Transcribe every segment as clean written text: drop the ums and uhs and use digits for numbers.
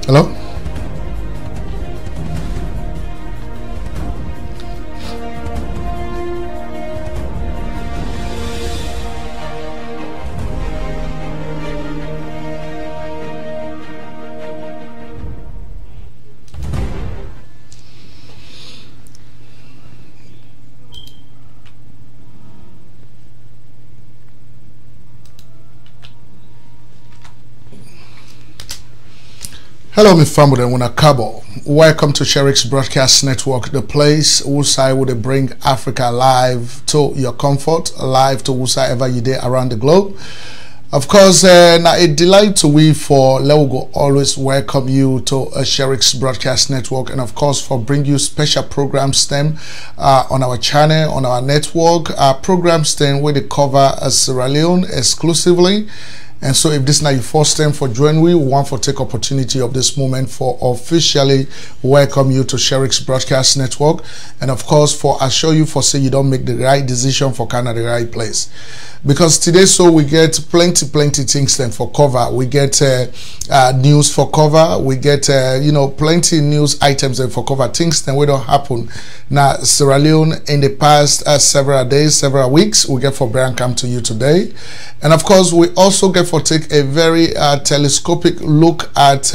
Hello? Hello, my family, and Kabo. Welcome to Sherix Broadcast Network, the place where would bring Africa live to your comfort, live to whoever you there around the globe. Of course, now a delight to we for Leogo always welcome you to a Sherix Broadcast Network, and of course for bring you special programs them on our channel, on our network, programs then where they cover Sierra Leone exclusively. And so if this is not your first time for joining, we want to take opportunity of this moment for officially welcome you to Sherix Broadcast Network. And of course, for assure you for say you don't make the right decision for kind of the right place. Because today, so we get plenty things then for cover. We get news for cover. We get, plenty news items then for cover. Things then we don't happen. Now, Sierra Leone in the past several days, several weeks, we get for brand come to you today. And of course, we also get for take a very telescopic look at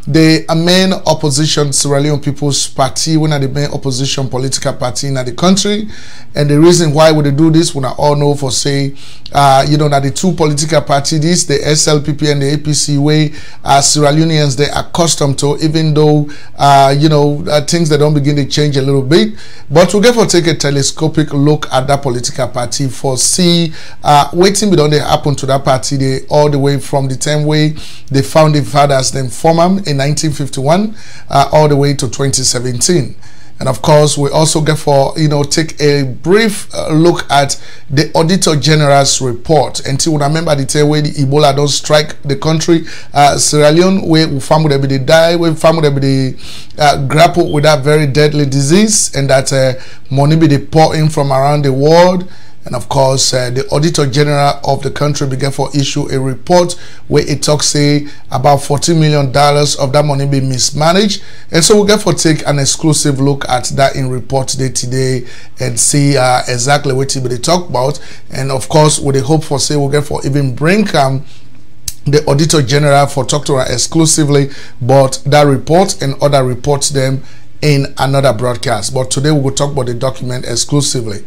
the main opposition Sierra Leone People's Party, one of the main opposition political party in the country. And the reason why we do this, we all know for say, that the two political parties, the Slpp and the APC, way Sierra Leoneans they are accustomed to, even though things that don't begin to change a little bit. But we'll get for take a telescopic look at that political party for see waiting beyond they happen to that party they all the way from the time way they founding fathers then form them in 1951 all the way to 2017. And of course, we also get for take a brief look at the Auditor General's report. Until we remember the time where the Ebola don't strike the country, Sierra Leone, where family they die, where family they grapple with that very deadly disease, and that money be they pour in from around the world. And of course, the Auditor General of the country began for issue a report where it talks say about $40 million of that money being mismanaged. And so we'll get for take an exclusive look at that in report today and see exactly what they talk about. And of course, with the hope for say we'll get for even bring the Auditor General for talk to her exclusively, but that report and other reports them in another broadcast. But today we will talk about the document exclusively.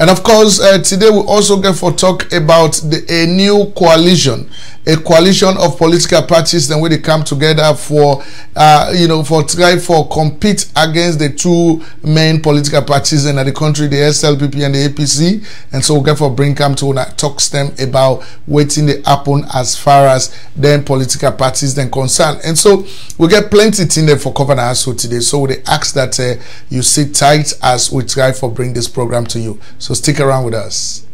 And of course, today we also get for talk about a new coalition, a coalition of political parties, then where they come together for, for compete against the two main political parties in the country, the Slpp and the APC. And so we get for bring come to talk them about waiting the happen as far as them political parties then concerned. And so we get plenty thing there for cover also today. So we ask that you sit tight as we try for bring this program to you. So stick around with us.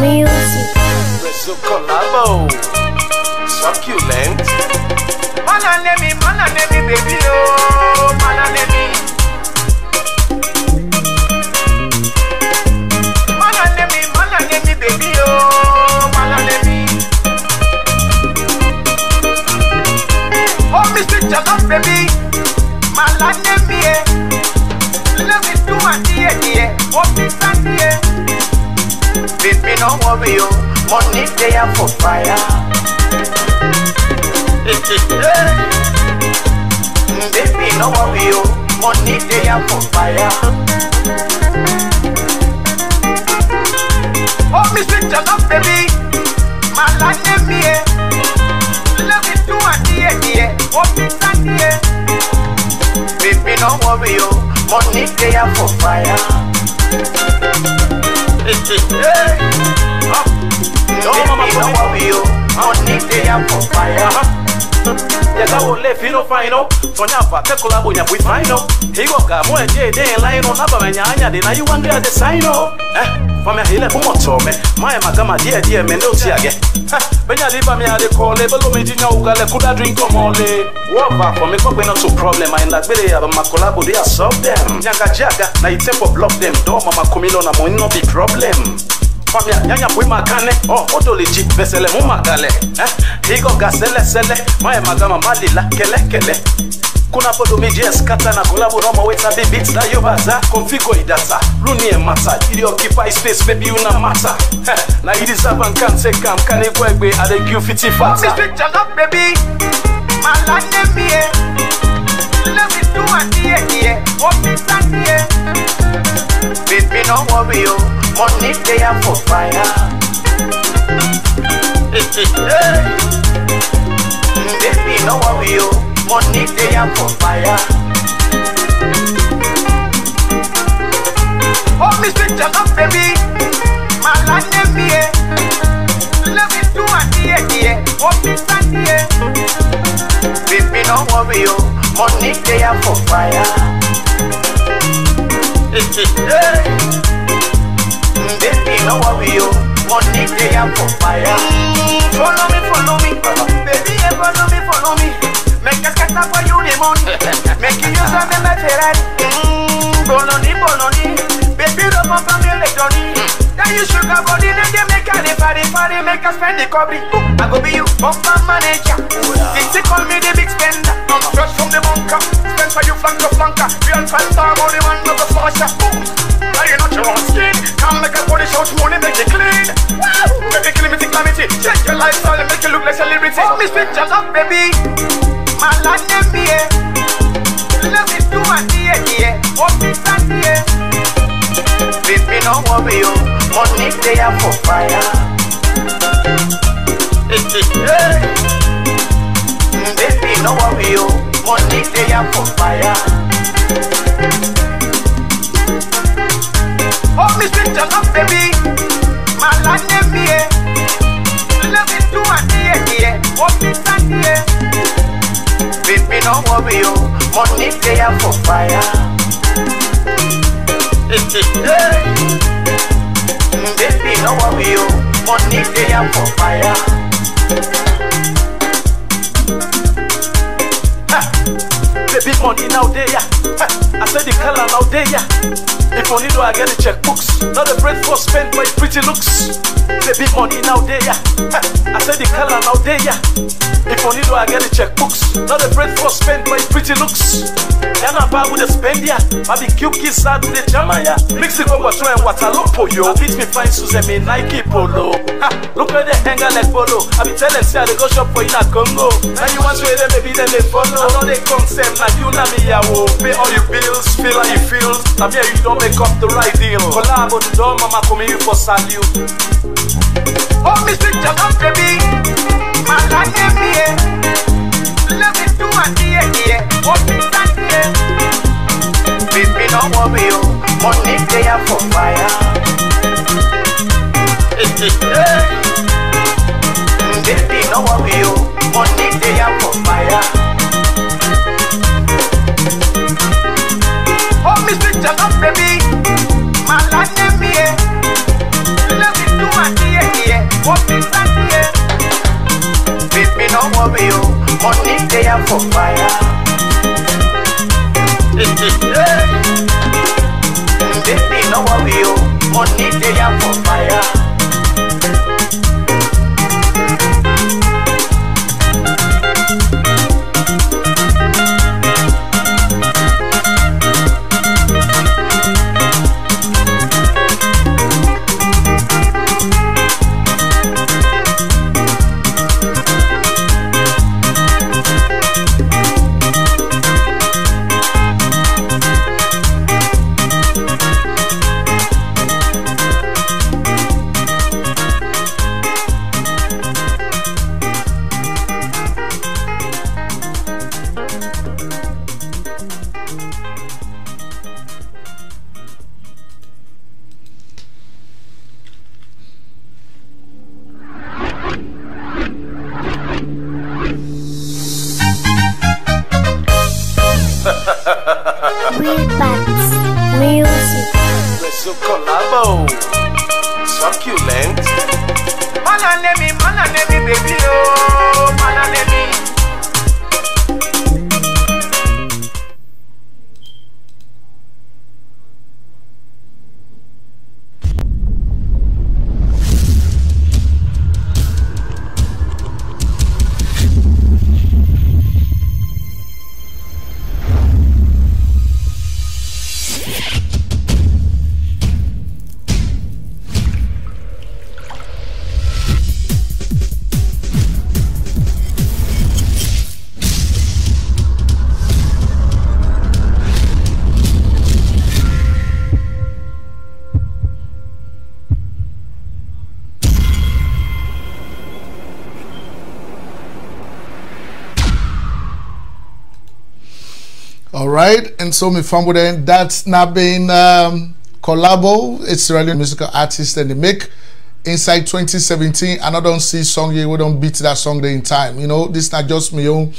Music. Collabo. Succulent. Mananemi, baby, oh, mananemi. Mananemi, baby, oh, mananemi. Oh, Mr. Jacob, baby, mananemi, let me do my dear, oh, Mr. Dear. Baby, no worry, oh, money there for fire. Baby, no worry, oh, money there for fire. Oh, Mr. Jacob, baby, my life, let me do a dear, oh, Mr. Dear. Baby, no worry, oh, money there for fire. No worry, oh, money there for fire. Yagawo le fino final Fonyapa te collabo nya we final Higo ka mo eje de line on aba nya anya de na you want the sign For me, hele fumoto me. My magama dear me no tiage. Benya liba me ale call it, below me dinner ugale coulda drink omole. Wova for me go not to problem. I like bele aba makolabo they solve them. Nyanga jaga na itempo block them. Do mama komilo na mo no be problem. Famia nyanya bwi makane oh odo legit vesele mu magale higo gasele sele my magama malila kele kele kuna podo media skata na collabo no weta be beats na yobaza configure idata runi e mata ili occupy space baby una mata na it is up and can take am can e gwegbe ade give 50 fata Mr. Jalop baby my life me love it do and yeah what me stand here baby no worry yo money they are for fire baby no worry yo money they are for fire oh Mr. Jalop baby my life me love it do and yeah what me stand here baby no worry yo money they are for fire baby no worry yo money they are for fire follow me baby follow me make us get up for you the money make you use them my Ferrari boloni baby don't pump me electronic then you sugar body then they make a party make us spend the copy I go be you bumper manager they call me the big spender just from the bunker spend for you flanker we on 5 star body one of the flasher now you not your own skin come make a body shout money make it clean make it calamity check your lifestyle and make you look like celebrity oh Miss Pictures up baby my life me love it do and yeah what me stand here baby no worry yo money they are for fire baby no worry yo money they are for fire oh Miss Pictures up baby my life me love it do and yeah what me stand here baby no worry yo money they are for fire baby no worry yo money they are for fire baby money now there I said the color now there if only do I get the checkbooks not the bread for spent by pretty looks baby money now there I said the color now there if only do I get the checkbooks not the bread for spent by pretty looks then I buy with the spend ya I be cute kids out with the jamaya mix it over to and watalopo yo I beat me fine Susan me Nike polo look at the hanger like polo I be telling say I go shop for in a Congo now you want to them maybe then they follow I know they consent like you na me ya wo pay all your bills feel how you feel now here you don't make up the right deal collabo the door mama come you for salute oh Mr. Jalop baby my life me love it do and yeah what me stand here baby no worry yo money they are for fire baby no worry yo money they are for fire oh Mr. Jalop baby my life me love it do and yeah what me stand here baby no worry yo money they are for fire baby no worry yo money they are for fire succulent. Mananemi, baby, oh, mananemi. All right, and so me family then that's not been collabo. It's Sierra musical artist and they make inside 2017. And I don't see song here. We don't beat that song there in time. You know, this is not just my own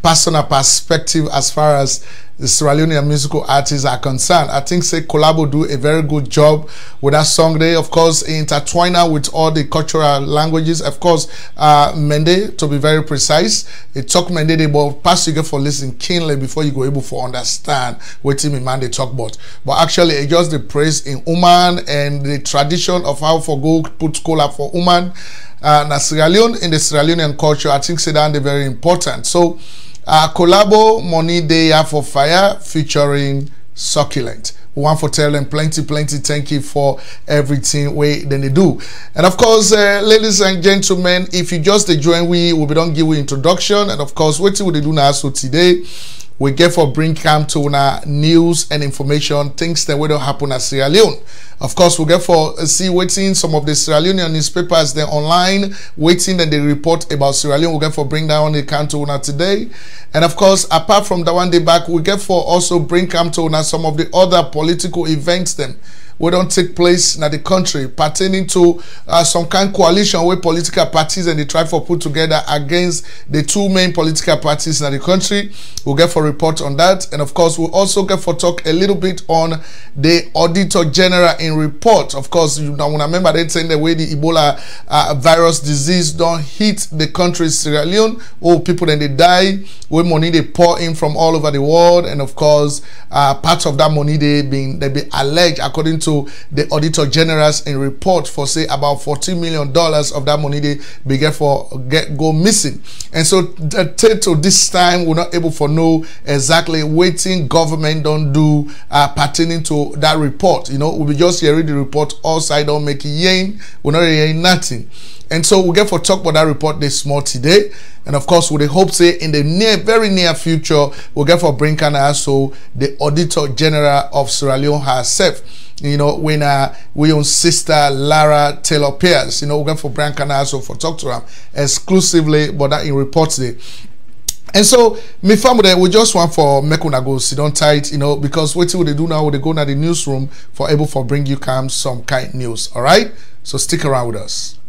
personal perspective as far as the Sierra Leonean musical artists are concerned. I think say Collabo do a very good job with that song there. Of course, intertwiner with all the cultural languages. Of course, Mende, to be very precise, it talk Mende they but pass you get for listen keenly before you go able to understand what team man they talk about. But actually, it just the praise in Oman and the tradition of how for go put collab for Oman. Now Sierra Leone, in the Sierra Leonean culture, I think say that they're very important. So collabo money day for fire featuring succulent. We want to tell them plenty thank you for everything way then they do. And of course, ladies and gentlemen, if you just join we will be done give you introduction. And of course, what will they do now? So today we get for bring camp to news and information, things that will don't happen at Sierra Leone. Of course, we get for see waiting some of the Sierra Leonean newspapers they're online waiting and they report about Sierra Leone. We get for bring down the camp to today. And of course, apart from the one day back, we get for also bring camp to some of the other political events them we don't take place in the country pertaining to some kind of coalition where political parties and they try for put together against the two main political parties in the country. We'll get for report on that. And of course, we'll also get for talk a little bit on the Auditor General in report. Of course, you know, when I remember they saying the way the Ebola virus disease don't hit the country Sierra Leone, people then they die, where money they pour in from all over the world. And of course, part of that money they be alleged according to the Auditor General's in report for say about $14 million of that money they began for go missing. And so till this time we're not able to know exactly waiting government don't do pertaining to that report. You know, we just hearing the report all side don't make it yen, we're not hearing nothing. And so we get for talk about that report this small today. And of course, we hope say in the very near future, we'll get for bring and also the Auditor General of Sierra Leone herself. You know, when we own sister Lara Taylor Pierce, you know, we're going for bring and also for talk to them exclusively, but that in reports today. And so, me family, we just want for make una go sit down tight, you know, because what will they do now? They go to the newsroom for able for bring you some kind of news. All right, so stick around with us.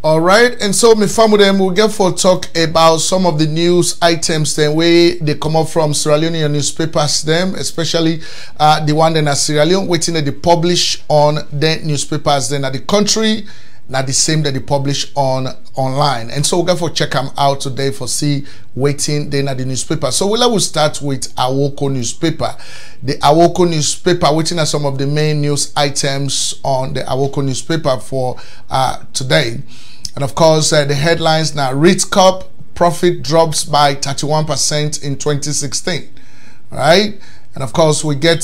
All right, and so me family them will get for talk about some of the news items then where they come up from Sierra Leonean newspapers them, especially the one then at Sierra Leone waiting that they publish on the newspapers then at the country, not the same that they publish online. And so we'll get for check them out today for see waiting then at the newspaper. So we'll start with Awoko newspaper. The Awoko newspaper waiting at some of the main news items on the Awoko newspaper for today. And of course, the headlines now, Ritz Cup profit drops by 31% in 2016, right? And of course, we get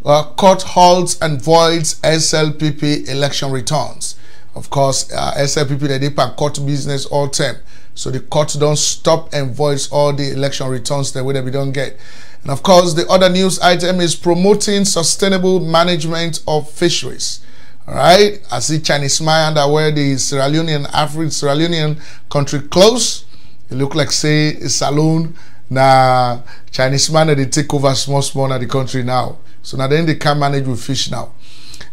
court halts and voids SLPP election returns. Of course, SLPP, they did court business all time. So the court don't stop and voids all the election returns that we don't get. And of course, the other news item is promoting sustainable management of fisheries. All right, I see Chinese man that where the Sierra Leonean country close. It look like say a saloon. Now Chinese man that they take over small of the country now. So now then they can manage with fish now.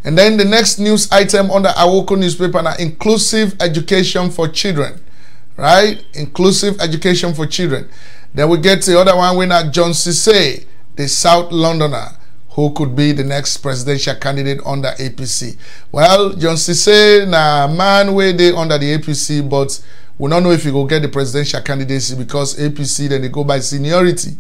And then the next news item on the Awoko newspaper now, inclusive education for children. Right? Inclusive education for children. Then we get the other one when John Cisse, the South Londoner, who could be the next presidential candidate under APC. Well, John Cisse, na man way they under the APC, but we don't know if he will get the presidential candidacy because APC, then they go by seniority,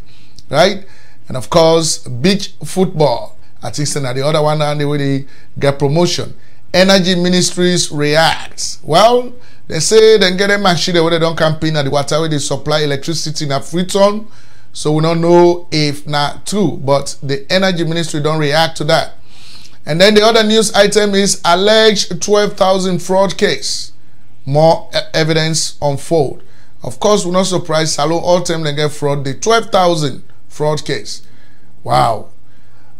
right? And of course, beach football. I think so now the other one, and the way they get promotion. Energy ministries reacts. Well, they say they get a machine where they don't campaign at the water where they supply electricity in a Freetown. So we don't know if not true, but the energy ministry don't react to that. And then the other news item is alleged 12,000 fraud case. More evidence unfold. Of course, we're not surprised. Salon all time they get fraud. The 12,000 fraud case. Wow.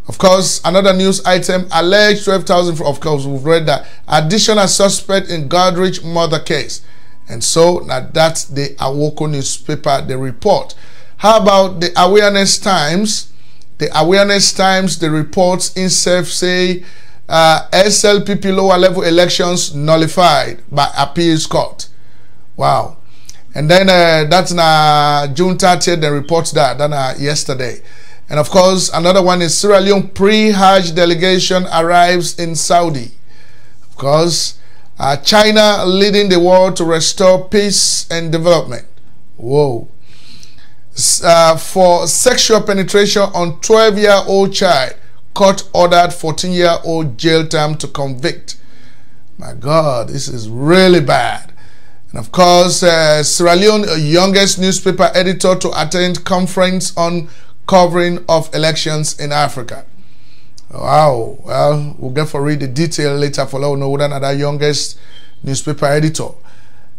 Of course, another news item, alleged 12,000. Of course, we've read that. Additional suspect in Godrich murder case. And so, now that's the Awoko newspaper, the report. How about the Awareness Times? The Awareness Times, the reports in self say SLPP lower level elections nullified by appeals court. Wow. And then that's June 30th, they report that yesterday. And of course, another one is Sierra Leone pre-Hajj delegation arrives in Saudi. Of course, China leading the world to restore peace and development. Whoa. For sexual penetration on 12-year-old child, court ordered 14-year-old jail term to convict. My God, this is really bad. And of course, Sierra Leone, youngest newspaper editor to attend conference on covering of elections in Africa. Wow. Well, we'll get for read the detail later for let know another youngest newspaper editor.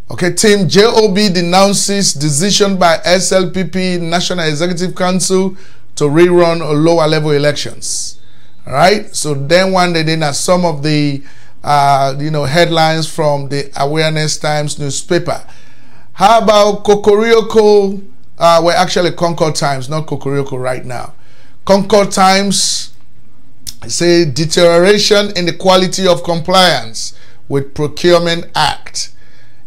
Okay, Team JOB denounces decision by SLPP National Executive Council to rerun lower level elections. All right. So then one day, then some of the headlines from the Awareness Times newspaper. How about Cocorioko? We're actually Concord Times, not Cocorioko right now. Concord Times say deterioration in the quality of compliance with Procurement Act.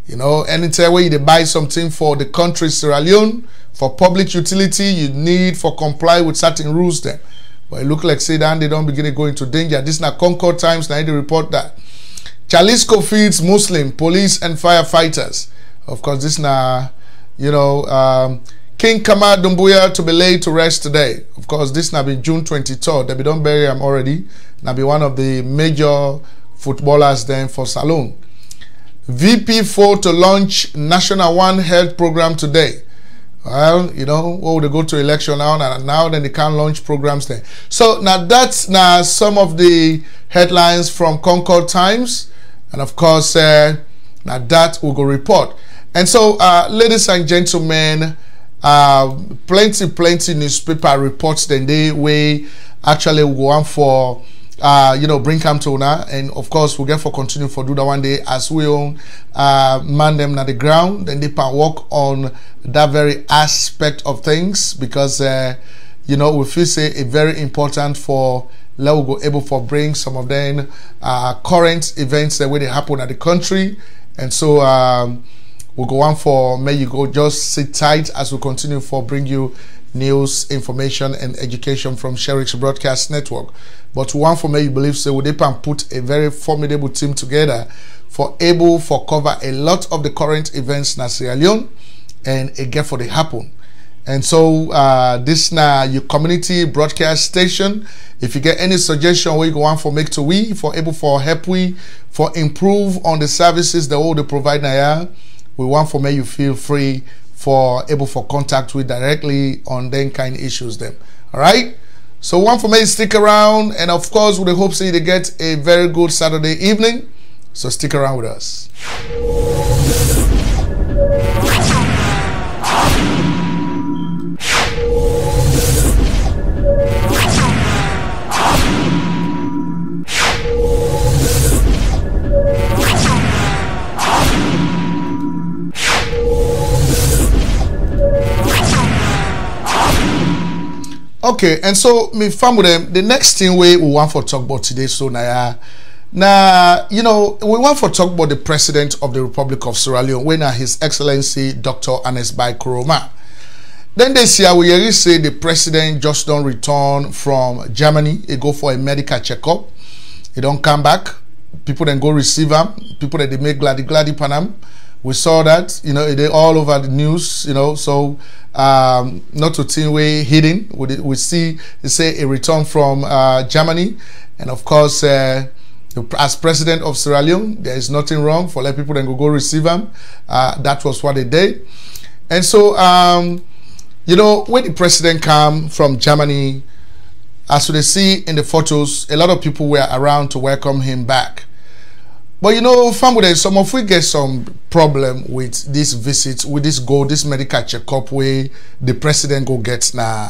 You know, anytime where you buy something for the country Sierra Leone, for public utility, you need for comply with certain rules there. But it look like say that they don't begin to go into danger. This is now Concord Times, now they report that. Jalisco feeds Muslim, police and firefighters. Of course, this now, King Kama Dumbuya to be laid to rest today. Of course, this now be June 23rd. They be don't bury him already. Now be one of the major footballers then for Salon. VP4 to launch National One Health Program today. Well, they go to election now, and now then they can launch programs there. So now that's now some of the headlines from Concord Times. And of course, now that will go report. And so, ladies and gentlemen, plenty newspaper reports the day we actually go on for bring come to now, and of course we'll get for continue for do that one day as we own man them at the ground, then they can work on that very aspect of things because we feel say it very important for let we go able for bring some of them current events the way they happen at the country. And so we'll go on for may you go just sit tight as we continue for bring you news, information, and education from Sherix Broadcast Network. But one for me, you believe so, they can put a very formidable team together for able for cover a lot of the current events in Sierra Leone and a get for the happen. And so this now your community broadcast station. If you get any suggestion where you want for make to we for able for help we for improve on the services that all they provide now, we want for make you feel free for able for contact with directly on them kind of issues them. All right. So one for me, stick around, and of course with the hopes that you get a very good Saturday evening. So stick around with us. Okay, and so me fam with them. The next thing we want for talk about today, so now, you know, we want for talk about the President of the Republic of Sierra Leone, when His Excellency Dr. Ishmael Koroma. Then this year we hear say the President just don't return from Germany. He go for a medical checkup. He don't come back. People then go receive him. People that they make gladdy panam. We saw that, you know, they all over the news, you know, so not to think we hidden. We see, they say, a return from Germany. And of course, as President of Sierra Leone, there is nothing wrong for let people then go receive them. That was what they did. And so, you know, when the President came from Germany, as they see in the photos, a lot of people were around to welcome him back. But you know, family, some of we get some problem with this visit, with this medical checkup where the President go get na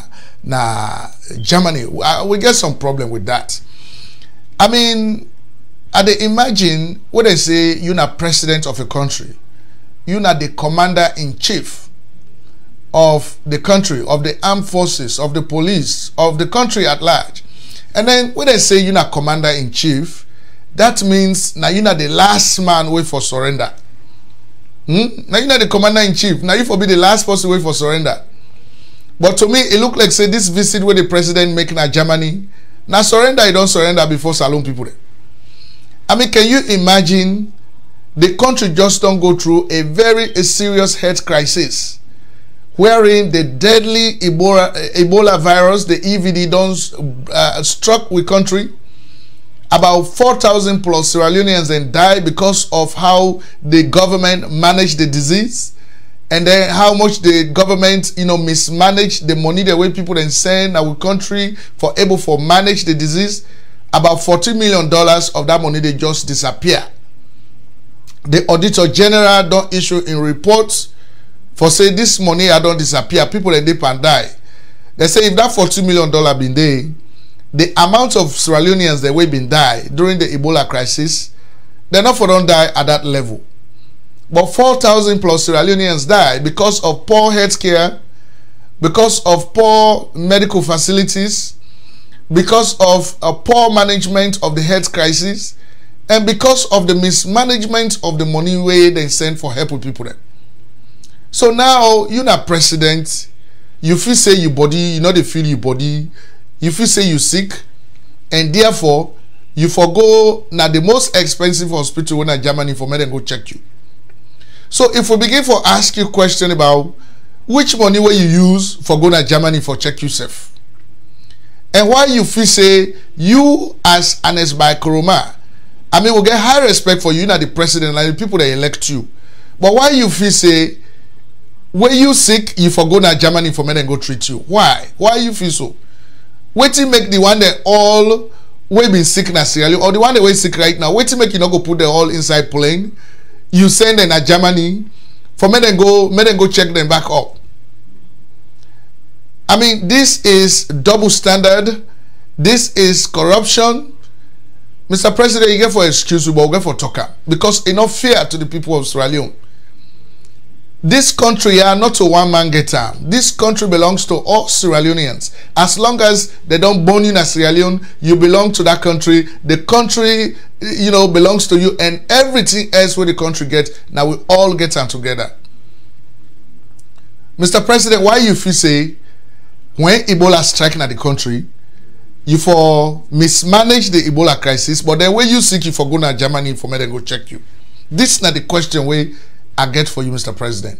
Germany. We get some problem with that. I mean, they imagine when they say you're not president of a country, you're not the commander-in-chief of the country, of the armed forces, of the police, of the country at large. And then when they say you're not commander-in-chief, that means now you're not the last man wait for surrender. Now you're not the commander-in-chief. Now you for be the last person wait for surrender. But to me, it looked like say this visit where the President making at Germany. Now surrender, you don't surrender before Salon people there. I mean, can you imagine the country just don't go through a very serious health crisis, wherein the deadly Ebola virus, the EVD, don't struck with country. About 4,000 plus Sierra Leoneans then died because of how the government managed the disease, and then how much the government, you know, mismanaged the money the way people then send our country for able for manage the disease. About $40 million of that money they just disappear. The Auditor General don't issue in reports for say this money I don't disappear. People then dip and die. They say if that $40 million been there, the amount of Sierra Leoneans that we been die during the Ebola crisis, they're not for don't die at that level. But 4,000 plus Sierra Leoneans die because of poor health care, because of poor medical facilities, because of a poor management of the health crisis, and because of the mismanagement of the money way they send for help with people there. So now you're not president, you feel say your body, you know they feel your body, you feel say you sick, and therefore you forgo now the most expensive hospital in Germany for me then go check you. So if we begin for ask you question about which money will you use for go to Germany for check yourself, and why you feel say you as Ishmael Koroma, I mean we get high respect for you, not the president, like the people that elect you, but why you feel say when you sick you for go to Germany for me then go treat you? Why you feel so? Wait till make the one that all we been sick na Sierra Leone, or the one that we sick right now, wait till make you not go put them all inside plane, you send them to Germany for me then go check them back up. I mean, this is double standard, this is corruption. Mr. President, you get for excuse, but we get for talker, because it's not fair to the people of Sierra Leone. This country are not to one man get time. This country belongs to all Sierra Leoneans. As long as they don't born in a Sierra Leone, you belong to that country. The country, you know, belongs to you, and everything else where the country get, now we all get them together. Mr. President, why you feel say when Ebola striking at the country, you for mismanage the Ebola crisis, but then when you sick, you for go to Germany for me then go check you? This is not the question where I get for you, Mr. President.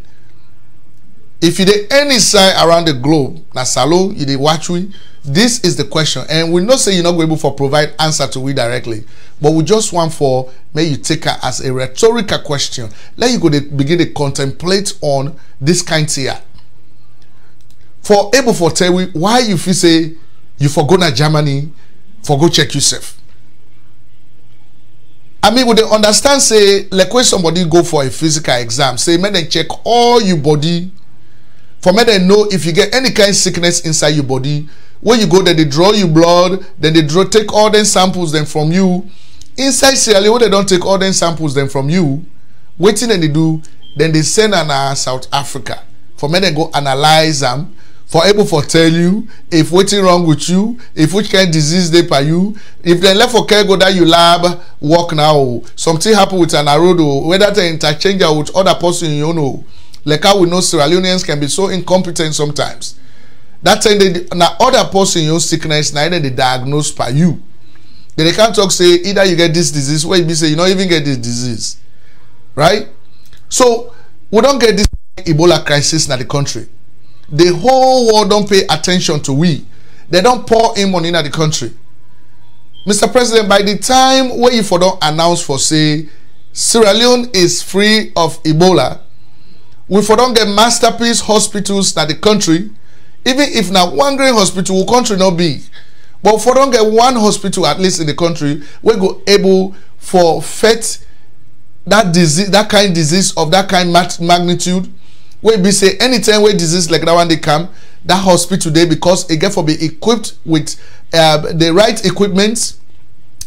If you dey any side around the globe, na salo, you dey watch we. This is the question, and we not say you're not going able to provide answer to we directly, but we just want for may you take her as a rhetorical question. Let you go to begin to contemplate on this kind here. For able for tell we why you feel say you forgo na Germany, for go check yourself. I mean, would they understand say like when somebody go for a physical exam, say may they check all your body, for may they know if you get any kind of sickness inside your body. When you go there, they draw you blood, then they take all them samples then from you. Inside Sierra Leone, they don't take all them samples then from you. Waiting and they do, then they send an South Africa. For me, they go analyze them. For able for tell you if waiting wrong with you, if which kind of disease they by you, if they left for care go that you lab work now, something happen with an arodo, whether they interchange with other person you know. Like how we know Sierra Leoneans can be so incompetent sometimes. That time they now other person your sickness now they diagnose by you. They can't talk say either you get this disease or you say you don't even get this disease, right? So we don't get this Ebola crisis in the country. The whole world don't pay attention to we. They don't pour in money in the country. Mr. President, by the time where you for don't announce for say Sierra Leone is free of Ebola, we for don't get masterpiece hospitals in the country. Even if now one great hospital will country not be, but for don't get one hospital at least in the country, we go able for fet that disease, that kind of disease of that kind magnitude. We be say anytime where disease like that one they come, that hospital today because it get for be equipped with the right equipment,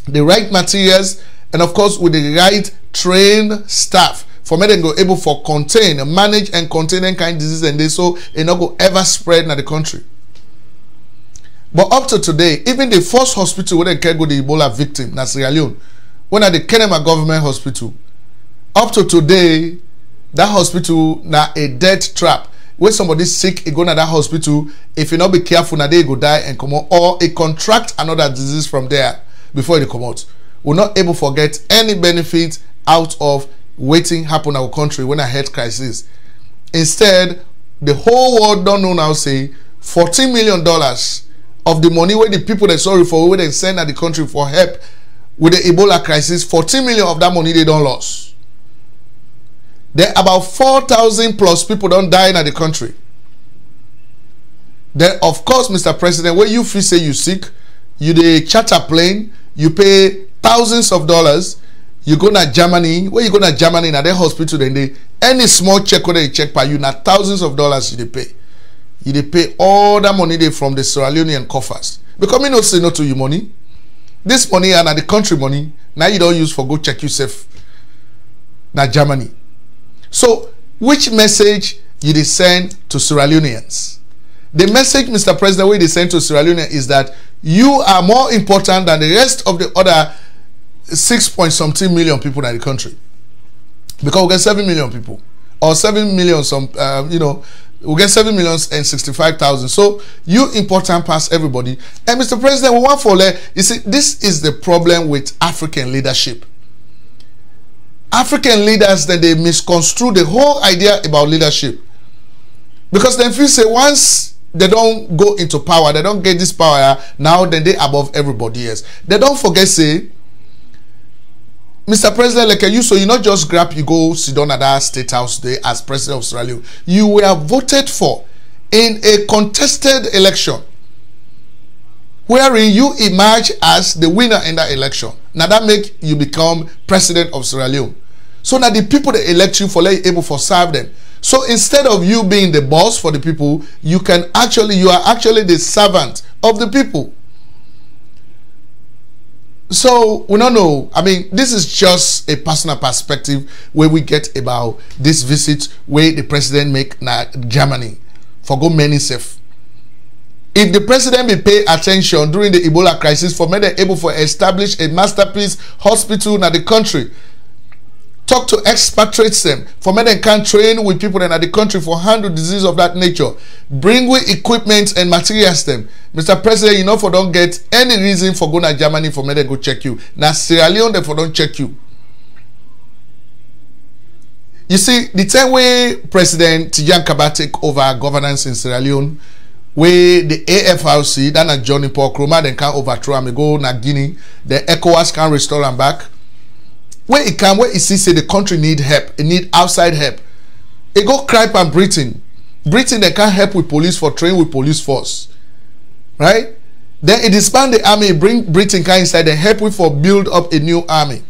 the right materials, and of course with the right trained staff. For me, they go able for contain, manage and contain any kind of disease and they so it not go ever spread in the country. But up to today, even the first hospital where they can go the Ebola victim, na Sierra Leone, when at the Kenema government hospital, up to today, that hospital na a death trap. When somebody sick, it go to that hospital. If you not be careful, na they go die and come out, or it contract another disease from there before they come out. We're not able to get any benefit out of waiting happen in our country when a health crisis. Instead, the whole world don't know now say $14 million of the money where the people they sorry for where they send at the country for help with the Ebola crisis, 14 million of that money they don't lose. There about 4,000 plus people don't die in the country. Then of course, Mr. President, when you feel say you sick, you the charter plane, you pay thousands of dollars. You go to Germany. Where you go to Germany, na their hospital, then they any small check where they check by you, na thousands of dollars you they pay. You they pay all that money they from the Sierra Leonean coffers. Because me no say no to you money. This money and the country money, now you don't use for go check yourself. Na Germany. So which message you they send to Sierra Leoneans? The message, Mr. President, where they send to Sierra Leone is that you are more important than the rest of the other 6.something million people in the country, because we get 7 million people or 7 million some you know, we get 7 million and 65,000. So you important past everybody. And Mr. President, we want for you see, this is the problem with African leadership. African leaders, then they misconstrue the whole idea about leadership, because then feel say once they don't go into power, they don't get this power now, then they above everybody else. They don't forget say, Mr. President, like you, so you not just grab, you go sit down at that state house there as president of Sierra Leone. You were voted for in a contested election, wherein you emerge as the winner in that election. Now that make you become president of Sierra Leone. So now the people that elect you for let you able for serve them. So instead of you being the boss for the people, you are actually the servant of the people. So we don't know. I mean, this is just a personal perspective where we get about this visit where the president make na Germany for go many safe. If the president will pay attention during the Ebola crisis, for me they able to establish a masterpiece hospital in the country, talk to expatriates them, for me they can train with people in the country for handle disease of that nature, bring with equipment and materials them. Mr. President, you know, for don't get any reason for going to Germany for me they go check you. Now Sierra Leone, therefore don't check you. You see, the time way President Yankaba take over governance in Sierra Leone, where the AFRC, that na Johnny Paul Koroma, then can overthrow and go na Guinea, the ECOWAS can restore them back. Where it can, where it sees say the country need help, it need outside help. It go cry and Britain. Britain they can't help with police for train with police force. Right? Then it disband the army, bring Britain can inside, they help with for build up a new army.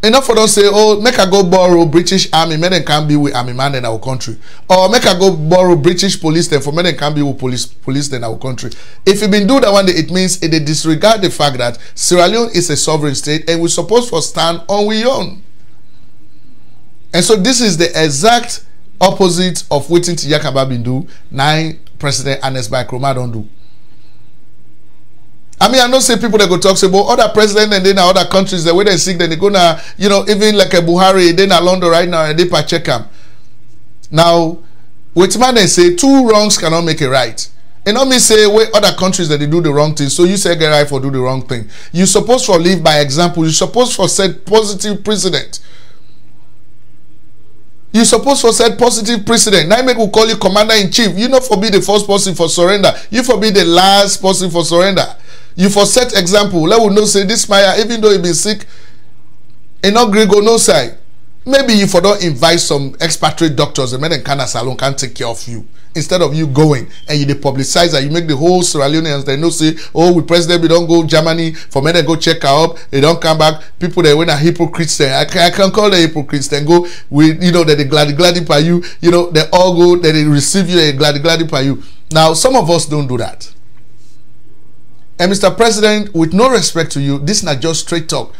Enough for them say, oh, make I go borrow British army, men and can be with army man in our country. Or make I go borrow British police then for men and can be with police in our country. If you been do that one day, it means it disregard the fact that Sierra Leone is a sovereign state and we're supposed to stand on we own. And so this is the exact opposite of what Yakaba been do, now President Ernest Bai Koroma don't do. I mean, I know say people that go talk about other presidents and then other countries, the way they sick, then they go now, you know, even like a Buhari, then a London right now, and they check them. Now, with man they say two wrongs cannot make a right. And not me say where other countries that they do the wrong thing, so you say get right for do the wrong thing. You're supposed to live by example. You're supposed to set positive precedent. You're supposed to set positive precedent. Now make will call you commander-in-chief. You not forbid the first person for surrender. You forbid the last person for surrender. You for set example. Let we know say this Maya, even though he been sick, and not Grego no side. Maybe you for don't invite some expatriate doctors and men in Canada salon can take care of you. Instead of you going and you they publicize that you make the whole Sierra Leoneans they know say, oh, we president we don't go Germany for men they go check up, they don't come back. People they when are hypocrites there. I can call them hypocrites then go with you know that they glad by you, you know, they all go that they receive you, they glad by you. Now some of us don't do that. And Mr. President, with no respect to you, this is not just straight talk.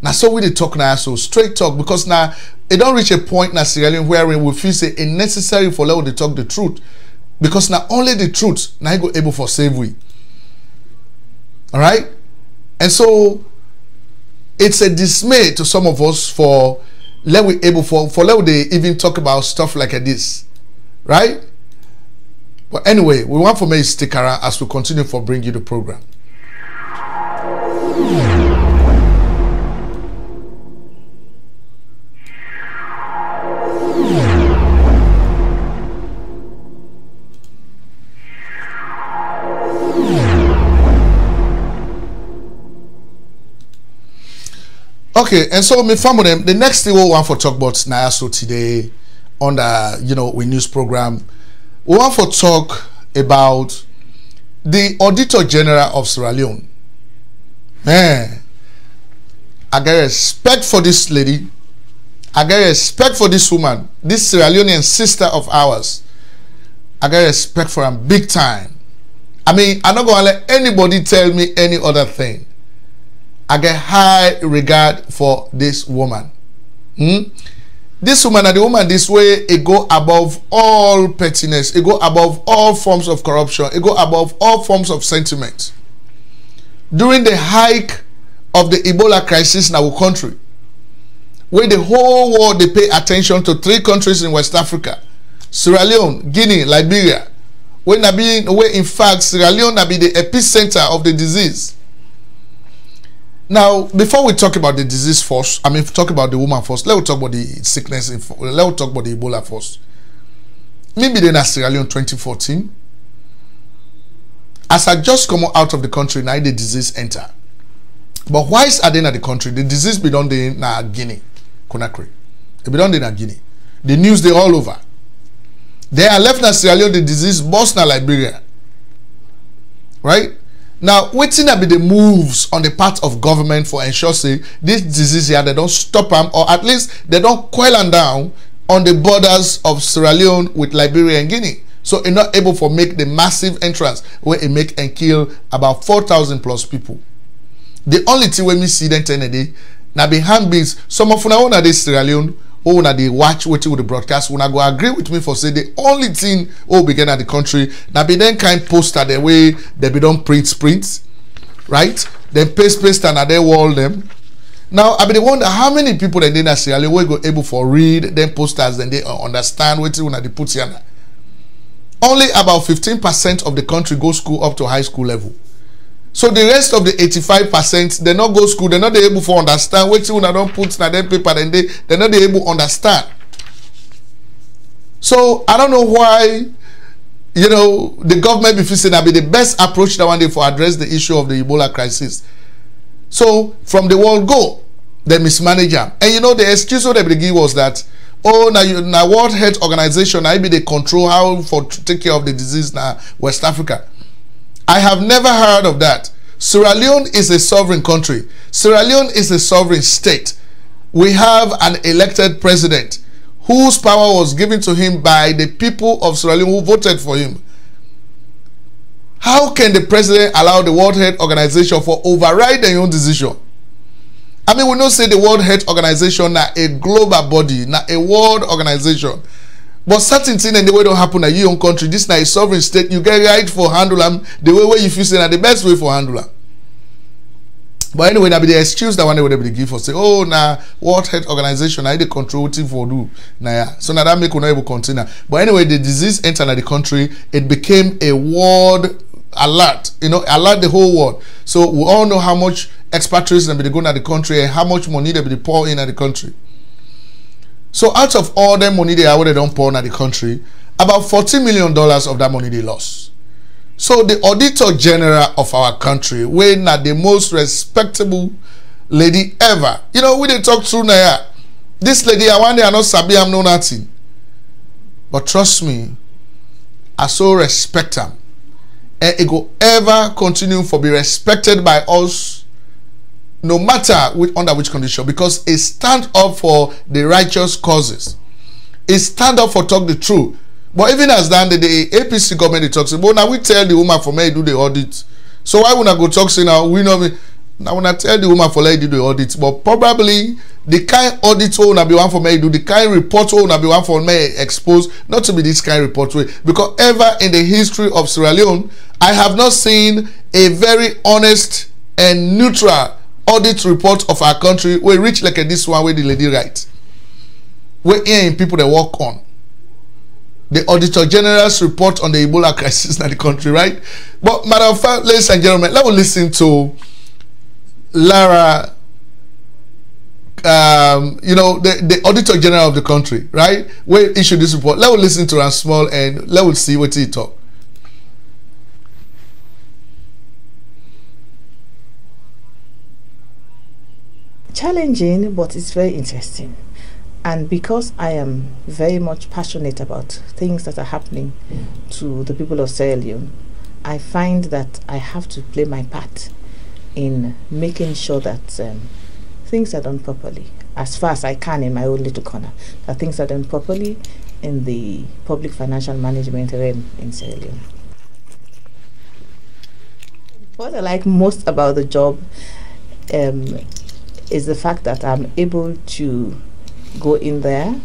Now, so we talk now, so straight talk, because now it don't reach a point now, Sierra Leone, wherein we feel say it's necessary for let to talk the truth. Because now only the truth now go able for save we. Alright? And so it's a dismay to some of us for let we able for let they even talk about stuff like this. Right? But anyway, we want for me to stick around as we continue for bring you the program. Okay, and so me family them. The next thing we want for talk about now so today on the we news program, we want for talk about the Auditor General of Sierra Leone. Man, I get respect for this lady. I get respect for this woman, this Sierra Leonean sister of ours. I get respect for her big time. I mean, I'm not gonna let anybody tell me any other thing. I get high regard for this woman. This woman and the woman this way, it go above all pettiness. It go above all forms of corruption. It go above all forms of sentiment. During the hike of the Ebola crisis in our country, where the whole world they pay attention to 3 countries in West Africa, Sierra Leone, Guinea, Liberia, where in fact Sierra Leone be the epicenter of the disease. Now, before we talk about the disease first, I mean, talk about the woman first, let's talk about the sickness, let's talk about the Ebola first. Maybe then at Sierra Leone 2014, as I just come out of the country, now the disease enter. But why is Adena the country? The disease be done in Guinea, Conakry. It be done in Guinea. The news they all over. They are left in Sierra Leone, the disease burst in Liberia. Right? Now, waiting to be the moves on the part of government for ensure say this disease here, they don't stop them, or at least they don't quell them down on the borders of Sierra Leone with Liberia and Guinea. So it's not able to make the massive entrance where it make and kill about 4,000 plus people. The only thing when we see them today, now behind beats, some of una this Sierra Leone, or when they watch what with the broadcast, when I go agree with me for say the only thing begin at the country, now be then kind poster the way they be done print, right? Then paste and they wall them. Now I be the wonder how many people that in Sierra Leone will go able for read them posters and they understand what they put here. Only about 15% of the country go school up to high school level. So the rest of the 85%, they not go school, they're not able to understand. Wait till I don't put na them paper, and they're not able to understand. So I don't know why, you know, the government be saying that be the best approach that one day for address the issue of the Ebola crisis. So from the world go, they mismanage them. And you know, the excuse that they give was that, oh, now World Health Organization, I be they control how for to take care of the disease now West Africa. I have never heard of that. Sierra Leone is a sovereign country. Sierra Leone is a sovereign state. We have an elected president whose power was given to him by the people of Sierra Leone who voted for him. How can the president allow the World Health Organization for override their own decision? I mean, we don't say the World Health Organization na a global body, na a world organization. But certain things and the way don't happen in your own country. This is a sovereign state. You get right for handle them the way where you feel say the best way for handle them. But anyway, that be the excuse that one day would be give for say, oh, now World Health Organization, I the control team for do. Nah, yeah. So now that make not able continue. But anyway, the disease entered the country. It became a world alert. You know, alert the whole world. So we all know how much expatriates they be going at the country and how much money they be pour in at the country. So out of all the money they already don't pour in the country, about $40 million of that money they lost. So the Auditor General of our country, when not the most respectable lady ever, you know, we didn't talk through now. This lady, I want to not sabi am no nothing. But trust me, I so respect her. And it go ever continue for be respected by us, no matter under which condition, because it stand up for the righteous causes. It stand up for talk the truth. But even as then the APC government talks about, now we tell the woman for me do the audit. So why would I go talk say now we know me? Now when I tell the woman for let do the audit, but probably the kind audit will be one for me do, the kind report will be one for me expose, not to be this kind report way. Because ever in the history of Sierra Leone, I have not seen a very honest and neutral audit report of our country we reach like this one where the lady writes. We're hearing people that work on the Auditor General's report on the Ebola crisis in the country, right? But matter of fact, ladies and gentlemen, let's listen to Lara, you know, the Auditor General of the country, right? We issued this report. Let's listen to her small and let's see what he talk. Challenging, but it's very interesting. And because I am very much passionate about things that are happening to the people of Sierra Leone, I find that I have to play my part in making sure that things are done properly, as far as I can in my own little corner, that things are done properly in the public financial management realm in Sierra Leone. What I like most about the job is the fact that I'm able to go in there,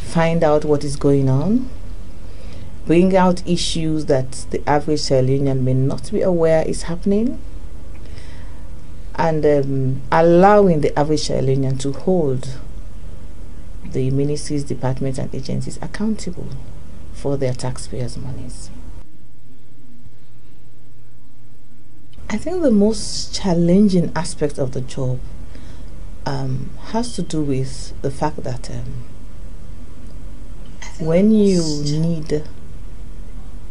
find out what is going on, bring out issues that the average Sierra Leonean may not be aware is happening, and allowing the average Sierra Leonean to hold the ministries, departments and agencies accountable for their taxpayers' monies. I think the most challenging aspect of the job has to do with the fact that when you need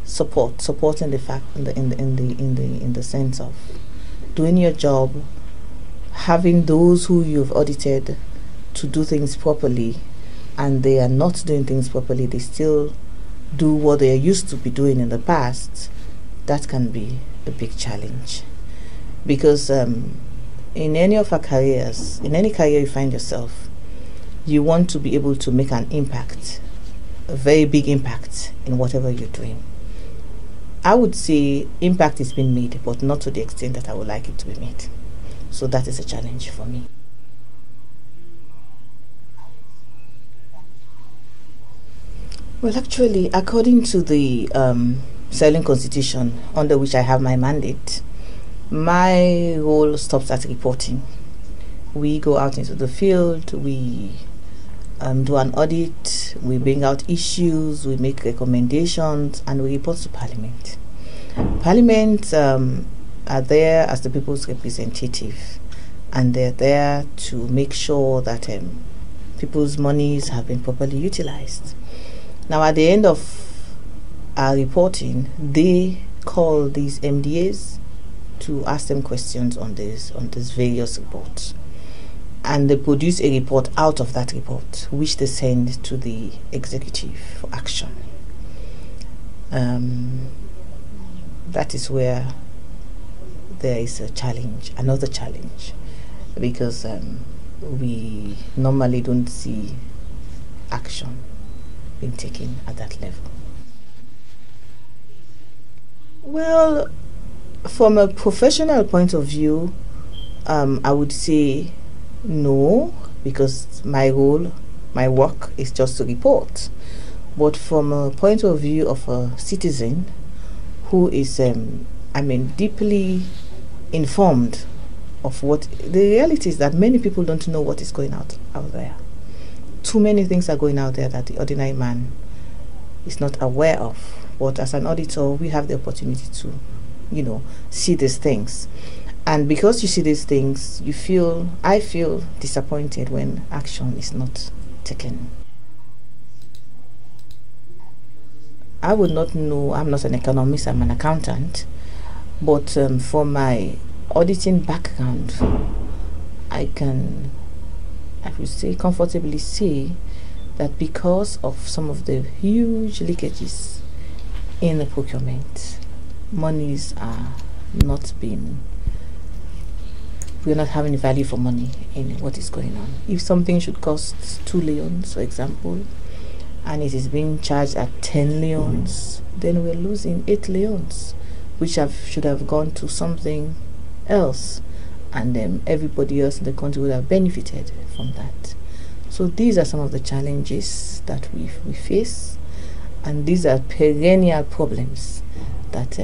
support in the fact in the sense of doing your job, having those who you've audited to do things properly, and they are not doing things properly, they still do what they used to be doing in the past, that can be a big challenge. Because in any of our careers, in any career you find yourself, you want to be able to make an impact, a very big impact in whatever you're doing. I would say impact is being made, but not to the extent that I would like it to be made. So that is a challenge for me. Well, actually, according to the Sierra Leone Constitution, under which I have my mandate, my role stops at reporting. We go out into the field, we do an audit, we bring out issues, we make recommendations, and we report to Parliament. Parliament are there as the people's representative, and they're there to make sure that people's monies have been properly utilized. Now, at the end of our reporting, they call these MDAs to ask them questions on these various reports, and they produce a report out of that report, which they send to the executive for action. That is where there is a challenge, another challenge, because we normally don't see action being taken at that level. Well, from a professional point of view, I would say no, because my role, my work is just to report. But from a point of view of a citizen who is, deeply informed of what the reality is, that many people don't know what is going out there. Too many things are going out there that the ordinary man is not aware of. But as an auditor, we have the opportunity to, see these things. And because you see these things, I feel disappointed when action is not taken. I would not know, I'm not an economist, I'm an accountant, but from my auditing background, I would say comfortably say that because of some of the huge leakages in the procurement, monies are not being, we're not having value for money in what is going on. If something should cost 2 leons, for example, and it is being charged at 10 leons, then we're losing 8 leons, which should have gone to something else, and then everybody else in the country would have benefited from that. So these are some of the challenges that we face, and these are perennial problems that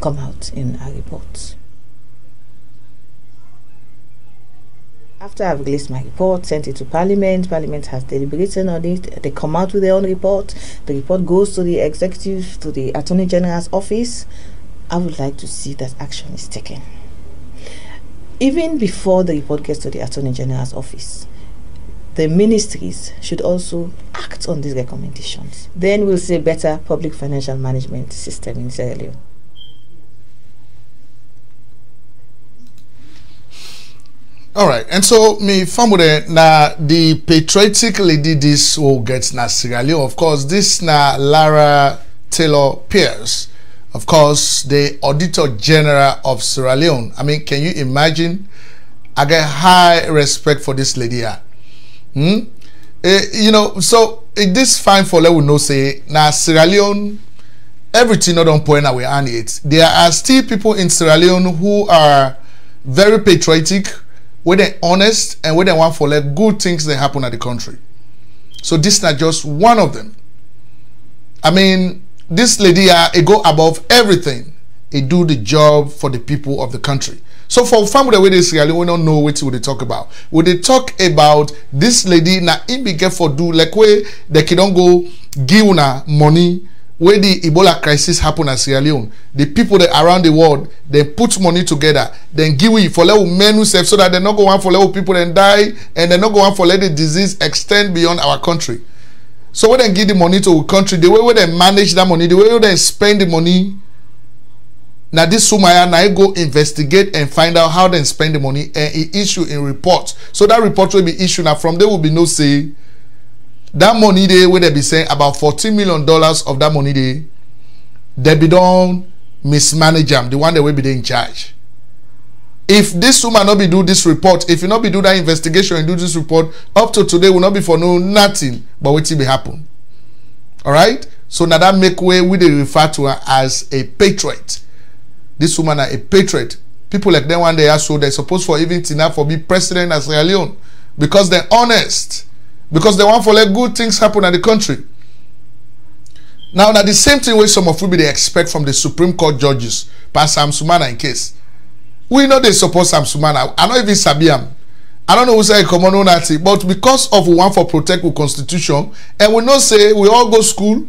come out in our reports. After I've released my report, sent it to Parliament, Parliament has deliberated on it, they come out with their own report, the report goes to the executive, to the Attorney General's office. I would like to see that action is taken. Even before the report gets to the Attorney General's office, the ministries should also act on these recommendations. Then we'll see a better public financial management system in Sierra Leone. All right, and so me famude na the patriotic lady this will get na Sierra Leone. Of course, this na Lara Taylor Pierce, of course, the Auditor General of Sierra Leone. I mean, can you imagine? I get high respect for this lady here. So this fine for let we know say na Sierra Leone, everything not on point away on it. There are still people in Sierra Leone who are very patriotic, where they're honest, and where they want for let good things that happen at the country. So this is not just one of them. I mean, this lady it go above everything. It do the job for the people of the country. So for family the way they Sierra Leone, we don't know what they talk about. When they talk about this lady, na it be get for do like way they can go give una money. Where the Ebola crisis happened at Sierra Leone, the people that around the world, they put money together, then give it for little men who save so that they're not going for little people and die, and they're not going for let the disease extend beyond our country. So when they give the money to a country, the way they manage that money, the way they spend the money, now this Sumaya now go investigate and find out how they spend the money and issue in reports. So that report will be issued. Now from there will be no say. That money they where they be saying about $14 million of that money they be done mismanage them, the one that will be in charge. If this woman not be do this report, if you not be do that investigation and do this report, up to today will not be for no nothing but what will be happen. All right. So now that make way we they refer to her as a patriot. This woman are a patriot. People like them one day are so they're supposed for even Tina for be president of Sierra Leone because they're honest. Because they want for let good things happen at the country. Now the same thing where some of you they expect from the Supreme Court judges, Pan Sam Sumana in case. We know they support Sam Sumana. I don't even Sabiam. I don't know who say common on that, but because of we want for protect the constitution, and we know say we all go school,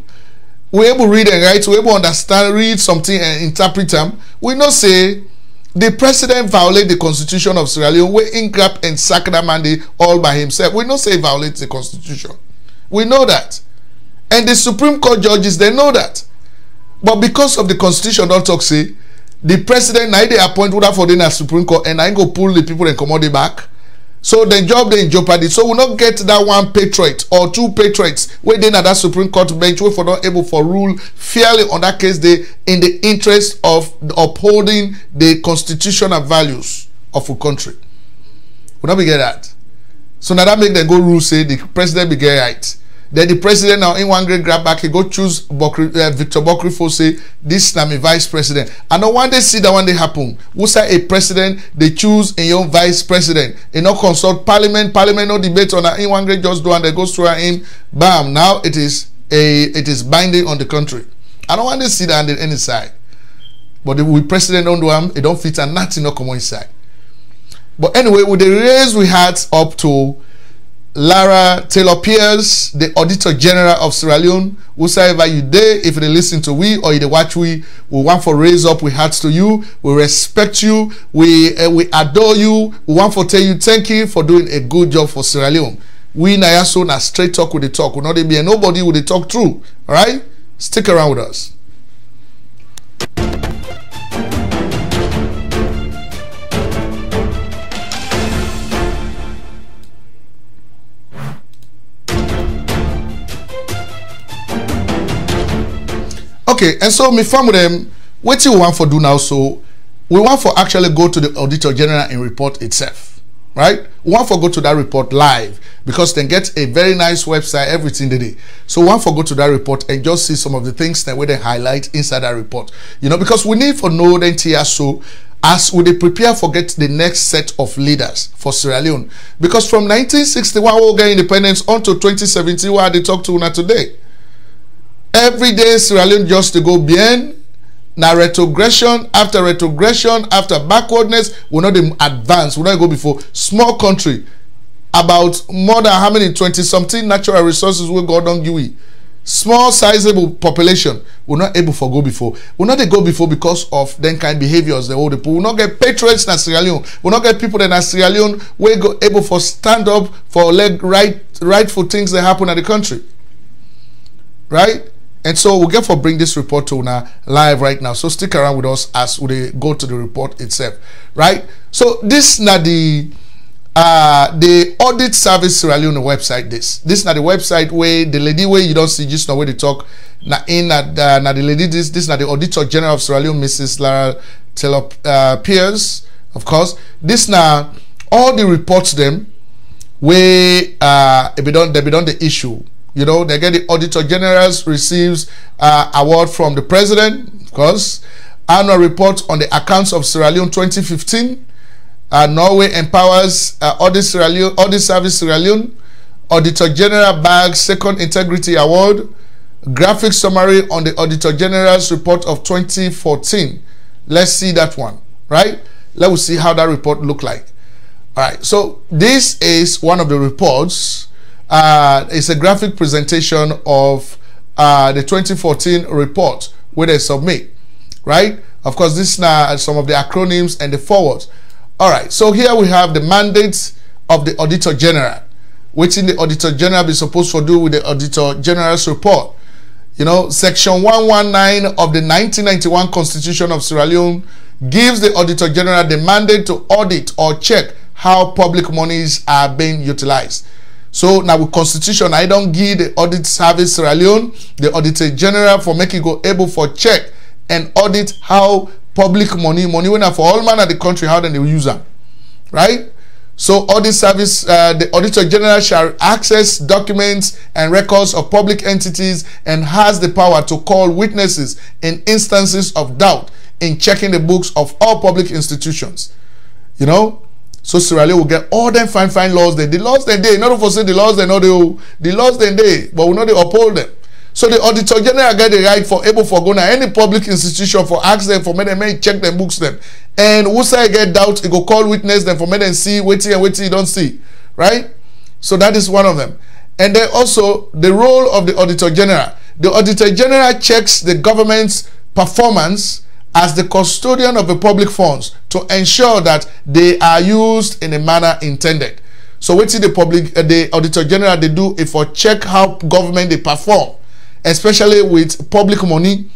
we able read and write, we able understand, read something and interpret them. We know say the president violate the constitution of Sierra Leone, we ingrap and sack that man all by himself. We know say he violates the constitution. We know that. And the Supreme Court judges, they know that. But because of the constitution don't talk say, the president now they appoint for the Supreme Court and I go pull the people and commode it back. So the job they in jeopardy. So we'll not get that one patriot or two patriots where they at that Supreme Court bench where for not able for rule fairly on that case they in the interest of upholding the constitutional values of a country. We'll not be get that. So now that make them go rule say the president be get right. Then the president now in one great grab back, he go choose Victor Bokrifo say this is my vice president. And no one day see that one day happen. Who say a president they choose a young vice president. They no consult parliament no debate on that in one great just do and they go through him. Bam! Now it is binding on the country. I don't want to see that on the any side. But the president don't do them, it don't fit and nothing no come inside. But anyway, with the raise we had up to Lara Taylor Pierce, the Auditor General of Sierra Leone, whosoever you there, if they listen to we or you watch we want for raise up we hearts to you, we respect you, we adore you, we want for tell you thank you for doing a good job for Sierra Leone. We na so na straight talk with the talk, we not be nobody with the talk true. Alright? Stick around with us. Okay, and so me family them, what you want for do now? So we want for actually go to the Auditor General and report itself, right? We want for go to that report live because then get a very nice website everything they do. So we want for go to that report and just see some of the things that where they highlight inside that report. You know, because we need for know then here so as we prepare for get the next set of leaders for Sierra Leone. Because from 1961 we get independence until 2017 where they talk to una today. Every day Sierra Leone just to go bien, now retrogression after backwardness, we not advance, we not go before. Small country, about more than how many 20-something natural resources we God don't give we. Small sizable population, we're not able to go before. We're not go before because of them kind of behaviors they hold the people. We not get patriots in Sierra Leone. We not get people in Sierra Leone we go able for stand up for rightful things that happen in the country. Right? And so we'll get for bring this report to now live right now. So stick around with us as we go to the report itself. Right? So this now the Audit Service Sierra Leone website. This now the website where the lady where you don't see just now where they talk now in now the lady this now the Auditor General of Sierra Leone, Mrs. Lara Taylor Pierce, of course. This now all the reports them where they be done the issue. You know, they get the Auditor General receives award from the President, of course. Annual report on the accounts of Sierra Leone 2015. Norway empowers Audit Service Sierra Leone. Auditor General bags second integrity award. Graphic summary on the Auditor General's report of 2014. Let's see that one, right? Let's see how that report look like. All right, so this is one of the reports. It's a graphic presentation of the 2014 report where they submit, right? Of course, this is now some of the acronyms and the forwards. All right, so here we have the mandates of the Auditor General, which in the Auditor General be supposed to do with the Auditor General's report. You know, Section 119 of the 1991 Constitution of Sierra Leone gives the Auditor General the mandate to audit or check how public monies are being utilized. So now with Constitution, I don't give the Audit Service Sierra Leone, the Auditor General for making go able for check and audit how public money when for all man of the country, how then they will use them. Right? So Audit Service, the Auditor General shall access documents and records of public entities and has the power to call witnesses in instances of doubt in checking the books of all public institutions. You know? So Sierra Leone will get all them fine laws. The laws they day. Not for say the laws they know the laws they day, but we know they uphold them. So the Auditor General get the right for able for go to any public institution for ask them for make them check them books them. And who say get doubt, it go call witness them for make them see waiting and waiting you don't see. Right? So that is one of them. And then also the role of the Auditor General. The Auditor General checks the government's performance as the custodian of the public funds to ensure that they are used in a manner intended. So what is the Auditor General they do if for check how government they perform, especially with public money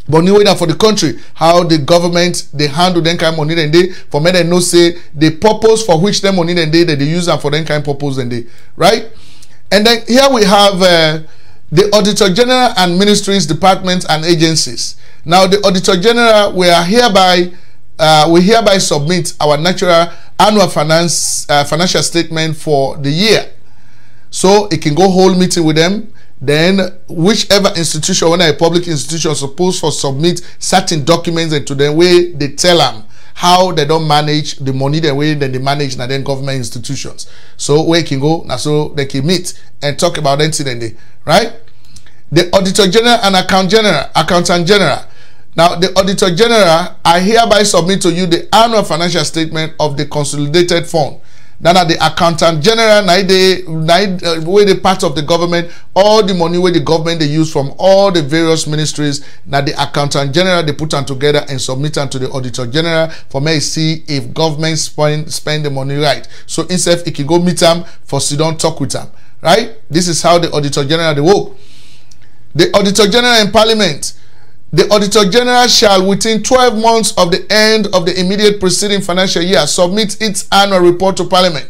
whether for the country, how the government they handle them kind of money then they for me they know say the purpose for which them money then they use them for them kind of purpose then they, right? And then here we have the Auditor General and ministries, departments and agencies. Now the Auditor General we hereby submit our annual financial statement for the year. So it can go hold meeting with them. Then whichever institution, when a public institution supposed for submit certain documents into the way they tell them how they don't manage the money the way that they manage now then government institutions. So where it can go now, so they can meet and talk about anything, right? The Auditor General and Accountant General. Now, the Auditor General, I hereby submit to you the annual financial statement of the consolidated fund. Then at the Accountant General, where the part of the government, all the money where the government they use from all the various ministries, now the Accountant General they put them together and submit them to the Auditor General for me to see if government spend the money right. So instead, it can go meet them for sit down talk with them, right? This is how the Auditor General they work. The Auditor General in Parliament. The Auditor General shall, within 12 months of the end of the immediate preceding financial year, submit its annual report to Parliament.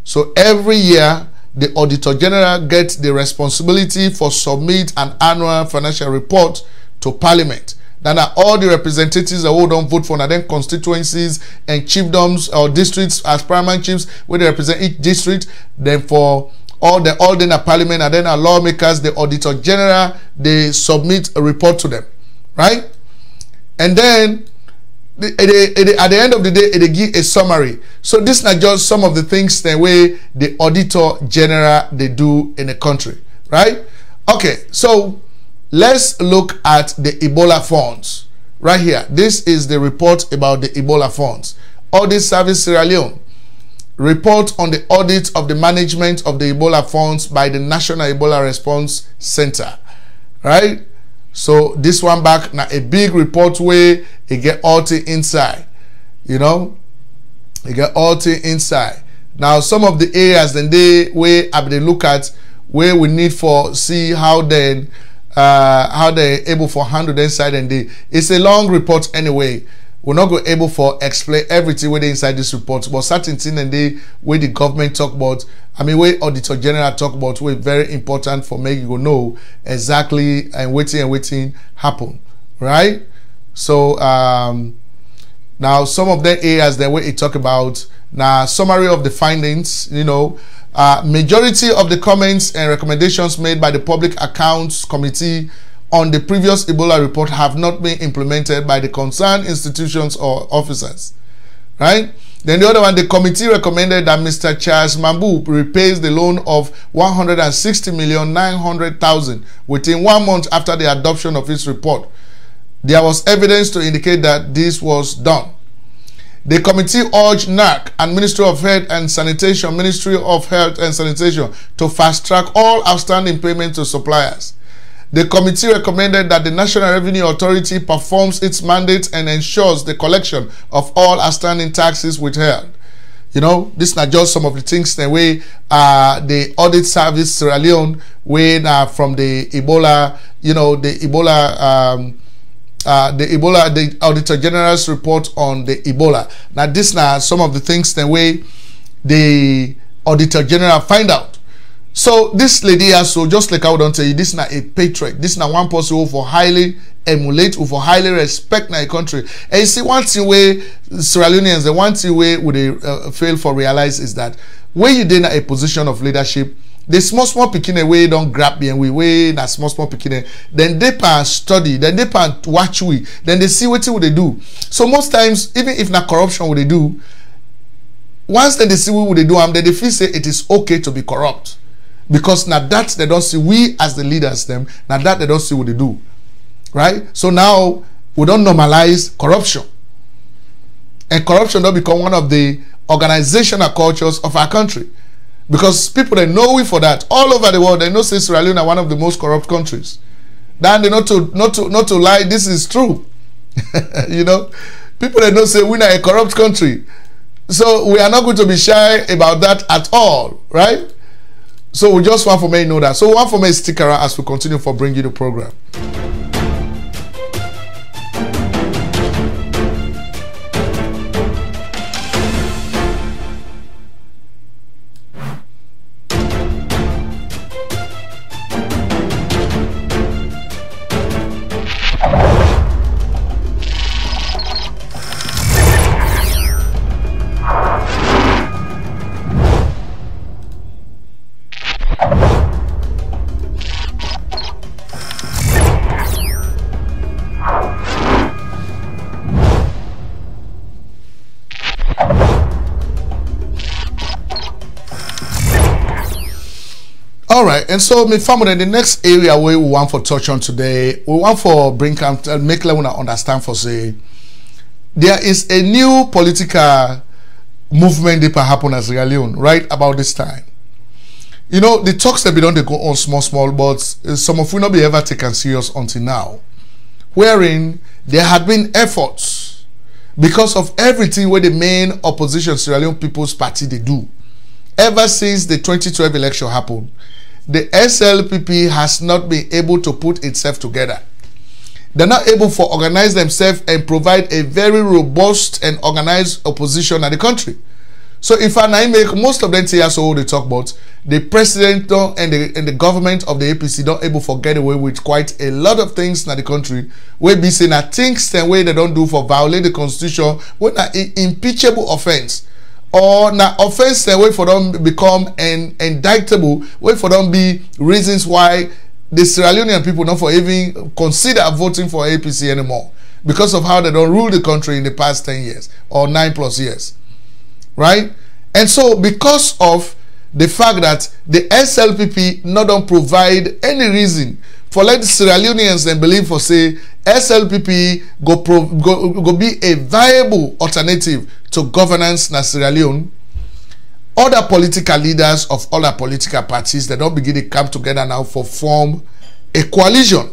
So every year, the Auditor General gets the responsibility for submit an annual financial report to Parliament. Then all the representatives that don't vote for then constituencies and chiefdoms or districts as paramount chiefs, where they represent each district, then for all the Parliament and then our lawmakers, the Auditor General, they submit a report to them, right? And then at the end of the day, they give a summary. So this is not just some of the things the way the Auditor General they do in the country, right? Okay, so let's look at the Ebola funds right here. This is the report about the Ebola funds. Audit Service Sierra Leone. Report on the audit of the management of the Ebola funds by the National Ebola Response Center, right? So this one back now a big report where it get all the inside, you know, it get all the inside. Now some of the areas then they look at where we need for see how they're able for handle the inside and it's a long report anyway. We're not going to able for explain everything where they inside this report, but certain things and they where the government talk about, I mean where Auditor General talk about where very important for making you know exactly and waiting happen, right? So now some of the areas that where it talk about now summary of the findings, you know, majority of the comments and recommendations made by the Public Accounts Committee on the previous Ebola report have not been implemented by the concerned institutions or officers, right? Then the other one, the committee recommended that Mr. Charles Mambu repays the loan of 160,900,000 within 1 month after the adoption of his report. There was evidence to indicate that this was done. The committee urged NARC and Ministry of Health and Sanitation, Ministry of Health and Sanitation to fast-track all outstanding payments to suppliers. The committee recommended that the National Revenue Authority performs its mandate and ensures the collection of all outstanding taxes withheld. You know, this is not just some of the things the way the Audit Service Sierra Leone, when from the Ebola, you know, the Auditor General's report on the Ebola. Now, this now some of the things the way the Auditor General find out. So this lady here, so just like I would tell you, this is not a patriot. This is not one person who for highly emulate, who for highly respect my country. And you see, one thing where Sierra Leoneans, the one thing where would they fail for realize is that when you in a position of leadership, the small picking way don't grab me and we way that small picking, then they can study, then they can watch we, then they see what they do. So most times, even if not corruption what they do, once then they see what they do, then they feel say it is okay to be corrupt. Because now that they don't see, we as the leaders them, now that they don't see what they do, right? So now we don't normalize corruption, and corruption don't become one of the organizational cultures of our country. Because people, they know we for that. All over the world, they know say Sierra Leone are one of the most corrupt countries. Then they not to lie, this is true. You know, people they know say we are a corrupt country. So we are not going to be shy about that at all, right? So we just want for me to know that. So one for me stick around as we continue for bringing you the program. All right, and so my family, the next area we want for touch on today, we want for bring make everyone understand for say there is a new political movement that happen in Sierra Leone right about this time. You know, the talks that be done they go on small, but some of you not be ever taken serious until now, wherein there had been efforts because of everything where the main opposition Sierra Leone People's Party they do ever since the 2012 election happened. The SLPP has not been able to put itself together. They're not able to organize themselves and provide a very robust and organized opposition in the country. So if I make most of them say so they talk about the president and the government of the APC don't able to get away with quite a lot of things in the country. We be saying that things the way they don't do for violate the constitution when an impeachable offense. Or na offense way for them become an indictable, way for them be reasons why the Sierra Leonean people not for even consider voting for APC anymore because of how they don't rule the country in the past 10 years or 9+ years, right? And so because of the fact that the SLPP not don't provide any reason for let the Sierra Leoneans then believe for say SLPP go be a viable alternative to governance in Sierra Leone, other political leaders of other political parties that don't begin to come together now for form a coalition.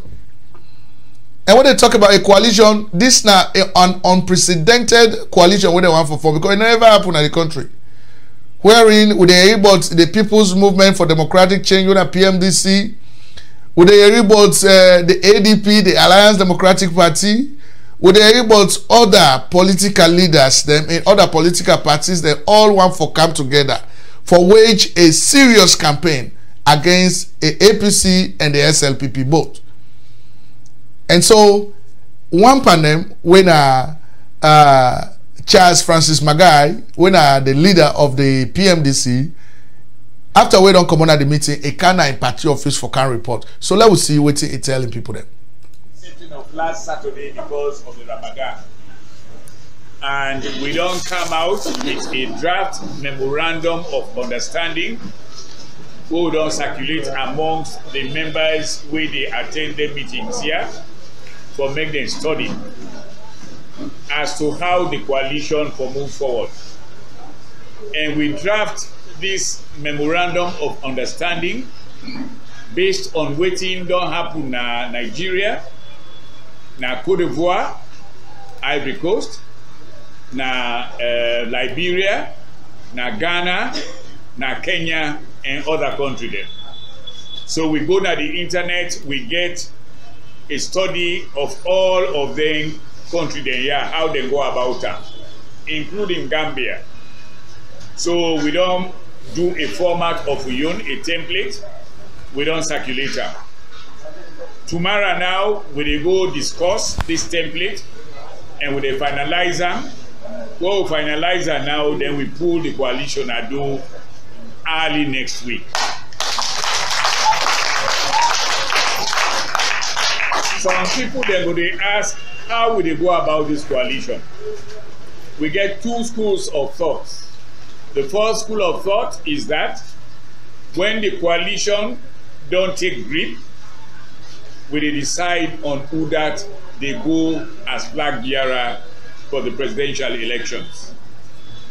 And when they talk about a coalition, this now an unprecedented coalition when they want for form because it never happened in the country. Wherein with the People's Movement for Democratic Change, with the PMDC, with the ADP, the Alliance Democratic Party, with the other political leaders, them in other political parties, they all want for come together for wage a serious campaign against the APC and the SLPP both. And so one of them, when Charles Francis Magai, when the leader of the PMDC, after we don't come on at the meeting, a kind of party office for can report. So let us see what it's telling people then. Of last Saturday because of the Ramadan, and we don't come out with a draft memorandum of understanding we don't circulate amongst the members where they attend the meetings here for make them study as to how the coalition will move forward. And we draft this memorandum of understanding based on waiting don't happen in Nigeria, na Cote d'Ivoire, Ivory Coast, na Liberia, na Ghana, na Kenya, and other countries there. So we go to the internet, we get a study of all of them countries there, yeah, how they go about that, including Gambia. So we don't do a format of a template, we don't circulate them. Tomorrow now, we will go discuss this template and we will finalize them. When we finalize them now, then we pull the coalition and do early next week. Some people then go they ask, how will they go about this coalition? We get two schools of thought. The first school of thought is that when the coalition don't take grip, we decide on who that they go as flag bearer for the presidential elections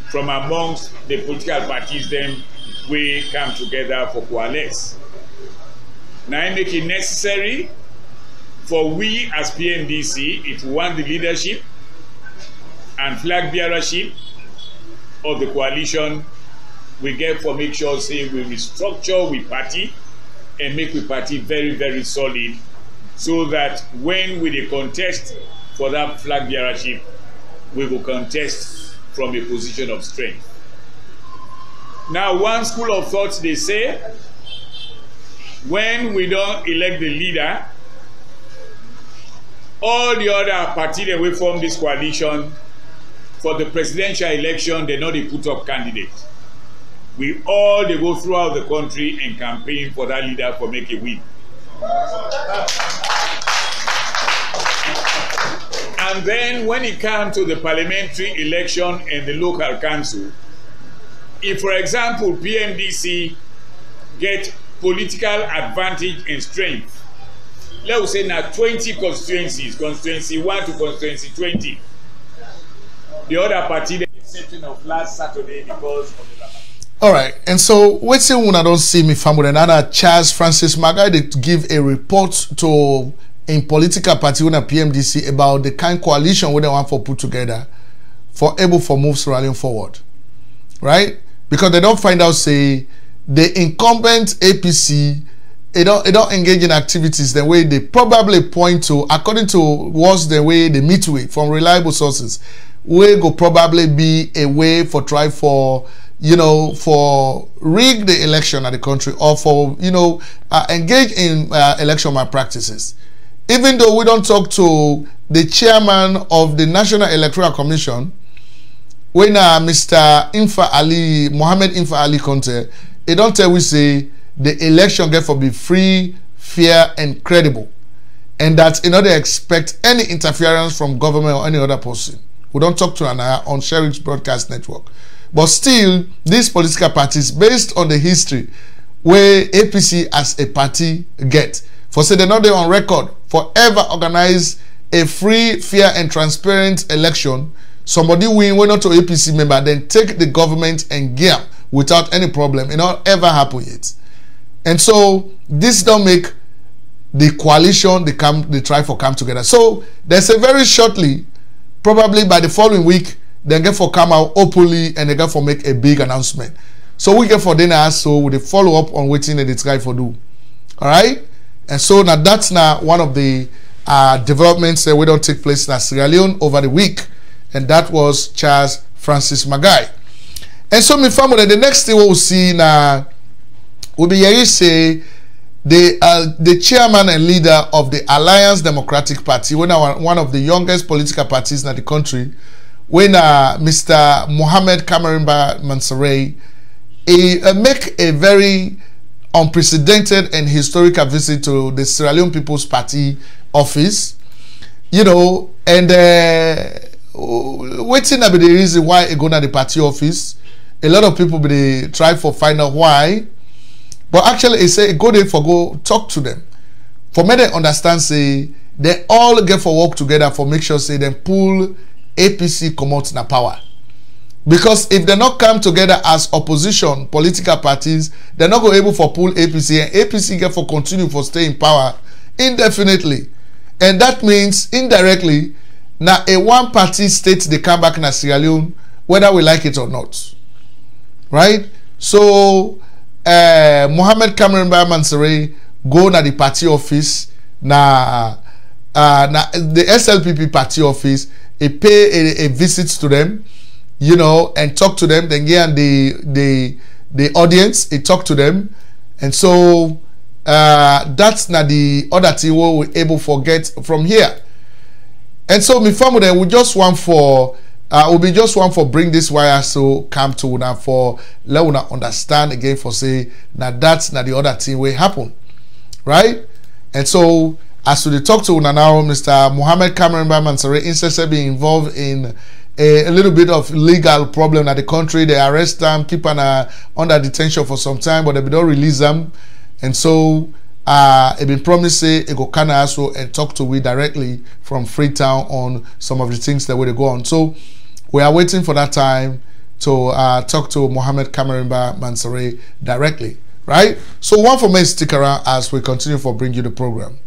from amongst the political parties them we come together for coalesce. Now I make it necessary for we as PMDC, if we want the leadership and flag bearership of the coalition, we get for make sure say we restructure we party and make we party very, very solid, so that when we contest for that flag bearership, we will contest from a position of strength. Now, one school of thought, they say, when we don't elect the leader, all the other parties that will form this coalition for the presidential election, they know they put up candidates. We all they go throughout the country and campaign for that leader for make a win. And then when it comes to the parliamentary election and the local council, if, for example, PMDC get political advantage and strength, let's say now 20 constituencies, constituency 1 to constituency 20, the other party, the exception of last Saturday because of the Ramadan. All right, and so what's when I don't see me family another Charles Francis Magai they give a report to in political party when a PMDC about the kind coalition we they want for put together for able for move Sierra Leone forward, right? Because they don't find out say the incumbent APC they don't engage in activities the way they probably point to according to what's the way they meet with from reliable sources. We go probably be a way for try for for rig the election at the country or for engage in election malpractices. Even though we don't talk to the chairman of the National Electoral Commission, when Mr. Mohammed Infa Ali Conte, he don't tell we say the election get for be free, fair, and credible, and that they expect any interference from government or any other person. We don't talk to Anaya on Sherix Broadcast Network. But still, these political parties, based on the history where APC as a party get, for say they're not there on record, forever organize a free, fair, and transparent election, somebody win, we're not to APC member, then take the government and gear without any problem. It not ever happen yet. And so, this don't make the coalition, they try for come together. So, there's a very shortly, probably by the following week, they get for come out openly and they get for make a big announcement. So we get for dinner, so we follow up on waiting and they try for do. All right, and so now that's now one of the developments that we don't take place in Sierra Leone over the week, and that was Charles Francis Magai. And so my family, the next thing we'll see now will be here say the chairman and leader of the Alliance Democratic Party, one of the youngest political parties in the country, when Mr. Mohammed Kamerimba Mansaray make a very unprecedented and historical visit to the Sierra Leone People's Party office, and waiting to be the reason why he go to the party office. A lot of people be try for find out why, but actually he say go there for go talk to them. For me they understand say they all get for work together for make sure say them pull APC come out na power. Because if they not come together as opposition political parties, they're not going to able for pull APC, and APC get for continue for stay in power indefinitely. And that means indirectly now a one party state they come back in Sierra Leone whether we like it or not. Right? So Mohammed Kamerimba Mansaray go na the party office na the SLPP party office. He pay a visit to them, and talk to them. Then again, the audience, he talk to them, and so that's not the other thing we were able to get from here. And so, my family, we just want for bring this wire so come to now for let una understand again for say that that's not the other thing will happen, right? And so. As we talk to una now, Mr. Mohammed Kamerimba Mansaray instead being involved in a little bit of legal problem at the country. They arrest them, keep them under detention for some time, but they don't release them. And so it been promised say it go kind of also and talk to we directly from Freetown on some of the things that will go on. So we are waiting for that time. to talk to Mohammed Kamarimba Mansare directly, right? So one for me, stick around as we continue for bring you the program.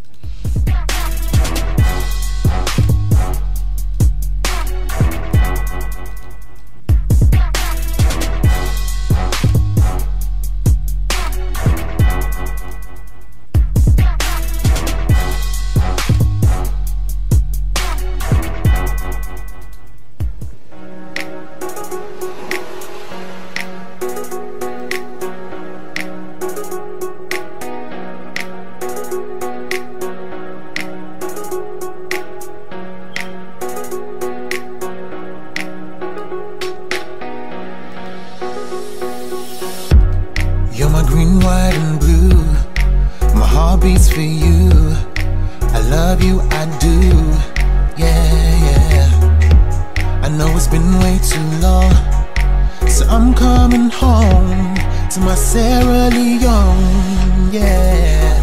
Sierra Leone, yeah.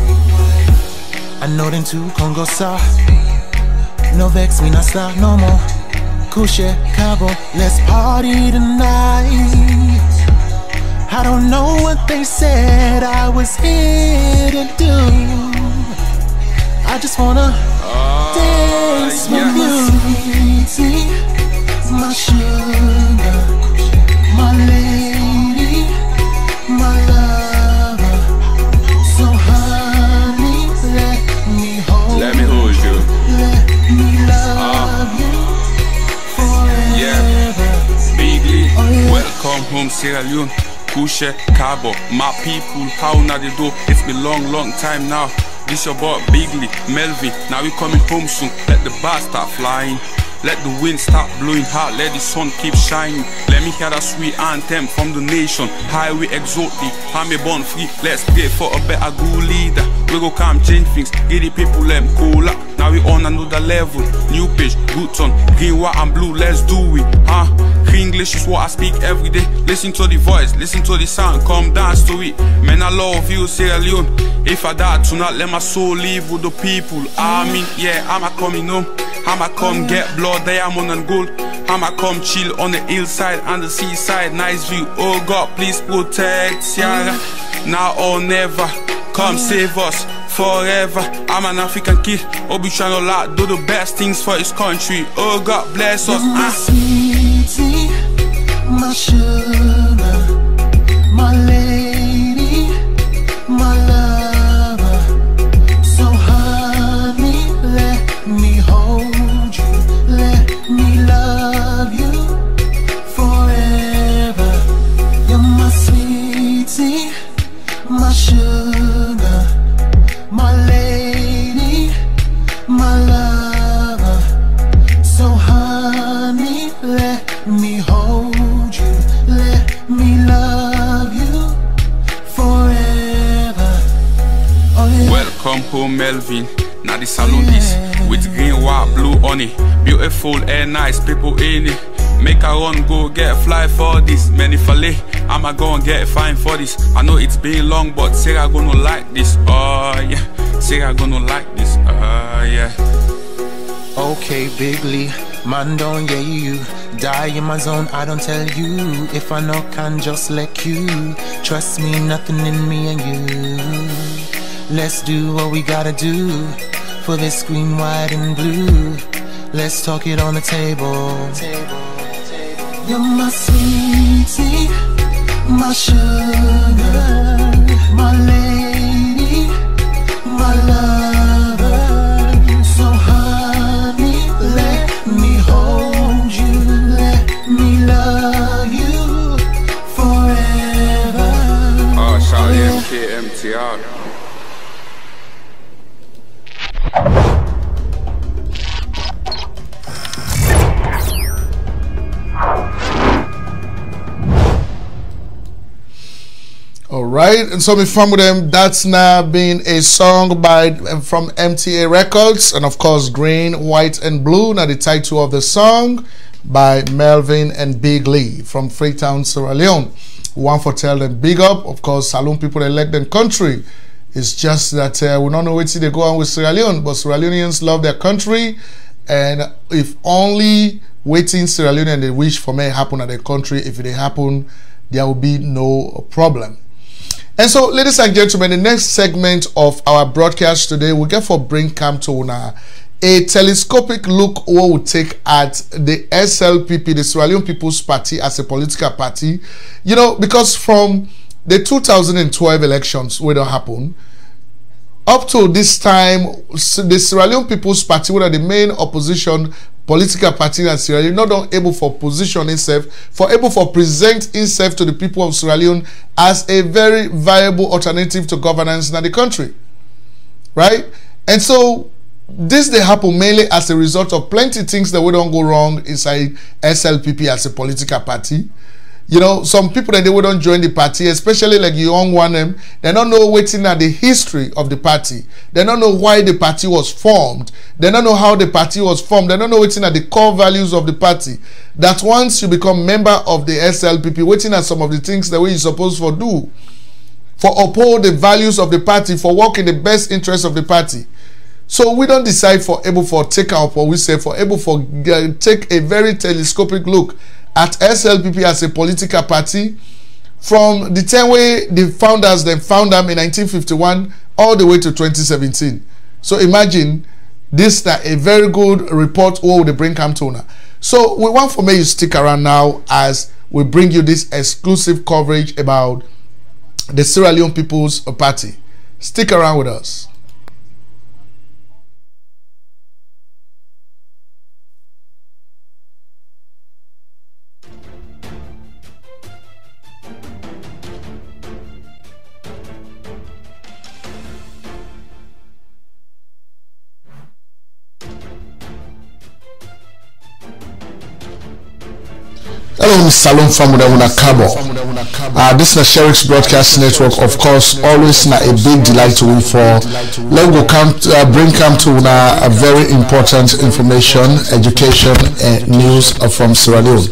I know them two Congo sir. No vex me, not start no more. Kushe, Cabo, let's party tonight. I don't know what they said I was here to do. I just wanna dance with you. See, my sugar, my lady, my lover. So honey, let me hold you. Let me love you forever. Yeah, Bigly, welcome home Sierra Leone. Kushe, Cabo, my people, how now they do? It's been long time now. This your boy Bigly, Melvin, now we coming home soon. Let the bar start flying. Let the wind start blowing hard, let the sun keep shining. Let me hear that sweet anthem from the nation. Highway exalt thee, I'm a born free. Let's pray for a better good leader. We go come change things, get the people them cool up. Now we on another level, new page, good tone. Green, white and blue, let's do it, huh? English is what I speak every day. Listen to the voice, listen to the sound, come dance to it. Man, I love you, Sierra Leone. If I die tonight, let my soul live with the people. I mean, yeah, I'ma coming home. I'ma come get blood, diamond and gold. I'ma come chill on the hillside and the seaside. Nice view, oh God, please protect Sierra. Now or never, come save us forever. I'm an African kid, Obi trying to like do the best things for his country. Oh God bless us. My sweetie, my sugar, my lady, my lover. So honey, let me hold you, let me love you forever. You're my sweetie, my sugar, my lady, my lover. So honey, let me hold you, let me love you forever. Oh, yeah. Welcome home Melvin. Now the salon this with green, white, blue on it. Beautiful and nice people in it. Make a run, go get fly for this. Many fale, I'ma go and get fine for this. I know it's been long, but Sarah gonna like this. Oh yeah, Sarah gonna like this. Yeah. Okay, Bigly, man don't yeah you. Die in my zone, I don't tell you. If I know can just let you. Trust me, nothing in me and you. Let's do what we gotta do for this green, white and blue. Let's talk it on the table. You're my sweetie, my sugar, my lady, my lover. So honey, let me hold you, let me love you forever. Oh, Charlie MKMTR. Alright, and so me fun with them. That's now been a song from MTA Records, and of course Green, White and Blue. Now the title of the song by Melvin and Big Lee from Freetown, Sierra Leone. One for tell them big up. Of course, Saloon people elect them country. It's just that we don't know where they go on with Sierra Leone, but Sierra Leoneans love their country, and if only waiting Sierra Leone and they wish for may happen at the country. If they happen, there will be no problem. And so, ladies and gentlemen, the next segment of our broadcast today, we get for bring come to una a telescopic look what we take at the SLPP, the Sierra Leone People's Party, as a political party. You know, because from the 2012 elections, where don't happen, up to this time, the Sierra Leone People's Party, one of the main opposition political party in Sierra Leone, not able for position itself, for able for present itself to the people of Sierra Leone as a very viable alternative to governance in the country, right? And so this they happen mainly as a result of plenty of things that we don't go wrong inside SLPP as a political party. You know, some people that they wouldn't join the party, especially like you young one them, they don't know waiting at the history of the party. They don't know why the party was formed. They don't know how the party was formed. They don't know waiting at the core values of the party. That once you become member of the SLPP, waiting at some of the things that you're supposed to do, for uphold the values of the party, for work in the best interest of the party. So we don't decide for able for take out what we say, for able for take a very telescopic look at SLPP as a political party from the time where the founders then found them in 1951 all the way to 2017. So imagine this that a very good report what they bring come to now. So we want for me you stick around now as we bring you this exclusive coverage about the Sierra Leone People's Party. Stick around with us. Hello, Salon from Cabo. This is the Sherix Broadcast Network, of course, always a big delight to we for. Let's go bring to a very important information, education, and news from Sierra Leone.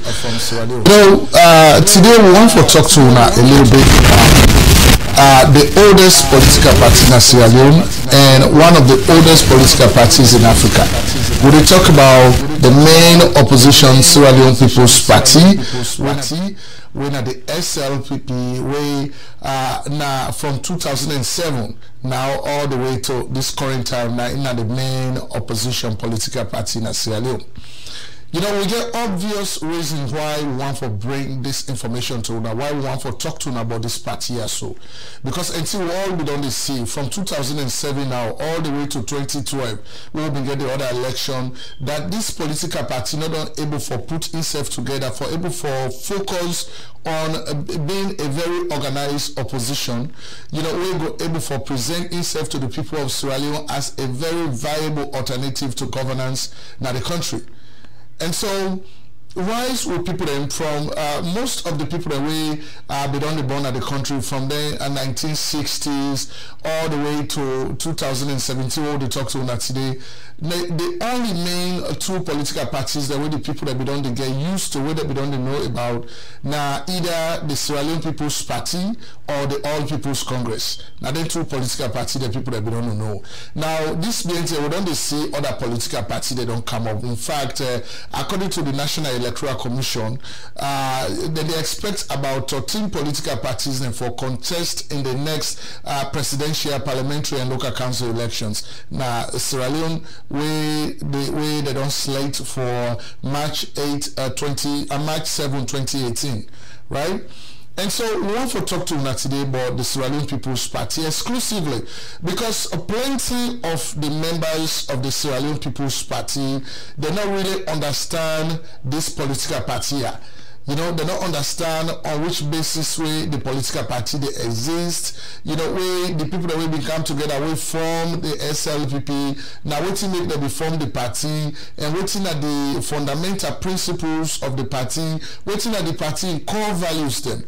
Today we want to talk to a little bit about the oldest political party in Sierra Leone and one of the oldest political parties in Africa. We will talk about the main opposition Sierra Leone People's Party, when at the SLPP, way now from 2007 now all the way to this current time now in the main opposition political party in Sierra Leone. You know, we get obvious reasons why we want to bring this information to now, why we want to talk to about this party here. So, because until all we don't see from 2007 now all the way to 2012, we will get the other election that this political party not able for put itself together, for able for focus on being a very organized opposition. You know, we go able for present itself to the people of Sierra Leone as a very viable alternative to governance in the country. And so, rise with people then from most of the people that we been born at the country from the 1960s all the way to 2017, what they talk to us today. The only main two political parties that we the people that we don't get used to, what we don't know about, now either the Sierra Leone People's Party or the All People's Congress. Now then two political parties that people that we don't know. Now this being said, we don't see other political parties that don't come up. In fact, according to the National Electoral Commission, they expect about 13 political parties then for contest in the next presidential, parliamentary, and local council elections. Now Sierra Leone, they don't slate for March 7, 2018, right? And so we want to talk to you today about the Sierra Leone People's Party exclusively because plenty of the members of the Sierra Leone People's Party, they don't really understand this political party here. You know, they don't understand on which basis way the political party they exist. You know, way the people that we come together, we form the SLPP. Now, waiting make them form the party and waiting at the fundamental principles of the party, waiting at the party core values them.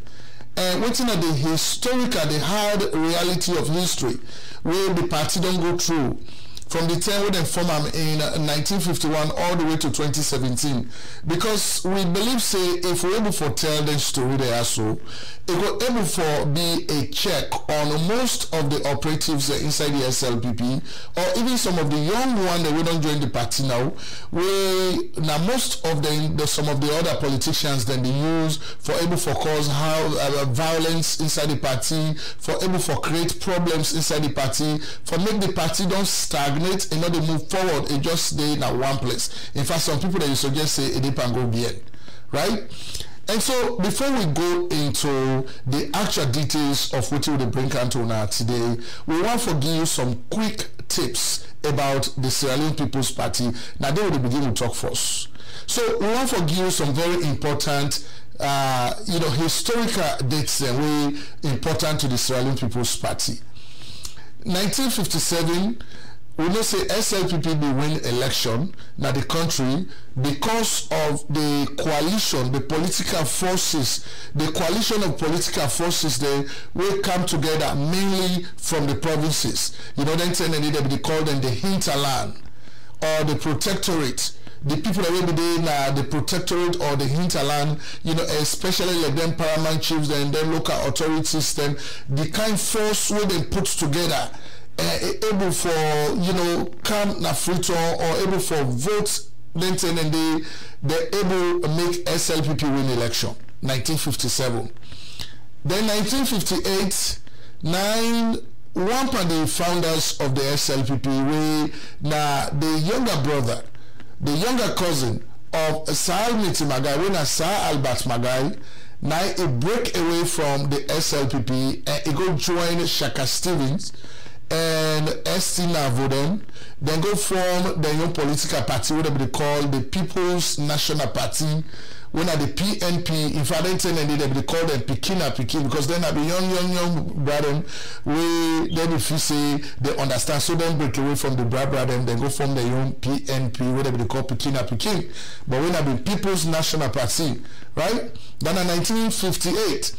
And waiting at the historical, the hard reality of history, where the party don't go through. from the time when they form in 1951 all the way to 2017, because we believe say if we're able to tell the story there, so it will able for be a check on most of the operatives inside the SLPP, or even some of the young ones that we don't join the party now. We now most of some of the other politicians then they use for able for cause how violence inside the party, for able for create problems inside the party, for make the party don't stagnate and not they move forward. It just stay in one place. In fact, some people that you suggest say it can go beyond, right? And so before we go into the actual details of what we will bring into now today, we want to give you some quick tips about the Sierra Leone People's Party. Now they will begin to talk first. So we want to give you some very important historical dates that were important to the Sierra Leone People's Party. 1957, we know say SLPP will win election now the country because of the coalition, the political forces, the coalition of political forces they will come together mainly from the provinces. You know, then they call them the hinterland or the protectorate. The people that will be there now, the protectorate or the hinterland, you know, especially like them paramount chiefs and then local authorities, then the kind force where they put together able for, you know, come na free tour or able for votes, then and they're able to make SLPP win election. 1957. Then 1958, one of the founders of the SLPP, now the younger brother, the younger cousin of Sir Magai, when Sir Albert Magai, now he break away from the SLPP and he go join Shaka Stevens and ST Navoden, then go form the young political party, whatever they call the People's National Party, when at the PNP, in fact they call them Pikina because then I be young brother, then if you say they understand, so then break away from the brother, then go form the young PNP, whatever they call Pikina. But when I be People's National Party, right? Then in 1958,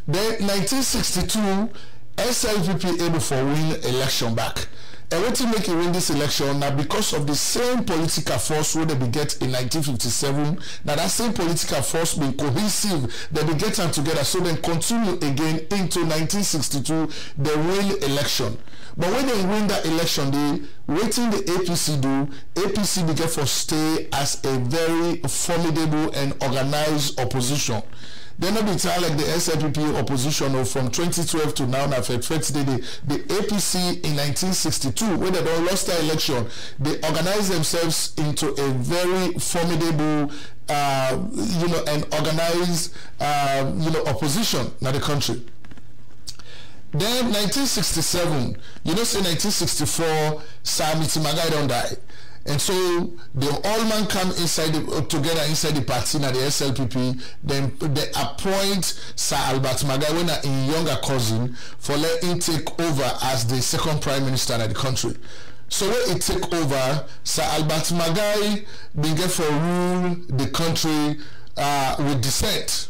then 1962, SLPP able for win election back. And what to make it win this election now because of the same political force where they be get in 1957. Now that same political force being cohesive, they be get them together, so then continue again into 1962. They win election. But when they win that election, they waiting the APC do. APC be get for stay as a very formidable and organized opposition. They not be tired like the SLPP opposition from 2012 to now. Now the APC in 1962, when they don't lost their election, they organized themselves into a very formidable, and organized, opposition in the country. Then 1967, you know, say 1964, Sir Magai don't die. And so the all man come inside together inside the party now the SLPP. Then they appoint Sir Albert Magai, when a younger cousin, for let him take over as the second prime minister of the country. So when he take over, Sir Albert Magai been get for rule the country with dissent.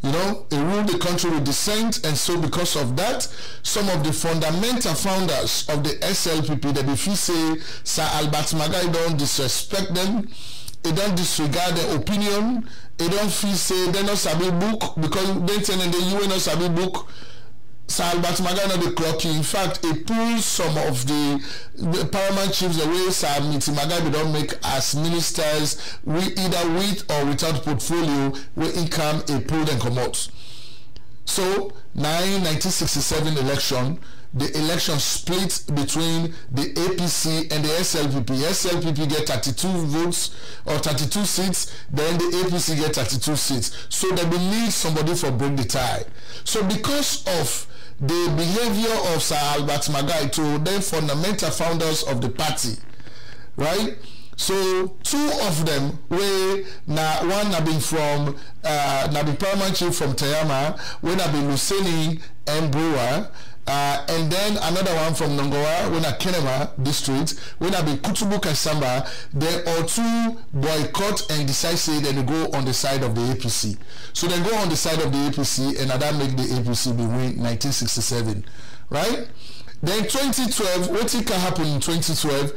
You know, he ruled the country with dissent, and so because of that, some of the fundamental founders of the SLPP, that if you say Sir Albert Magai don't disrespect them, they don't disregard their opinion, they don't feel say they not sabi book, because they tell them the UN not sabi book. Sir Albert Magai not the clocky. In fact, he pulls some of the paramount chiefs away. Sir Magai they don't make as ministers, either with or without portfolio, where income he pull them come out. So 1967 election, the election split between the APC and the SLPP. SLPP get 32 votes or 32 seats, then the APC get 32 seats. So they will need somebody for break the tie. So because of the behavior of Sir Albert Magai to the fundamental founders of the party, right? So two of them were now one have been from the paramount chief from Tayama, when have been Luseni and Brewer, and then another one from Nongoa, when at Kenema district, when have been Kutubu Kasamba. They all two boycott and decide say they go on the side of the APC. So they go on the side of the APC, and that make the APC be win 1967, right? Then 2012, what can happen in 2012?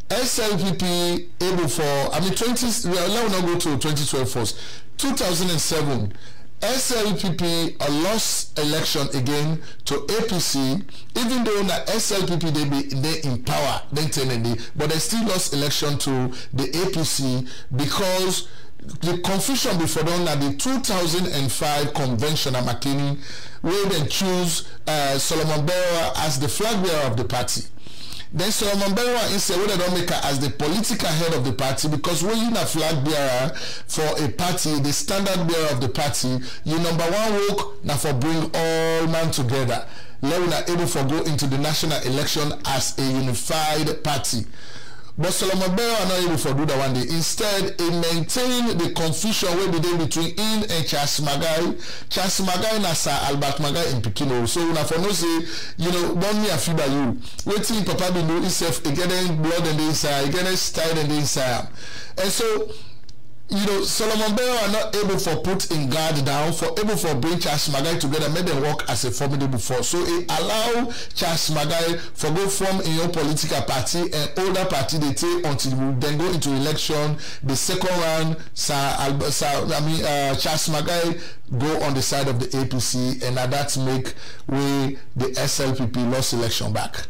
SLPP able for, I mean, let me not go to 2012 first. 2007, SLPP lost election again to APC, even though the SLPP they in power, but they still lost election to the APC because the confusion before them that the 2005 convention at McKinney, where they choose Solomon Bewa as the flag bearer of the party. Then Solomon Bewa instead they don't make her as the political head of the party, because when you're a flag bearer for a party, the standard bearer of the party, you number one work now for bring all men together. Let we not able to go into the national election as a unified party. But Solomon Bewa are not able to do that one day. Instead, he maintained the confusion where between him and Charles Magai. Charles Magai na Sir Albert Magai in Pekino. So when I for no say, you know, don't me a feel by you. Waiting Papa be know himself, getting blood in the inside, getting style in the inside. And so, you know, Solomon Bewa are not able for put in guard down, for able for bring Charles Magai together, make them work as a formidable force. So it allow Charles Magai for go form in your political party and older party they take until we then go into election. The second round, Charles Magai go on the side of the APC, and that make way the SLPP lost election back.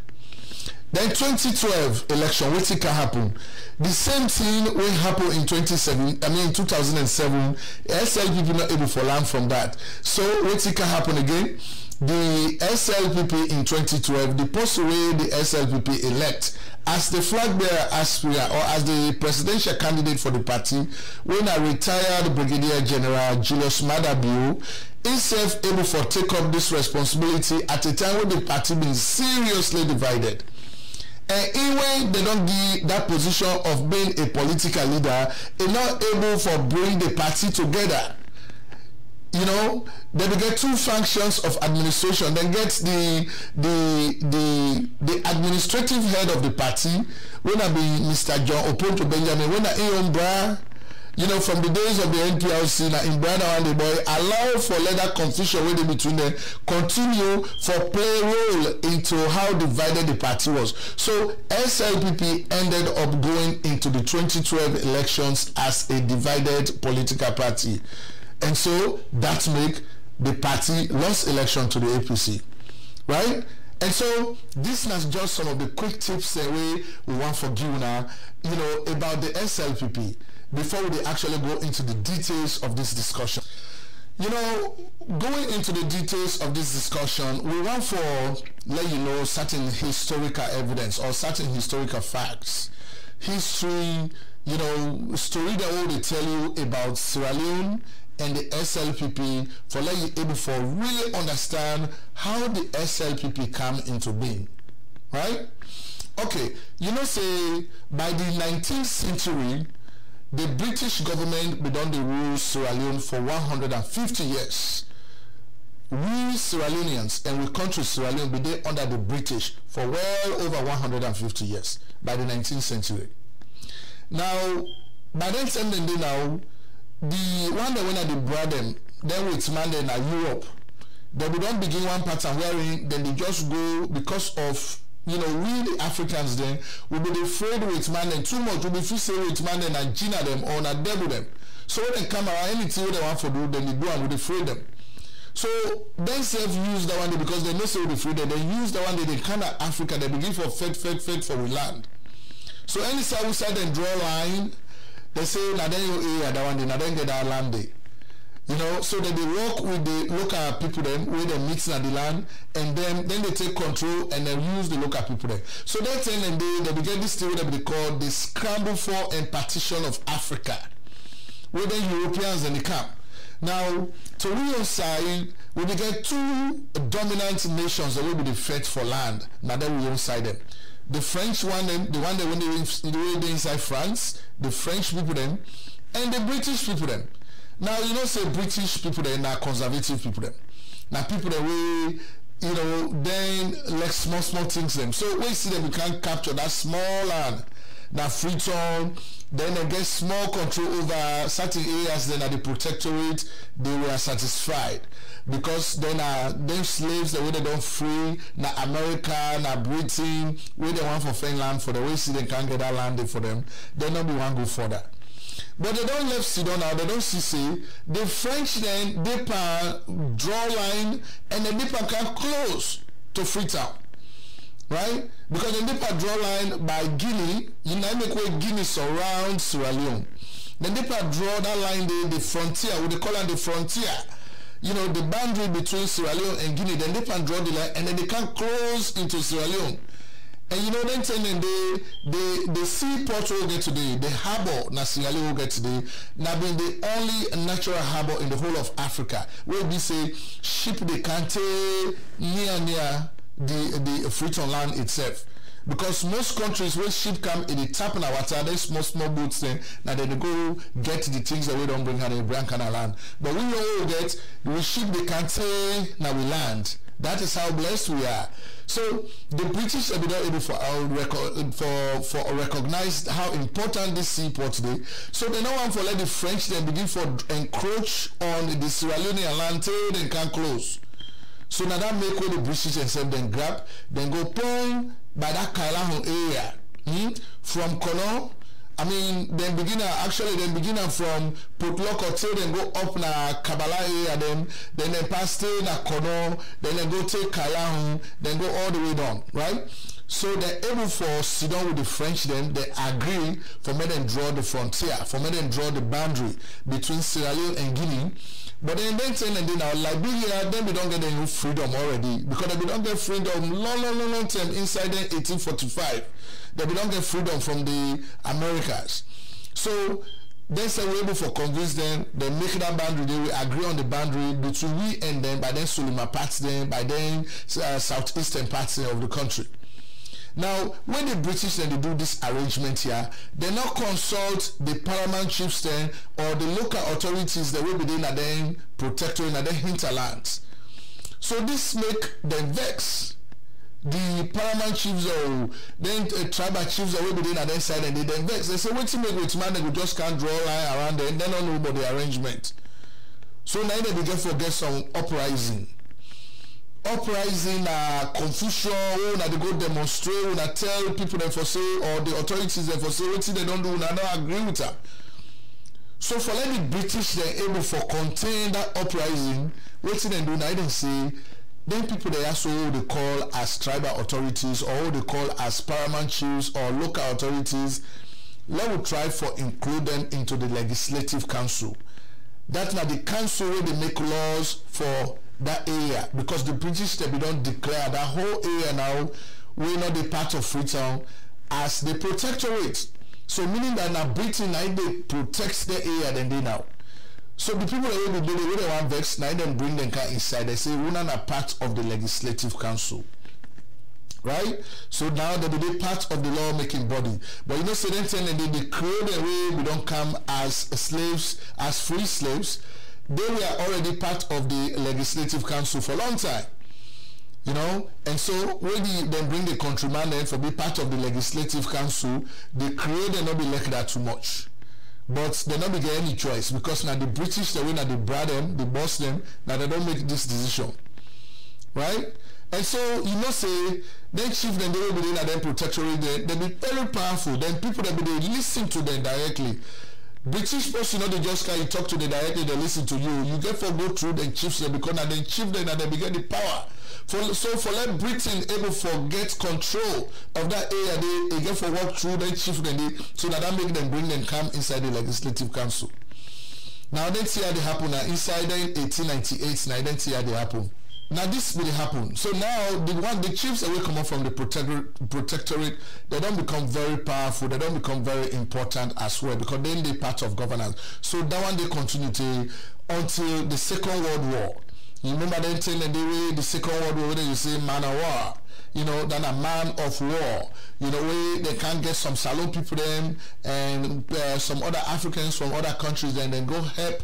Then 2012 election, what can happen? The same thing will happen in 2007. In 2007, SLPP not able to learn from that. So what can happen again? The SLPP in 2012, the post way the SLPP elect as the flag bearer aspirant or as the presidential candidate for the party, when a retired Brigadier General Julius Madabio himself able to take up this responsibility at a time when the party been seriously divided. And even they don't give that position of being a political leader, they're not able to bring the party together. You know, they get two functions of administration. They get the administrative head of the party, when I be Mr. John Oponto Benjamin, when I Bra, you know, from the days of the NPLC, now in Brother and the boy, allow for leather confusion with between them, continue for play role into how divided the party was. So SLPP ended up going into the 2012 elections as a divided political party. And so that make the party lost election to the APC. Right? And so this is just some of the quick tips we want for you now, you know, about the SLPP before we actually go into the details of this discussion. You know, going into the details of this discussion, we want to let you know certain historical evidence or certain historical facts. History, you know, story that will tell you about Sierra Leone and the SLPP, for let you able for really understand how the SLPP come into being, right? Okay, you know, say by the 19th century, the British government began to rule Sierra Leone for 150 years. We Sierra Leoneans and we country Sierra Leone began under the British for well over 150 years by the 19th century. Now, by that time then now, the one that when they brought them, then with man in Europe, they would not begin one pattern wherein then they just go because of, you know, we the Africans then will be afraid with man and too much will be say with man and Gina them or not devil them. So when they come around anything they want to do, then they do and will afraid them. So they self use the one day because they know so with afraid them, they use the one day they kind of Africa, they begin for fed for we land. So any side we side and draw line. They say, now then you area that one day, now then get that land day. You know, so that they work with the local people then, where they mix in the land, and then they take control and then use the local people there. So that time and they begin this theory that they call the scramble for and partition of Africa, where the Europeans and they come. Now, to real side, we get two dominant nations that will be the fight for land. Now then we inside them. The French one, the one that when they inside France, the French people then, and the British people then. Now you know say British people then are conservative people then. Now people that we, you know, then like small things them. So we see that we can't capture that small land. na Freetown. Then they get small control over certain areas. Then at the protectorate, they were satisfied because then them slaves the way they don't free na America, na Britain, where they want for Finland for the way see they can't get that land for them. They not be one go further. But they don't left Sudan now. They don't see the French then they draw line and the Nipa can close to Freetown. Right? Because the Nipa draw line by Guinea, you know, make way Guinea surrounds Sierra Leone. The Nipa draw that line the frontier, what they call it the frontier. You know, the boundary between Sierra Leone and Guinea. Then they can draw the line and then they can close into Sierra Leone. And you know, then telling the seaport will get today, the harbor na Sierra Leone will get today, now being the only natural harbor in the whole of Africa, where we say ship they can't near the Freetown land itself. Because most countries where ship come in the tap in our water, there's small boats then, now they go get the things that we don't bring on the brand kind of land. But we all get we ship they can't now we land. That is how blessed we are. So the British have been able for recognize how important this seaport is. So they now want for let the French then begin for encroach on the Sierra Leonean land till they can close. So now that make where the British themselves then grab, then go point by that Kailahun area from Kono. I mean, then beginner from Putloko till then go up na Kabbalah area, then they pass till na Kono, then they go take Kailahun, then go all the way down, right? So they're able for sit down with the French then, they agree for me then draw the frontier, for me then draw the boundary between Sierra Leone and Guinea. But then now Liberia, then we don't get any freedom already because they don't get freedom long time inside then 1845. They don't get freedom from the Americas. So they say we're able for convince them, they make that boundary, they will agree on the boundary between we and them, by then Sulima parts then, by then southeastern parts of the country. Now, when the British then they do this arrangement here, they not consult the paramount chiefs then or the local authorities that will be in the protectorate in the hinterlands. So this make them vex. The paramount chiefs or then tribal chiefs that will be in the side and they then vex. They say, wait to make with man, they just can't draw a line around there and they don't know about the arrangement. So now they begin to get some uprising, confusion, when they go demonstrate, when I tell people them for say, or the authorities them for say, what they don't do, and I don't agree with them. So for let the British they able for contain that uprising, what they do, I don't say, then people they also they call as tribal authorities or they call as paramount chiefs or local authorities, let we try for include them into the legislative council. That's not the council where they make laws for that area, because the British they don't declare that whole area now will not be part of Freetown as the protectorate. So meaning that now Britain now they protect the area then they now. So the people that will be doing they want vex now then bring them inside. They say we're not a part of the legislative council. Right? So now they be part of the law-making body. But you know, so then they create a way we don't come as slaves, as free slaves. They were already part of the legislative council for a long time. You know, and so when they then bring the countryman then for be part of the legislative council, they create and not be like that too much. But they not be get any choice because now the British the way that they brought them, they boss them, now they don't make this decision. Right? And so you know say then chief then they will be in and then protectorate they be very powerful. Then people that be they listen to them directly. British person, you know, they just can't talk to them directly, they listen to you. You get for go through the chiefs because now then chief then and they get the power. So for let Britain able for get control of that area, they get for walk through the chief then they so that make them bring them come inside the legislative council. Now then see how they happen now inside in 1898 now then see how they happen. Now this will happen. So now the chiefs that will come up from the protectorate, they don't become very powerful, they don't become very important as well because then they're part of governance. So that one they continue until the Second World War. You remember then telling the Second World War where you say man of war, you know, than a man of war. You know, where they can get some Salon people then and some other Africans from other countries then go help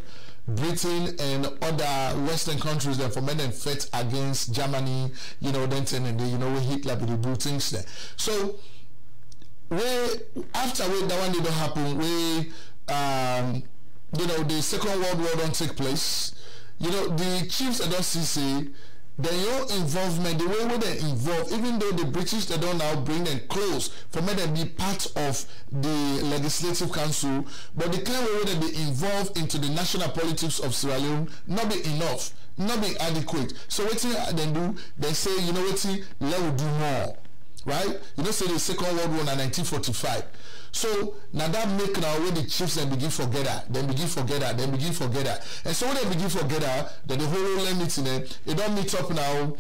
Britain and other Western countries then for men and fight against Germany, you know, then you know Hitler be the do things there. So after that one didn't happen, the Second World War don't take place. The chiefs don't see their involvement, the way they involve, even though the British they don't now bring them close for me to be part of the Legislative Council, but the kind of way that they involve into the national politics of Sierra Leone not be enough, not be adequate. So what they do, they say, what, let us do more. Right? Say the Second World War in 1945. So now that make now when the chiefs then begin forget that, then begin forget that. And so when they begin forget that, then the whole meeting they don't meet up now.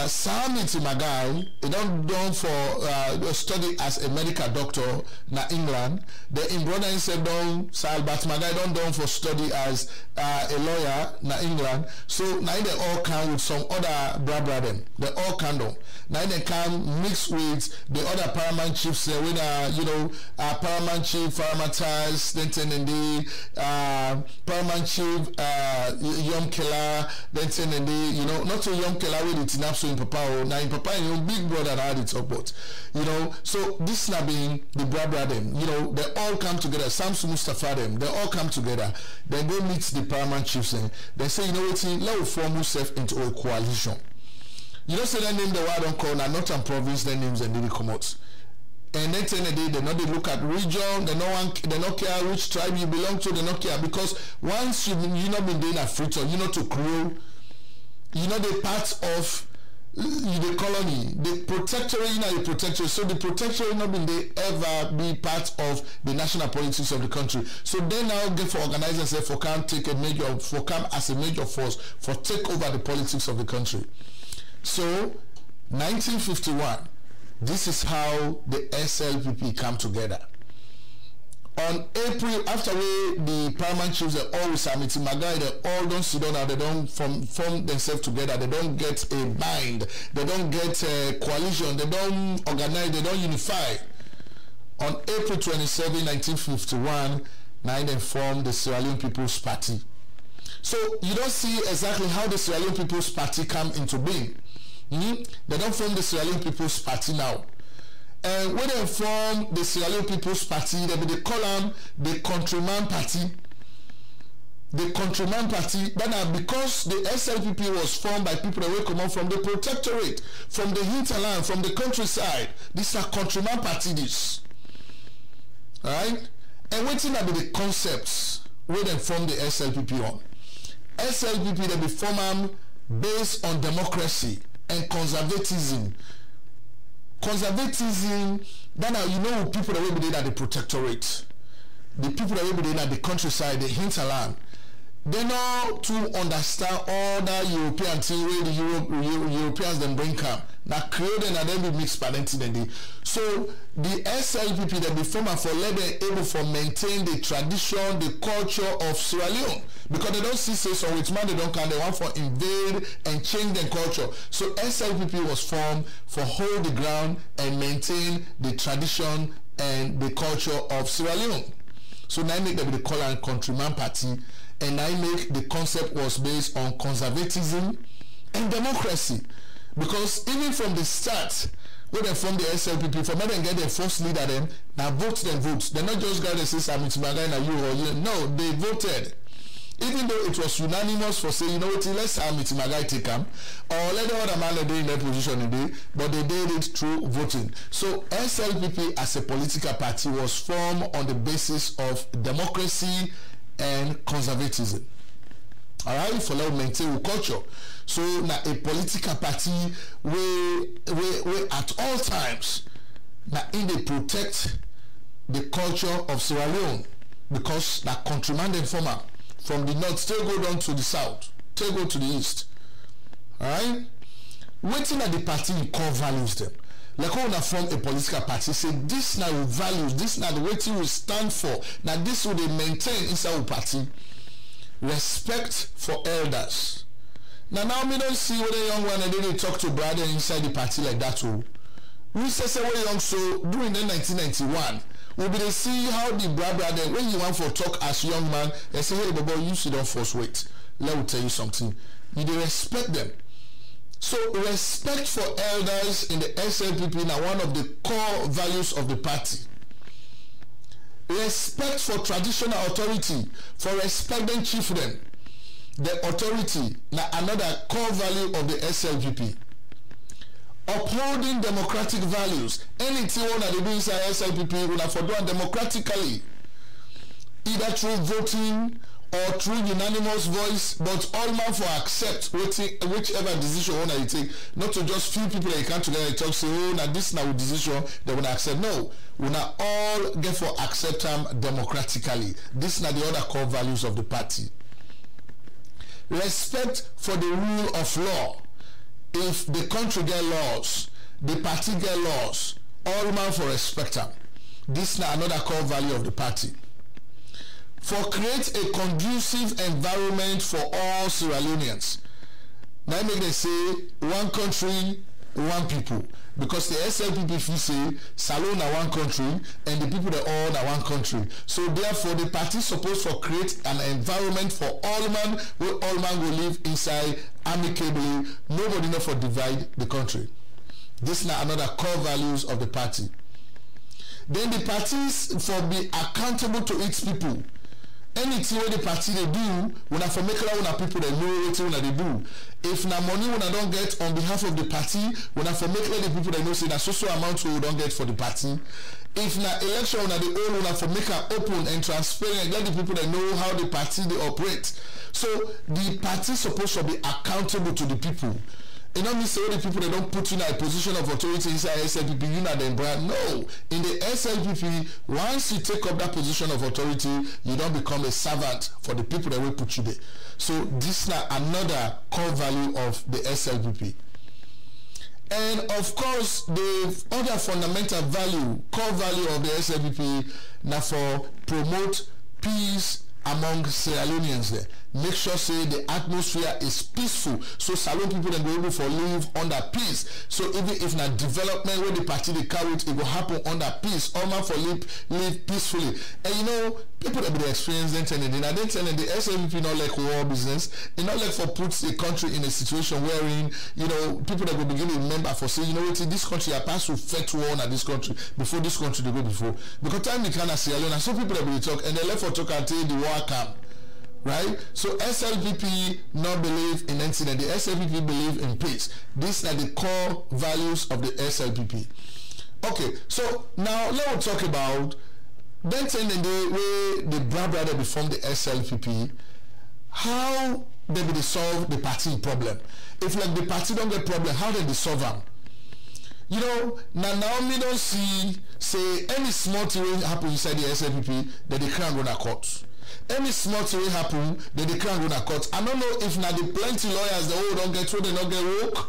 Sam meeting my guy, he don't done for study as a medical doctor na England. The in brother said don't Sal, but my guy don't done for study as a lawyer na England. So now they all come with some other brother. They all come down. Now they come mix with the other paramount chiefs when paramount chief Paramounters, then the paramount chief Yom Killer, then not to Yom Killer with it. So in Papa, now in Papa, big brother had it up, but so this now being the brother them, they all come together. Samson Mustafa them, they all come together. They go meet the paramount chiefs and they say, let us form yourself into a coalition. Say that name the word don't call now Northern Province, their names and they come out. And then they not they look at region, they not care which tribe you belong to, they not care, because once you not been doing a Freetown, to Creole, the part of the colony, the protectorate, the protectorate. So the protectorate not been they ever be part of the national politics of the country. So they now get for organizers for come take a major as a major force for take over the politics of the country. So 1951, this is how the SLPP come together. On April, after the paramount chiefs, they always are meeting my guy, they all don't sit down and they don't form themselves together, they don't get a bind, they don't get a coalition, they don't organize, they don't unify. On April 27, 1951, now they formed the Sierra Leone People's Party. So you don't see exactly how the Sierra Leone People's Party come into being. They don't form the Sierra Leone People's Party now. And when they form the Sierra Leone People's Party, they call them the Countryman Party. The Countryman Party, but because the SLPP was formed by people that were coming from the protectorate, from the hinterland, from the countryside. This is a Countryman Party, this. Alright? And waiting at the concepts where they form the SLPP on. SLPP, they be formed based on democracy and conservatism. Conservatism, then people that will be there at the protectorate, the people that will be there at the countryside, the hinterland, they know to understand all that European thing where the Europeans then bring come. Now creating and then be mixed parenting. So the SLPP that be formed for let them able for maintain the tradition, the culture of Sierra Leone. Because they don't see so with man they don't come, they want for invade and change their culture. So SLPP was formed for hold the ground and maintain the tradition and the culture of Sierra Leone. So now make them the call and Countryman Party, and I make the concept was based on conservatism and democracy. Because even from the start, when they form the SLPP, for me they get their first leader them, now vote them votes. They're not just guys that say Samit Magana you or you. No, they voted. Even though it was unanimous for saying, let's Samit Magana take them, or let the other man in their position today, but they did it through voting. So SLPP as a political party was formed on the basis of democracy and conservatism. Alright, for let maintain culture. So now a political party where at all times now in they protect the culture of Sierra Leone, because that countryman and farmer from the north still go down to the south, still go to the east. Alright? Waiting at the party core values them. Like when I form a political party, say this now values, this now the way we stand for. Now this will they maintain inside the party. Respect for elders. Now me don't see what a young one and then they talk to brother inside the party like that too. We say we young so during the 1991 we'll be to see how the brother when you want for talk as young man they say hey Bobo you should don't force weight. Let me tell you something. You dey respect them. So respect for elders in the SLPP now one of the core values of the party. Respect for traditional authority, for respecting chieftain, the authority, now another core value of the SLPP. Upholding democratic values, anything one that they do inside SLPP will have for doing democratically, either through voting or through unanimous voice, but all man for accept whichever decision one they take, not to just few people that come together and talk say, oh, now this now decision they will accept. No, we now all get for accept them democratically. This now the other core values of the party. Respect for the rule of law. If the country get laws, the party get laws, all man for respect them. This now another core value of the party. For create a conducive environment for all Sierra Leoneans. Now make they say one country, one people. Because the SLPP say Salon na one country and the people they all na one country. So therefore the party supposed to create an environment for all man where all man will live inside amicably. Nobody know for divide the country. This is another core values of the party. Then the parties for be accountable to its people. Anything where the party they do, when I for make it una people they know what they do. If na money when I don't get on behalf of the party, when I for make it the people they know say that so amount we don't get for the party. If na election when I the old when I for make it open and transparent, let the people they know how the party they operate. So the party supposed to be accountable to the people. It don't mean say the people they don't put you in a position of authority inside SLPP, you know them brand. No. In the SLPP, once you take up that position of authority, you don't become a servant for the people that will put you there. So this is another core value of the SLPP. And of course, the other fundamental value, core value of the SLPP, now for promote peace among Sierra Leoneans there. Make sure say the atmosphere is peaceful, so Salon people then be able to live under peace. So even if na development where the party they carry it will happen under peace, all man for live peacefully. And you know, people that be experienced then telling the SLPP not like war business, it not like for puts the country in a situation wherein, you know, people that will begin to remember for saying, you know what, this country I pass through fet war at this country before this country they go before. Because time they can Sierra Leone, some people that will talk and they left for talk until the war come. Right? So SLPP not believe in incident. The SLPP believe in peace. These are the core values of the SLPP. Okay, so now let's talk about then in the way the brother they formed the SLPP, how they will solve the party problem. If like the party don't get problem, how they solve them? You know, now me don't see say any small thing will happen inside the SLPP that they can't go to court. Any small thing will happen that they can't go to court. I don't know if now the plenty lawyers the whole don't get through, they don't get work,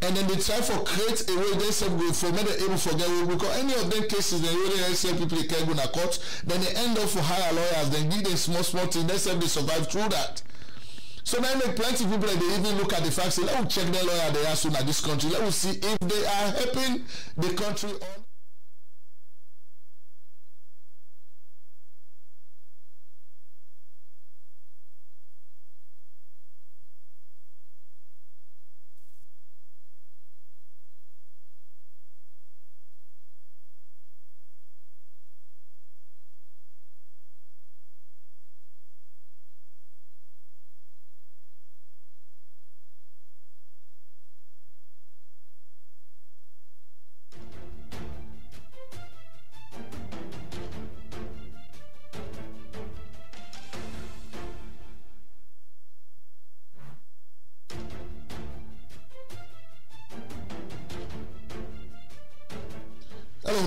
and then they try for create a way they say go for me they able forget work because any of them cases they really SLPP they can't go to court, then they end up for hire lawyers, then give them small thing, they say they survive through that. So now make plenty of people that they even look at the facts, say, let us check their lawyer they are soon at this country. Let us see if they are helping the country on.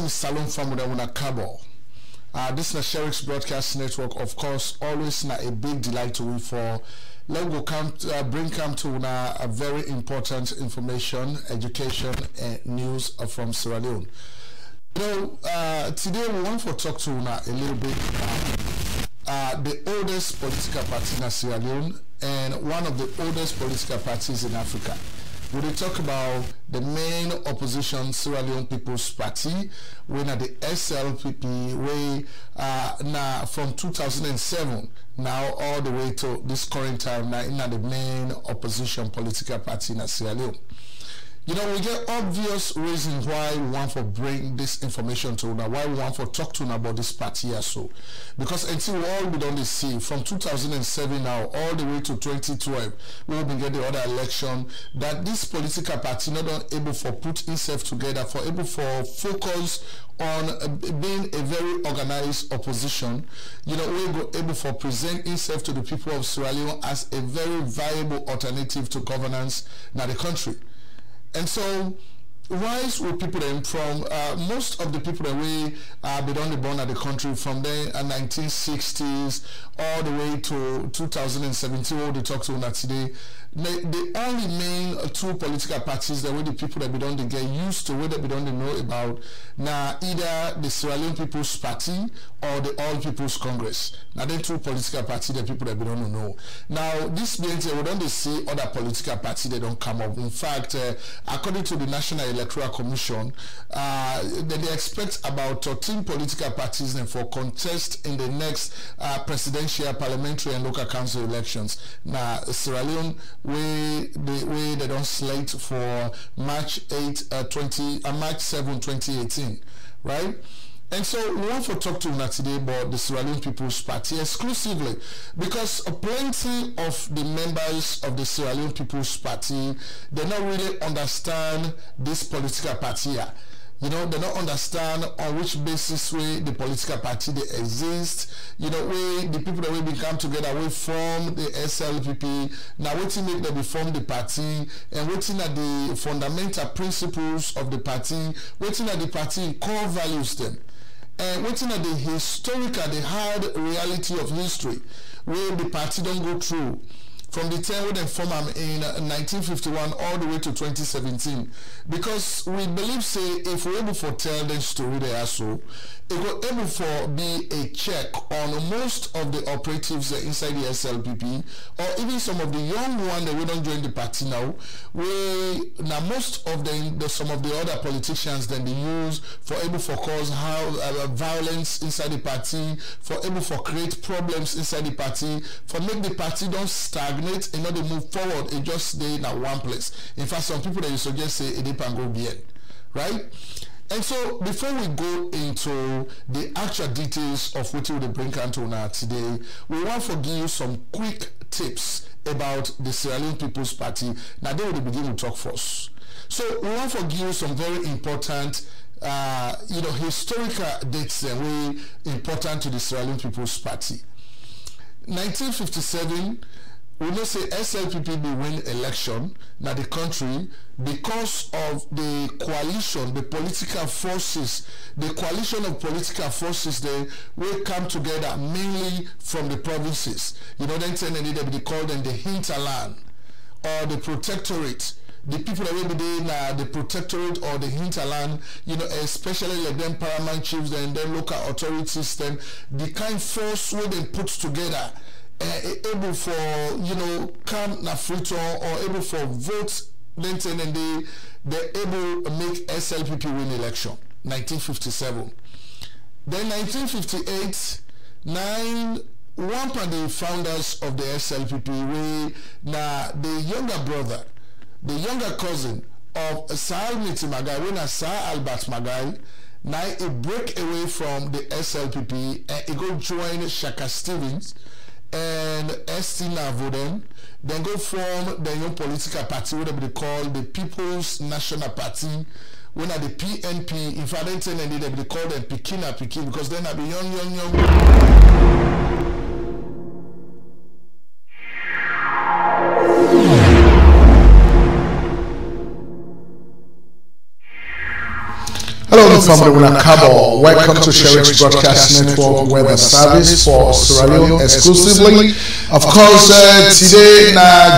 Salon family una cabo. This is the Sherix Broadcast Network. Of course, always a big delight to we for. Let go come bring come to a very important information, education, and news from Sierra Leone. You know, today we want to talk to a little bit about the oldest political party in Sierra Leone and one of the oldest political parties in Africa. we will talk about the main opposition Sierra Leone People's Party, when at the SLPP, way now from 2007 now all the way to this current time now in the main opposition political party in Sierra Leone. You know, we get obvious reasons why we want to bring this information to now, why we want to talk to about this party or so. Because until all we don't see from 2007 now all the way to 2012, we will get the other election, that this political party not able for put itself together, for able for focus on being a very organized opposition. You know, we go able for present itself to the people of Sierra Leone as a very viable alternative to governance in the country. And so, rise with people then from most of the people that we been born at the country from the 1960s all the way to 2017, all the talk to that today. The only main two political parties that we the people that we don't get used to, whether we don't know about now either the Sierra Leone People's Party or the All People's Congress. Now then two political parties that people that we don't know. Now this being said, we don't see other political parties that don't come up. In fact, according to the National Electoral Commission, they expect about 13 political parties then for contest in the next presidential, parliamentary and local council elections. Now Sierra Leone they don't slate for March 7, 2018, right? And so we want to talk to you today about the Sierra Leone People's Party exclusively because plenty of the members of the Sierra Leone People's Party, they don't really understand this political party here. You know, they don't understand on which basis way the political party they exist. You know, we the people that we become together, we form the SLPP. Now waiting make them form the party and waiting at the fundamental principles of the party, waiting at the party core values them. And waiting at the historical, the hard reality of history, where the party don't go through. From the time when they formed in 1951 all the way to 2017, because we believe say if we're able to tell the story there so it will able for be a check on most of the operatives inside the SLPP or even some of the young ones that we don't join the party now. We now most of some of the other politicians then they use for able for cause violence inside the party, for able for create problems inside the party, for make the party don't stagnate and not they move forward, it just stay in one place. In fact, some people that you suggest say it can go beyond, right? And so before we go into the actual details of what we will bring into now today, we want to give you some quick tips about the Sierra Leone People's Party. Now they will begin to talk first. So we want to give you some very important you know, historical dates that were important to the Sierra Leone People's Party. 1957, we know say SLPP will win election in the country because of the coalition, the political forces, the coalition of political forces they will come together mainly from the provinces. You know, then they call them the hinterland or the protectorate. The people that will be there the protectorate or the hinterland, you know, especially like them paramount chiefs and then local authorities, then the kind force where they put together able for, you know, come na free turn or able for votes, then they're able to make SLPP win election. 1957. Then 1958, one of the founders of the SLPP, the younger brother, the younger cousin of Sir Magai, when Sir Albert Magai, now he break away from the SLPP and he go join Shaka Stevens and ST Navoden, then go form the young political party, whatever they call the People's National Party, when at the PNP, in fact, they call them Pikina Pikin, because then I be young. Hello, Hello, family. Welcome to Sherix Broadcast Network Weather Service for Sierra Leone exclusively. Of course, today,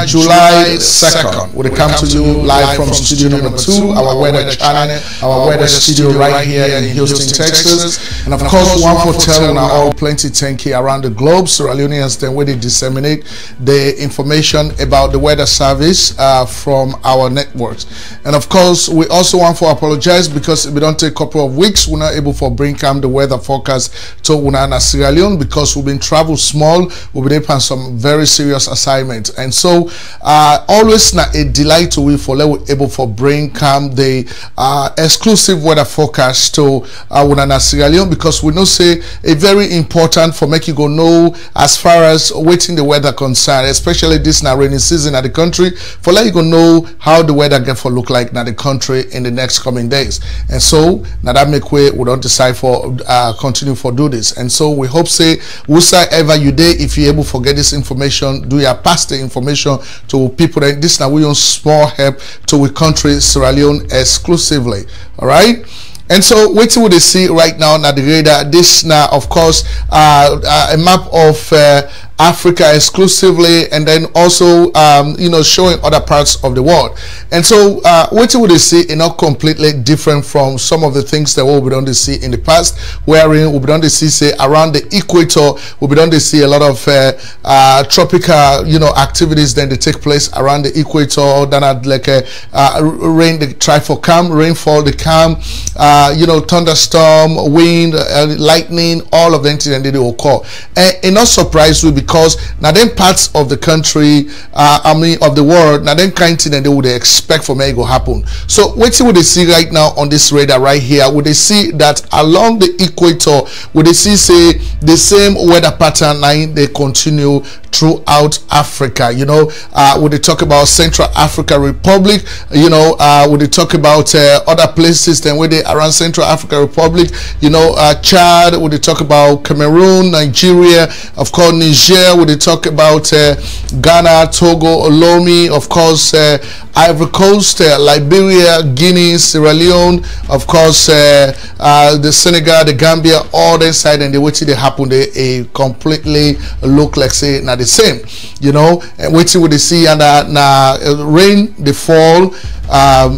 July 2nd, we come to you live from studio number 2, our weather channel, our weather studio right here in Houston, Texas. And of course, one for telling all plenty 10K around the globe, Sierra Leoneans, then where they disseminate the information about the weather service from our networks. And of course, we also want to apologize because we don't take a couple of weeks, we're not able to bring the weather forecast to Unana Sierra Leone because we've been travel small, we've been on some very serious assignments. And so always not a delight to we for able to bring the exclusive weather forecast to Unana Sierra Leone, because we know say a very important for make you go know as far as waiting the weather concerned, especially this now rainy season at the country, for let you go know how the weather get for look like now the country in the next coming days. And so now that make way we don't decide for continue for do this. And so we hope say whosoever you day, if you're able to get this information, do your pass the information to people. And this now we on small help to we country Sierra Leone exclusively. All right. And so what you would see right now na the radar, this now of course a map of Africa exclusively, and then also you know, showing other parts of the world. And so what you would see is not completely different from some of the things that we'll be done to see in the past, wherein we'll be done to see say around the equator, we'll be done to see a lot of tropical, you know, activities then they take place around the equator. Then like rain, they try for calm, rainfall, the calm, you know, thunderstorm, wind, lightning, all of them and they will occur. And not surprised you, because now then parts of the country, I mean of the world, now then kind of thing that they would expect for me to happen. So what would they see right now on this radar right here? Would they see that along the equator, would they see say the same weather pattern line they continue throughout Africa? You know, would they talk about Central Africa Republic? You know, would they talk about other places then where they around Central Africa Republic? You know, Chad. Would they talk about Cameroon, Nigeria, of course Niger? Would they talk about Ghana, Togo, Lomé, of course Ivory Coast, Liberia, Guinea, Sierra Leone, of course the Senegal, the Gambia, all that side, and the way they happen, they completely look like say not the same, you know. And what would they see and rain, the fall,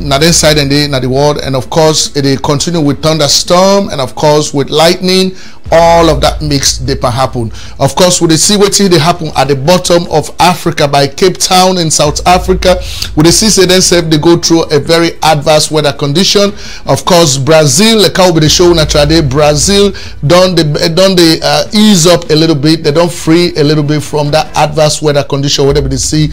now this side and the world, and of course they continue with thunderstorm, and of course with lightning. All of that mix they can happen. Of course, would they see what they happen at the bottom of Africa by Cape Town in South Africa? Would they see say themselves they go through a very adverse weather condition? Of course, Brazil, like how they show naturally, Brazil don't they ease up a little bit, they don't free a little bit from that adverse weather condition, whatever they see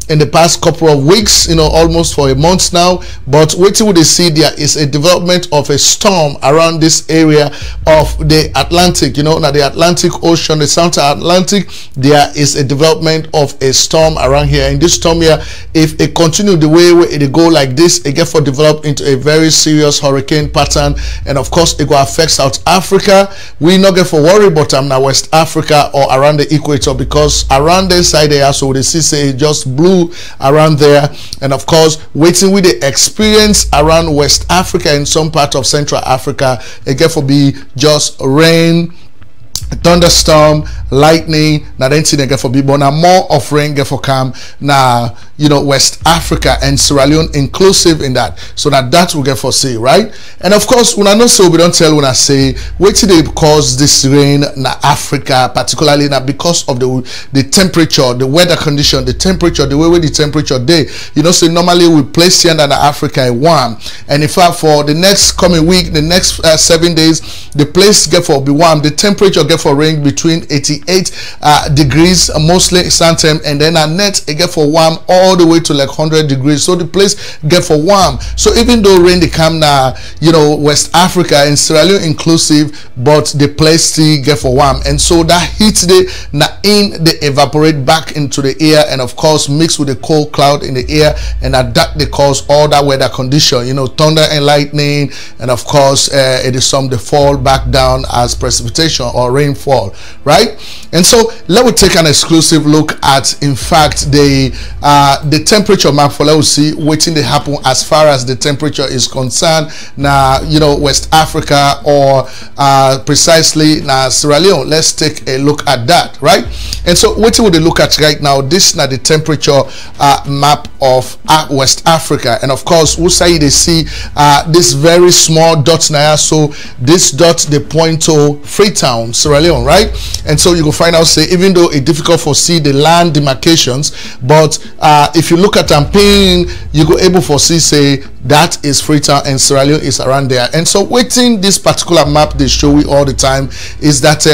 in the past couple of weeks, you know, almost for a month now. But what would they see there is a development of a storm around this area of the Atlantic, you know, now the Atlantic Ocean, the South Atlantic, there is a development of a storm around here. And this storm here, if it continue the way it go like this, it get for develop into a very serious hurricane pattern, and of course it will affect South Africa. We not get for worry about now West Africa or around the equator, because around this side there, so they see say it just blew around there. And of course waiting with the experience around West Africa and some part of Central Africa, it get for be just rain, thunderstorm, lightning. Now then see they get for people now more of rain get for come now, you know, West Africa and Sierra Leone inclusive in that, so that will get for see, right? And of course when I know so we don't tell when I say wait till they cause this rain na Africa, particularly now because of the temperature, the weather condition, the temperature, the way the temperature day, you know, so normally we place here in Africa warm, and in fact for the next coming week, the next 7 days, the place get for be warm, the temperature get for range between 88 degrees mostly sometime, and then at net it get for warm all the way to like 100 degrees, so the place get for warm. So even though rain they come now, you know, West Africa and Sierra Leone inclusive, but the place still get for warm, and so that heat they now in they evaporate back into the air, and of course mix with the cold cloud in the air, and that they cause all that weather condition, you know, thunder and lightning, and of course it is some they fall back down as precipitation or rainfall, right? And so let me take an exclusive look at in fact the the temperature map for let's see waiting they happen as far as the temperature is concerned. Now, you know, West Africa or precisely now Sierra Leone. Let's take a look at that, right? And so what would they look at right now? This is now the temperature map of West Africa, and of course we say they see this very small dot now. So this dot they point to Freetown, Sierra Leone, right? And so you will find out say even though it's difficult for see the land demarcations, but if you look at Tampin, you go able for see say that is Freetown and Sierra Leone is around there. And so waiting this particular map they show you all the time is that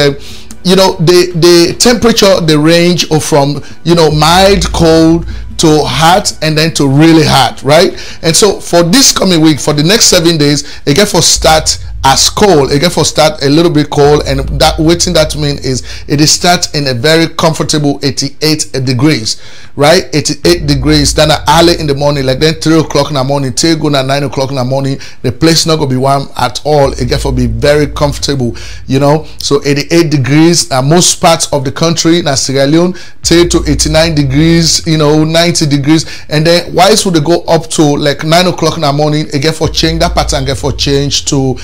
you know, the temperature, the range of from, you know, mild cold to hot and then to really hot, right? And so for this coming week, for the next 7 days, it get for start as cold, it get for start a little bit cold, and that waiting that mean is it is start in a very comfortable 88 degrees, right? 88 degrees. Then early in the morning, like then 3 o'clock in the morning, till go at 9 o'clock in the morning, the place not gonna be warm at all. It get for be very comfortable, you know. So 88 degrees. Most parts of the country, now Sierra Leone, till to 89 degrees, you know, 90 degrees, and then why would they go up to like 9 o'clock in the morning? It get for change that pattern, get for change to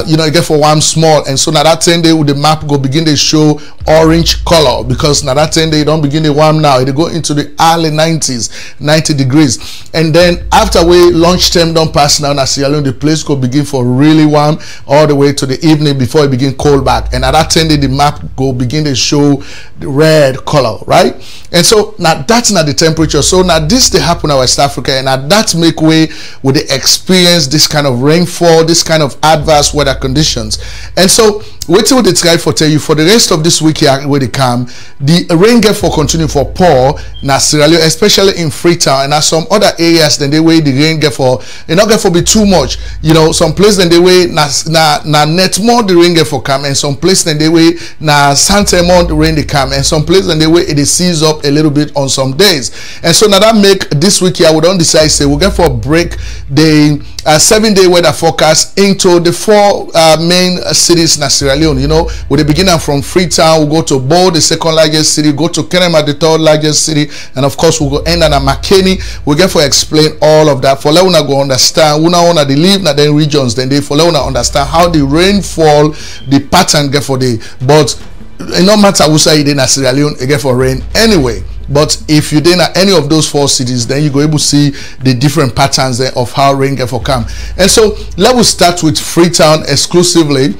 you know, it get for warm small, and so now that 10 day with the map go begin to show orange color, because now that 10 day don't begin to warm now, it go into the early 90s, 90 degrees, and then after we lunchtime don't pass now, Sierra Leone, the place go begin for really warm all the way to the evening before it begin cold back, and at that 10 day the map go begin to show the red color, right? And so now that's not the temperature. So now this they happen in West Africa, and now that make way with the experience this kind of rainfall, this kind of adverse weather conditions. And so wait till they try for tell you for the rest of this week here where they come, the rain get for continue for poor now Sierra Leone, especially in Freetown, and some other areas then they way the rain get for not get for be too much, you know. Some place then they way na net more the rain get for come, and some place then they way na Santa more the rain they come, and some place then they way it sees up a little bit on some days. And so now that make this week here we don't decide say we'll get for a break the 7-day weather forecast into the 4 main cities in Sierra Leone. You know, with the beginning from Freetown, we'll go to Bo, the second largest city, go to Kenema, the third largest city, and of course we'll go end at Makeni. We'll get for explain all of that for let una go understand. Una wanna the leave na then regions, then they for let una understand how the rainfall, the pattern get for the, but it no matter who say it in Sierra Leone, it get for rain anyway. But if you didn't any of those 4 cities, then you go able to see the different patterns there of how rain get for come. And so let us start with Freetown exclusively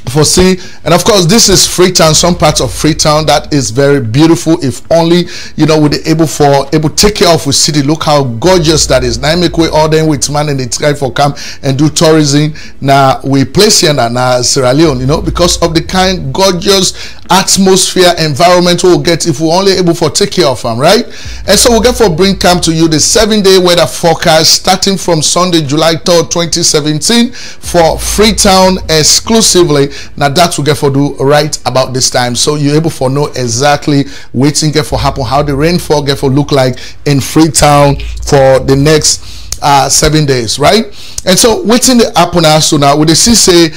for see, and of course this is Freetown, some parts of Freetown that is very beautiful. If only you know we're able take care of with city. Look how gorgeous that is. Now make way all them with man and they try for come and do tourism. Now we place here now Sierra Leone, you know, because of the kind gorgeous atmosphere environment we'll get if we're only able for take care of them, right? And so we'll get for bring come to you the 7-day weather forecast starting from Sunday, July 3rd, 2017 for Freetown exclusively. Now that will get for do right about this time, so you're able for know exactly waiting get for happen, how the rainfall get for look like in Freetown for the next 7 days, right? And so waiting the happen now. So now with the see say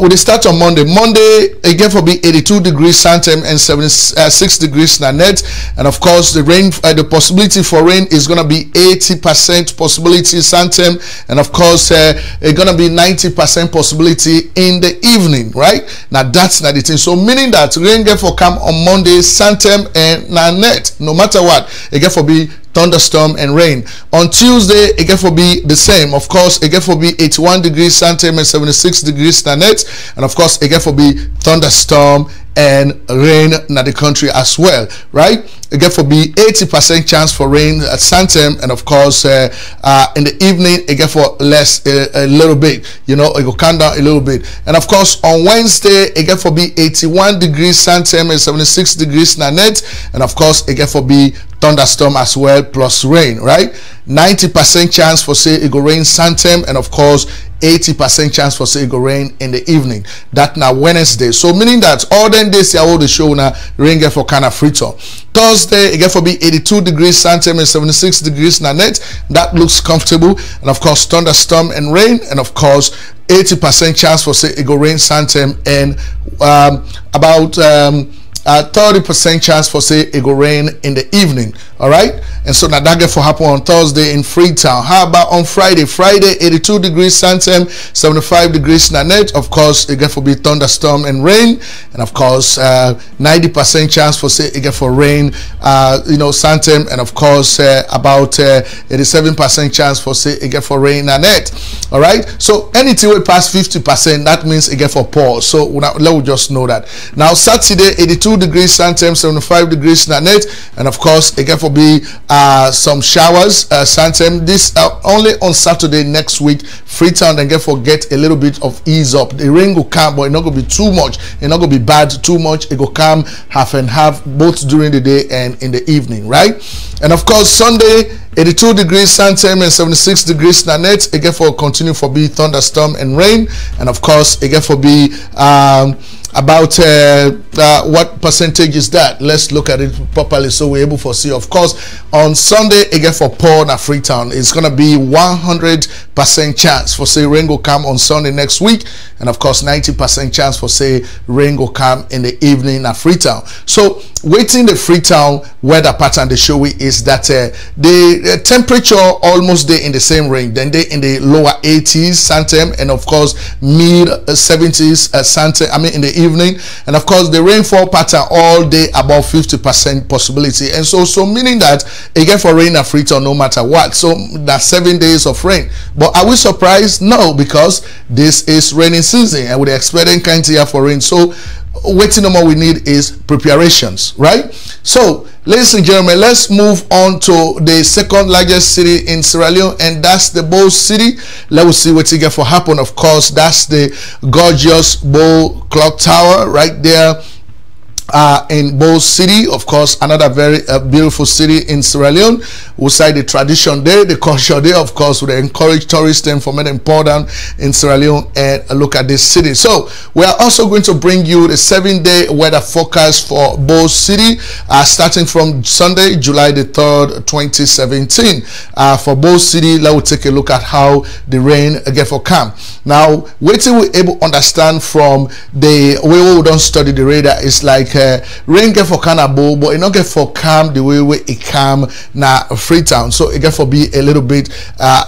we start on Monday. Again for be 82 degrees Santem and 76 degrees Nanette, and of course the rain, the possibility for rain is gonna be 80% possibility Santem, and of course it's gonna be 90% possibility in the evening, right? Now that's not the thing. So meaning that rain get for come on Monday, Santem and Nanette, no matter what, it get for be thunderstorm and rain. On Tuesday, it get for be the same. Of course, it get for be 81 degrees Santem and 76 degrees Nanette, and of course, it get for be thunderstorm and rain in the country as well, right? It get for be 80% chance for rain at Santem, and of course in the evening it get for less a little bit, you know, it will come down a little bit. And of course on Wednesday it get for be 81 degrees Santem and 76 degrees Nanette, and of course it get for be thunderstorm as well plus rain, right? 90% chance for say it go rain Santem, and of course 80% chance for say it go rain in the evening. That now Wednesday. So meaning that all them days here all the show now rain get for kind of Freetown. Thursday it get for be 82 degrees Santem and 76 degrees Nanette. That looks comfortable, and of course thunderstorm and rain, and of course 80% chance for say it go rain Santem, and about 30% chance for say it go rain in the evening. All right, and so now that get for happen on Thursday in Freetown. How about on Friday? Friday, 82 degrees Santem, 75 degrees Nanette. Of course, it get for be thunderstorm and rain, and of course, 90% chance for say it get for rain. Santem, and of course, about 87% chance for say it get for rain Nanette. All right, so anything we pass 50%, that means it get for pour. So let me just know that. Now Saturday, 82 degrees Santem, 75 degrees Nanette, and of course, it get for be some showers Santem. This only on Saturday next week. Freetown then get a little bit of ease up. The rain will come, but it's not gonna be too much. It's not gonna be bad too much. It will come half and half, both during the day and in the evening, right? And of course Sunday, 82 degrees Santem and 76 degrees Nanette. It get for continue for be thunderstorm and rain, and of course it get for be about what percentage is that? Let's look at it properly so we're able to see. Of course, on Sunday, again for Paul na Freetown, it's gonna be 100% chance for say rain will come on Sunday next week, and of course 90% chance for say rain will come in the evening at Freetown. So waiting the Freetown weather pattern they show we is that the temperature almost there in the same range, then they in the lower 80s Santem, and of course mid 70s Santem, I mean in the evening, and of course the rainfall pattern all day about 50% possibility, and so meaning that again for rain at Freetown no matter what. So that's 7 days of rain. But are we surprised? No, because this is raining season and we're expecting kind here for rain. So waiting no more we need is preparations, right? So ladies and gentlemen, let's move on to the second largest city in Sierra Leone, and that's the Bow City. Let's see what you get for happen. Of course, that's the gorgeous Bow Clock Tower right there in Bow City. Of course, another very beautiful city in Sierra Leone. We'll say the tradition there, the culture there. Of course, we encourage tourists and for many important in Sierra Leone and look at this city. So we are also going to bring you the 7-day weather forecast for Bow City, starting from Sunday, July the 3rd, 2017. For Bow City, let's take a look at how the rain get for come. Now, wait till we're able to understand from the way we don't study the radar. It's like rain get for Canabo, but it not get for calm the way it calm na Freetown. So it get for be a little bit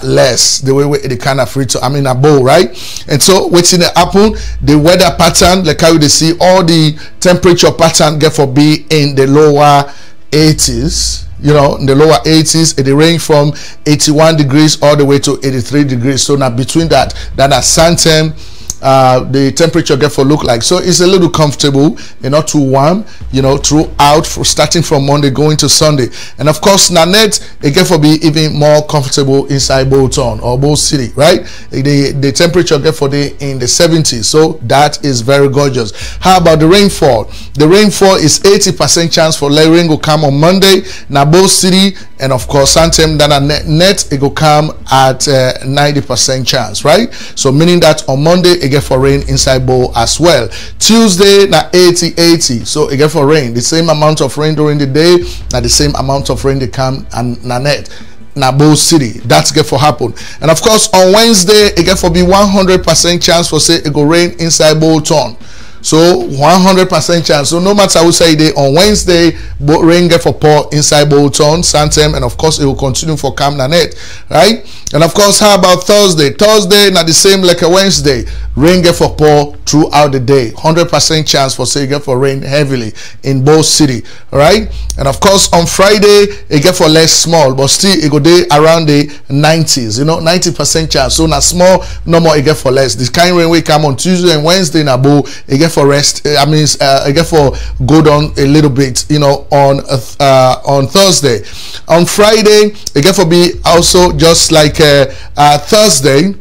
less the way it kind of Freetown. I mean a bow, right? And so what's in the happen, the weather pattern, like how you see all the temperature pattern get for be in the lower 80s. You know, in the lower 80s, it range from 81 degrees all the way to 83 degrees. So now between that at Santem, the temperature get for look like, so it's a little comfortable and not too warm, you know, throughout starting from Monday going to Sunday. And of course Nanette, it get for be even more comfortable inside Bow Town or Bow City, right? The temperature get for the in the 70s, so that is very gorgeous. How about the rainfall? The rainfall is 80% chance for rain will come on Monday na Bow City, and of course Santem then net it will come at 90% chance, right? So meaning that on Monday it get for rain inside Bow as well. Tuesday na 80, so it get for rain, the same amount of rain during the day, na the same amount of rain they come and Nanette na Bow City. That's get for happen. And of course on Wednesday it get for be 100% chance for say it go rain inside Bow Town. So 100% chance. So no matter who say day on Wednesday, rain get for pour inside Bow Town, Santem, and of course it will continue for Cam Nanette, right? And of course, how about Thursday? Thursday not the same like a Wednesday. Rain get for pour throughout the day. 100% chance for say get for rain heavily in Bow City, right? And of course on Friday it get for less small, but still it go day around the 90s. You know, 90% chance. So not small, no more it get for less. This kind of rain will come on Tuesday and Wednesday in Bow. It get for rest. I mean, it get for go down a little bit. You know, on Thursday. On Friday it get for be also just like Thursday.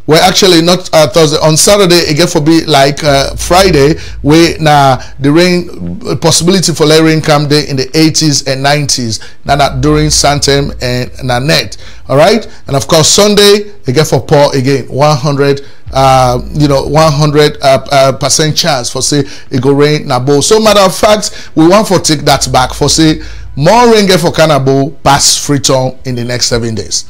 Well, actually not Thursday. On Saturday it get for be like Friday, where now the rain possibility for let rain come there in the 80s and 90s. Now that during Santem and Nanette. All right, and of course Sunday it get for pour again 100. 100% chance for say it go rain na Bow. So matter of fact, we want for take that back for say more rain get for Canabo past Freetown in the next 7 days.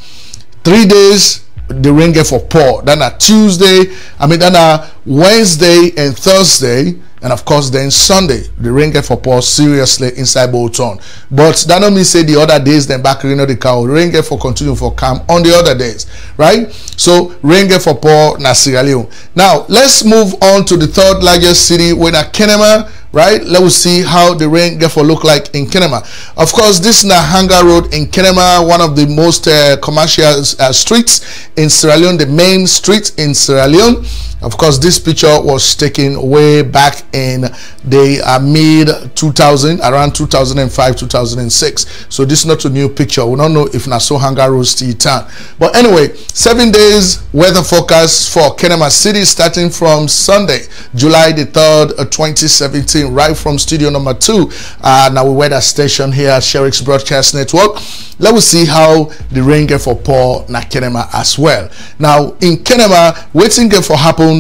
3 days the rain get for pour. Then a Tuesday, I mean then a Wednesday and Thursday And of course, then Sunday, the rain get for pour seriously inside Bolton. But that don't mean say the other days, then back in the cow, rain get for continue for calm on the other days, right? So rain get for pour na Sierra Leone. Now, let's move on to the third largest city, with a Kenema, right? Let's see how the rain get for look like in Kenema. Of course, this is Nahanga Road in Kenema, one of the most commercial streets in Sierra Leone, the main street in Sierra Leone. Of course, this picture was taken way back in the mid 2000, around 2005, 2006. So this is not a new picture. We don't know if Naso Hanga Road still turn. But anyway, 7 days weather forecast for Kenema City starting from Sunday, July the 3rd, 2017, right from studio number 2. Now we weather station here at Sherix Broadcast Network. Let's see how the rain get for pour na Kenema as well. Now in Kenema, waiting get for happen.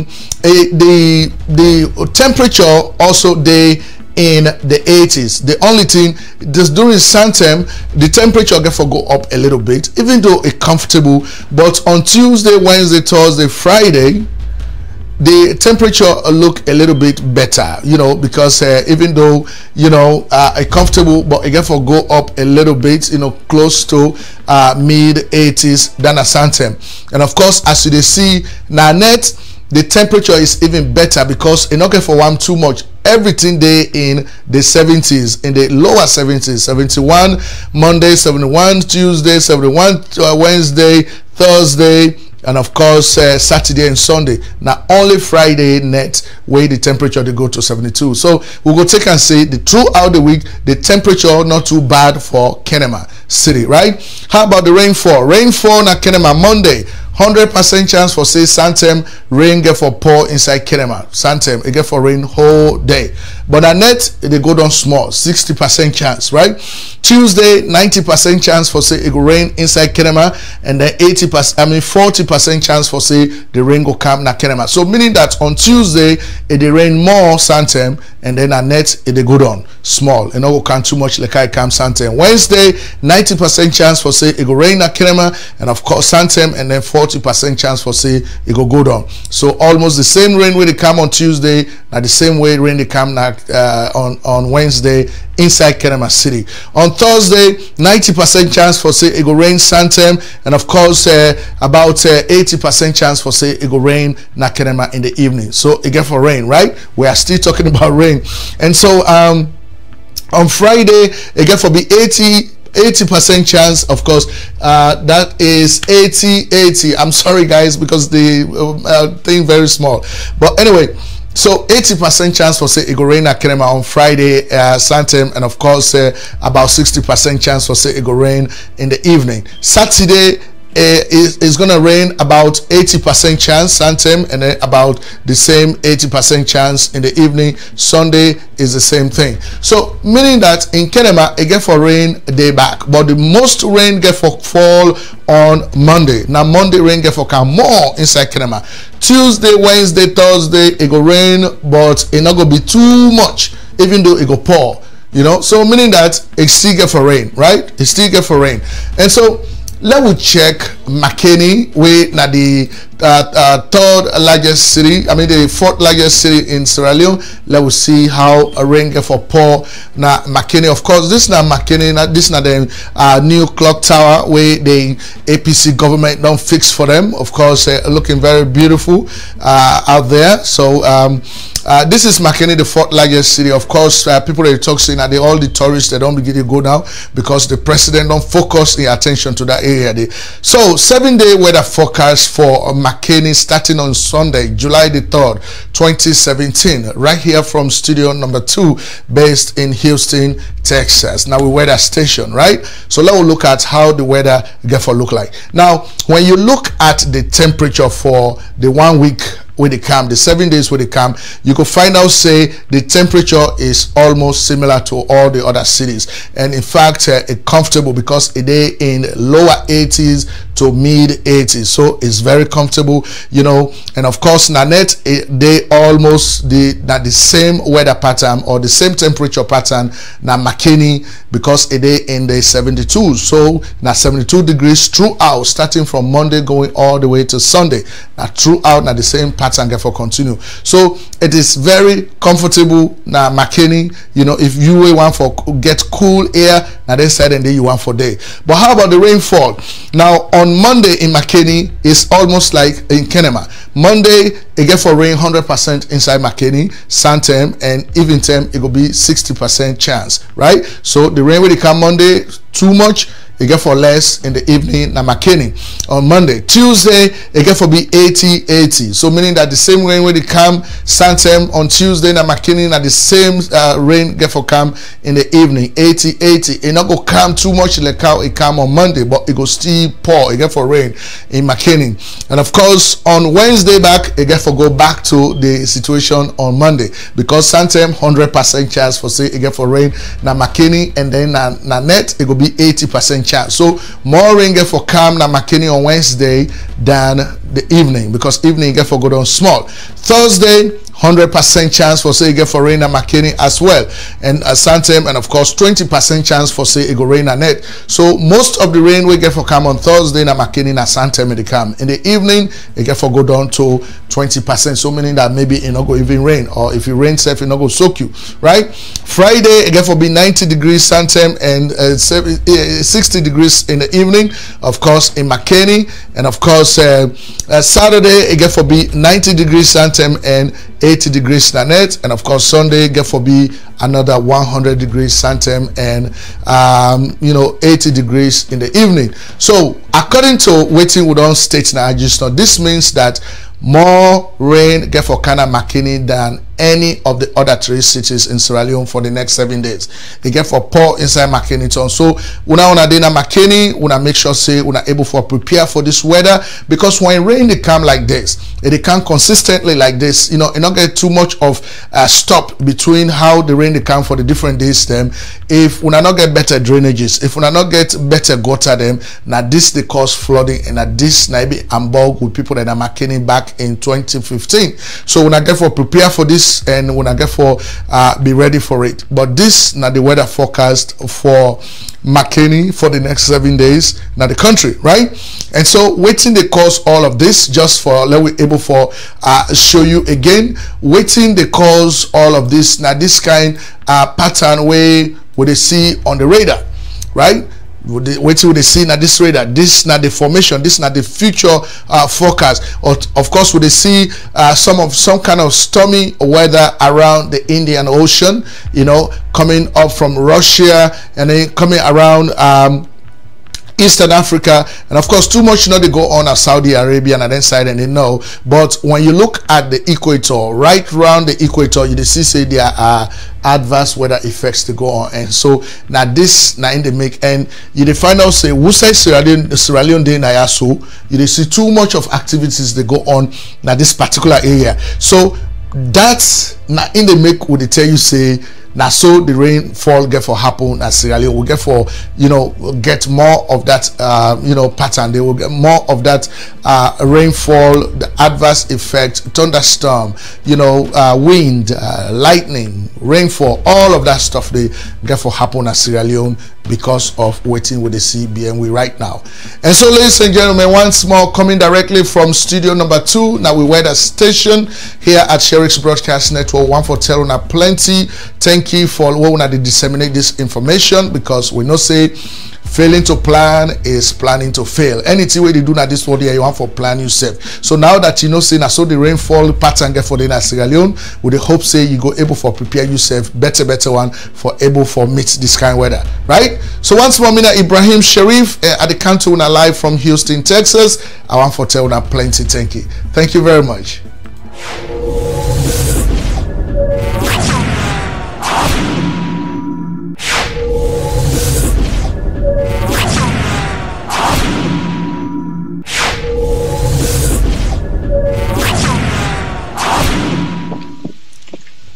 The temperature also they in the 80s. The only thing just during Santem, the temperature get for go up a little bit, even though it's comfortable. But on Tuesday, Wednesday, Thursday, Friday, the temperature look a little bit better, you know, because even though, you know, it's comfortable, but it get for go up a little bit, you know, close to mid 80s than a Santem. And of course, as you see now net, the temperature is even better because it's not get for warm too much. Everything day in the 70s, in the lower 70s, 71 Monday, 71 Tuesday, 71 Wednesday, Thursday, and of course Saturday and Sunday. Now only Friday net where the temperature they go to 72. So we'll go take and see the throughout the week the temperature not too bad for Kenema City, right? How about the rainfall? Rainfall na Kenema Monday, 100% chance for say Santem rain get for pour inside Kenema. Santem it get for rain whole day. But at net they go down small, 60% chance, right? Tuesday 90% chance for say it will rain inside Kenema, and then 40% chance for say the rain go come na Kenema. So meaning that on Tuesday it will rain more Santem, and then at net it will go down small. It no go come too much like I come Santem. Wednesday 90% chance for say it will rain na Kenema, and of course Santem, and then 40% chance for say it go down. So almost the same rain when they come on Tuesday, now the same way rain they come on Wednesday inside Kenema City. On Thursday, 90% chance for say it go rain Santem, and of course about 80% chance for say it go rain na Kenema in the evening. So it get for rain, right? We are still talking about rain. And so on Friday it get for be 80% chance, of course, that is 80. I'm sorry guys, because the thing very small, but anyway, so 80% chance for say it go rain at Kenema on Friday, Santem, and of course about 60% chance for say it go rain in the evening. Saturday is gonna rain about 80% chance Santem, and then about the same 80% chance in the evening. Sunday is the same thing. So meaning that in Kenema it get for rain a day back, but the most rain get for fall on Monday. Now Monday rain get for come more inside Kenema. Tuesday, Wednesday, Thursday it go rain, but it not gonna be too much, even though it go pour, you know. So meaning that it still get for rain, right? It still get for rain. And so let's check McKinney, we na the third largest city, I mean the fourth largest city in Sierra Leone. Let's see how a rain get for pour na McKinney. Of course, this na McKinney, this na the new clock tower where the APC government don't fix for them. Of course, looking very beautiful out there. So this is McKinney, the fourth largest city. Of course, people they talk saying that all the tourists they don't begin to go down because the president don't focus the attention to that area. So 7-day weather forecast for McKinney starting on Sunday, July the 3rd, 2017, right here from studio number 2, based in Houston, Texas. Now we weather station, right? So let's look at how the weather get for look like. Now, when you look at the temperature for the 1 week with the camp, the 7 days with the camp, you could find out say the temperature is almost similar to all the other cities, and in fact it's comfortable because it is in lower 80s to mid 80s, so it's very comfortable, you know. And of course Nanette, they almost the same weather pattern or the same temperature pattern na McKinney, because it is in the 72, so now 72 degrees throughout, starting from Monday going all the way to Sunday. Now throughout na the same pattern get for continue. So it is very comfortable na Makeni. You know, if you want for get cool air, now they said and then you want for day. But how about the rainfall? Now on Monday in Makeni, it's almost like in Kenema. Monday it get for rain 100% inside Makeni, Santem, and even time it will be 60% chance, right? So the rain will come Monday too much, it get for less in the evening na Makeni. On Monday, Tuesday it get for be 80-80. So meaning that the same rain will come Santem on Tuesday na Makeni, na the same rain get for come in the evening 80-80. It not go come too much like how it come on Monday, but it go still pour. It get for rain in Makeni. And of course on Wednesday back it get for go back to the situation on Monday, because Santem 100% chance for say it get for rain na Makeni, and then na net it go be 80% chance. So more rain get for come na Makeni on Wednesday than the evening, because evening get for go down small. Thursday 100% chance for say it get for rain at Makeni as well, and Santem, and of course 20% chance for say it go rain at net. So most of the rain we get for come on Thursday na Makeni na Santem it come. In the evening it get for go down to 20%. So meaning that maybe it not go even rain, or if it rains it not go soak you, right? Friday it get for be 90 degrees Santem and 60 degrees in the evening, of course in Makeni, and of course Saturday it get for be 90 degrees Santem and 80 degrees Nanet, and of course Sunday get for be another 100 degrees Santem and 80 degrees in the evening. So according to waiting we don't state now, just know this means that more rain get for Kana Makeni than any of the other 3 cities in Sierra Leone for the next 7 days. They get for pour inside Makeni town. So una day na Makeni, una make sure say una able for prepare for this weather, because when rain they come like this, they come consistently like this, you know, it not get too much of a stop between how the rain they come for the different days them. If una not get better drainages, if una not get better gutter them, now this they cause flooding, and that this na be ambog with people that are Makeni back in 2015. So una get for prepare for this, and when I get for be ready for it. But this now the weather forecast for Makeni for the next 7 days now the country, right? And so waiting they cause all of this, just for let we able for show you again waiting they cause all of this. Now this kind pattern way what they see on the radar, right? Wait till they see now this radar, this now the formation, this now the future forecast. Of course, would they see some kind of stormy weather around the Indian Ocean, you know, coming up from Russia and then coming around Eastern Africa, and of course too much they go on at Saudi Arabia and then side, and they know. But when you look at the equator, right around the equator, you see say there are adverse weather effects to go on. And so now this now in the make, and you find out say who say Sierra Leone day na so you see too much of activities they go on now this particular area. So that's now in the make would they tell you say now so the rainfall get for happen at Sierra Leone will get for, you know, get more of that pattern. They will get more of that rainfall, the adverse effect, thunderstorm, wind, lightning, rainfall, all of that stuff they get for happen at Sierra Leone because of waiting with the CBN right now. And so ladies and gentlemen, once more coming directly from studio number 2, now we weather station here at Sherix Broadcast Network. One for telling us plenty. Thank you for when they disseminate this information, because we know say failing to plan is planning to fail. Anything way they do now this world here, you want for plan yourself. So now that you know say now so the rainfall pattern get for the Sierra Leone, with the hope say you go able for prepare yourself better one for able for meet this kind of weather, right? So once more, Mina Ibrahim Sharif at the Canton live from Houston, Texas. I want for tell now plenty. Thank you very much.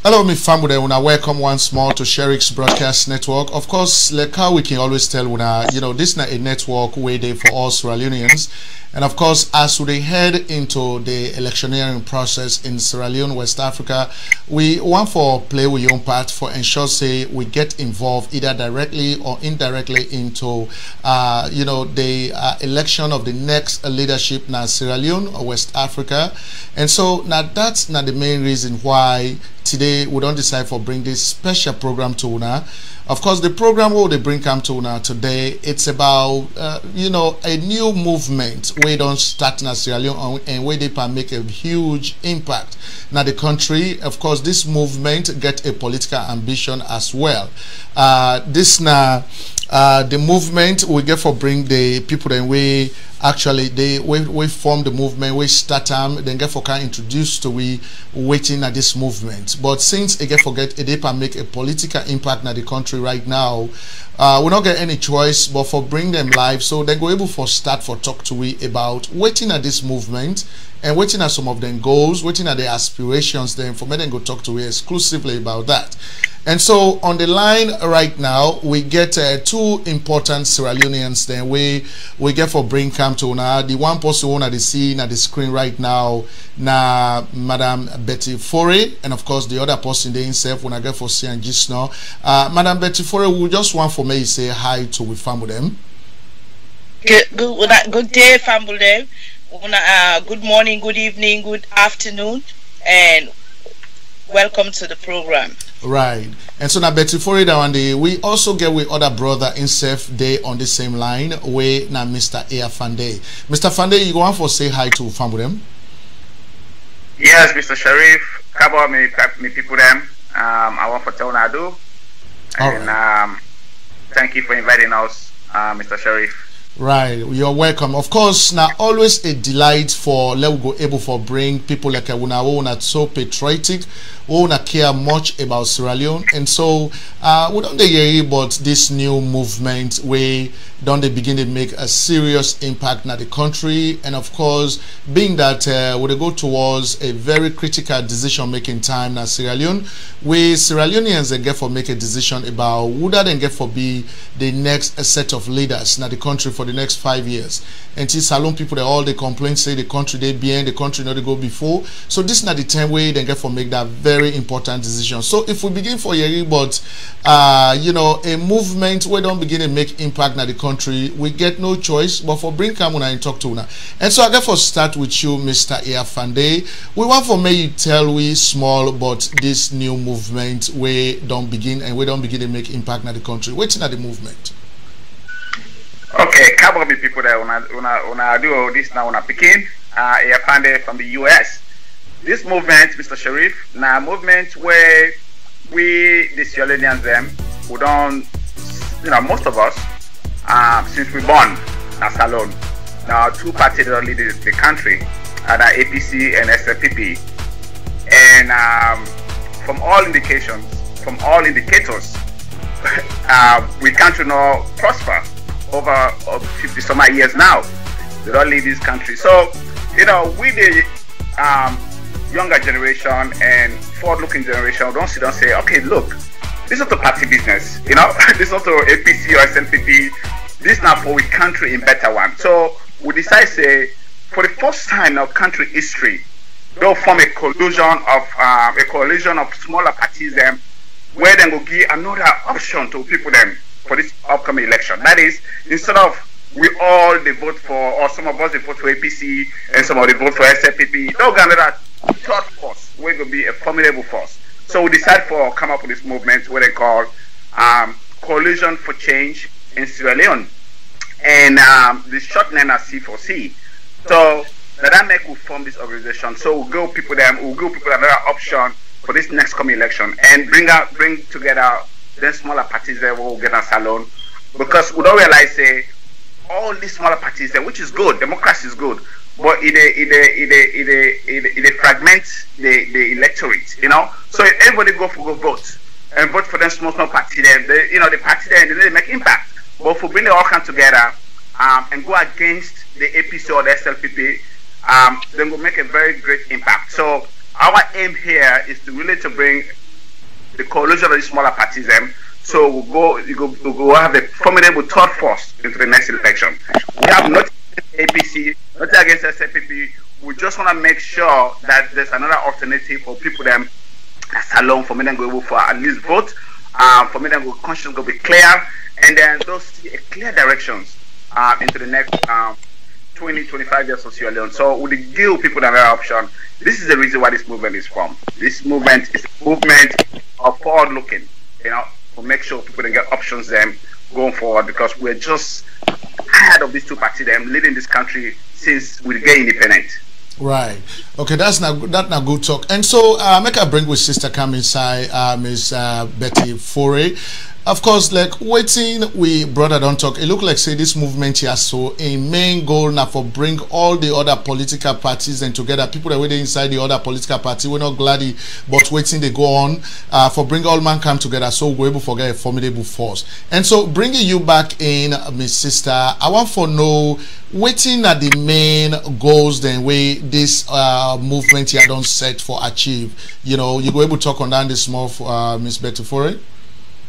Hello, me family. Una welcome once more to Sherix Broadcast Network. Of course, like how we can always tell, una, this is not a network way day for all Sierra Leoneans. And of course, as we head into the electioneering process in Sierra Leone, West Africa, we want for play with your own part for ensure say we get involved either directly or indirectly into the election of the next leadership in Sierra Leone or West Africa. And so now that's not the main reason why today we don't decide for bring this special program to una. Of course, the program what they bring come to una today, it's about a new movement we don't start in Sierra Leone and where they can make a huge impact now the country. Of course, this movement get a political ambition as well. This now the movement we get for bring the people and we actually we form the movement, we start them, then get for kind introduced to we waiting at this movement. But since again forget they can make a political impact in the country right now, we don't get any choice but for bring them live, so they go able for start for talk to we about waiting at this movement and waiting at some of them goals, waiting at their aspirations, then for me then go talk to we exclusively about that. And so on the line right now we get two important Sierra Leoneans then we get for bring come to una. The one person who they see at the screen right now na Madam Betty Fore, and of course the other person they himself when I get for see and just now. Madam Betty Fore, we just want for me to say hi to we family them. Good day, family them. Good morning, good evening, good afternoon, and welcome to the program. Right. And so now Betty Fore that one day we also get with other brother in self day on the same line way now Mr. Ea Fande. Mr. Fande, you go on for say hi to family them? Yes, Mr. Sharif, cover me people them. I want for tell Nadu. And thank you for inviting us, Mr. Sharif. Right, you're welcome. Of course, now always a delight for let go able for bring people like una who not so patriotic, who not care much about Sierra Leone, and so we don't hear about this new movement where don't they begin to make a serious impact in the country, and of course, being that we go towards a very critical decision making time in Sierra Leone, where Sierra Leoneans they get for make a decision about who that then get for be the next set of leaders in the country for the next 5 years. And see Salon people they all they complain say the country they behind, the country not they go before. So this is not the time where they get for make that very important decision. So if we begin for Yeri, but a movement where don't begin to make impact in the country, we get no choice but for bring come and talk to una. And so I get for start with you, Mr. Ea Fande. We want for me you tell we small but this new movement where don't begin and we don't begin to make impact in the country. Waiting at the movement. Okay, couple of people there una do this now una picking Ea Fande from the US. This movement, Mr. Sharif, now movement where we the Sierra Leoneans them who don't most of us since we born na Salon. Now two parties that lead the country are the APC and Slpp. And from all indications, from all indicators, we country now prosper over 50 some years now. They don't lead this country. So, we the younger generation and forward-looking generation don't say, okay, look, this is not a party business, this is not a APC or SLPP. This now for we country in better one. So we decide say for the first time in our country history, they'll form a coalition of smaller parties them, where they will give another option to people them for this upcoming election. That is, instead of we all they vote for, or some of us they vote for APC and some of them vote for SLPP, they'll get another third force, where it will be a formidable force. So we decide for come up with this movement where they call Coalition for Change in Sierra Leone, and the short name is C4C. So that make we form this organization. So we'll give people another option for this next coming election and bring together the smaller parties that will get a Salon, because we don't realize say all these smaller parties there, which is good, democracy is good, but it fragments the electorate, So if everybody go vote and vote for them small party, then the party there and they make impact. But if we bring it all come together and go against the APC or the SLPP, then we'll make a very great impact. So our aim here is to really bring the coalition of the smaller parties. So we'll go have a formidable third force into the next election. We have not APC, not against Slpp. We just want to make sure that there's another alternative for people that's alone, for me to go for at least vote, for me to go conscience go be clear, and then those see a clear directions into the next 20-25 years of Sierra Leone. So we give people another option. This is the reason why this movement is formed. This movement is a movement of forward looking, to make sure people can get options going forward, because we're just tired of these two parties leading this country since we get independent. Right. Okay, that's not good talk. And so make a bring with sister come inside, Miss Betty Foray. Of course, like waiting, we brother don't talk. It look like say this movement here, so a main goal now for bring all the other political parties and together. People that were inside the other political party, we're not glad, but waiting they go on for bring all mankind together, so we're able to forget a formidable force. And so bringing you back in, Miss Sister, I want for know waiting at the main goals then way this movement here don't set for achieve. You know, you go able to talk on that this more for Miss Betty Foray.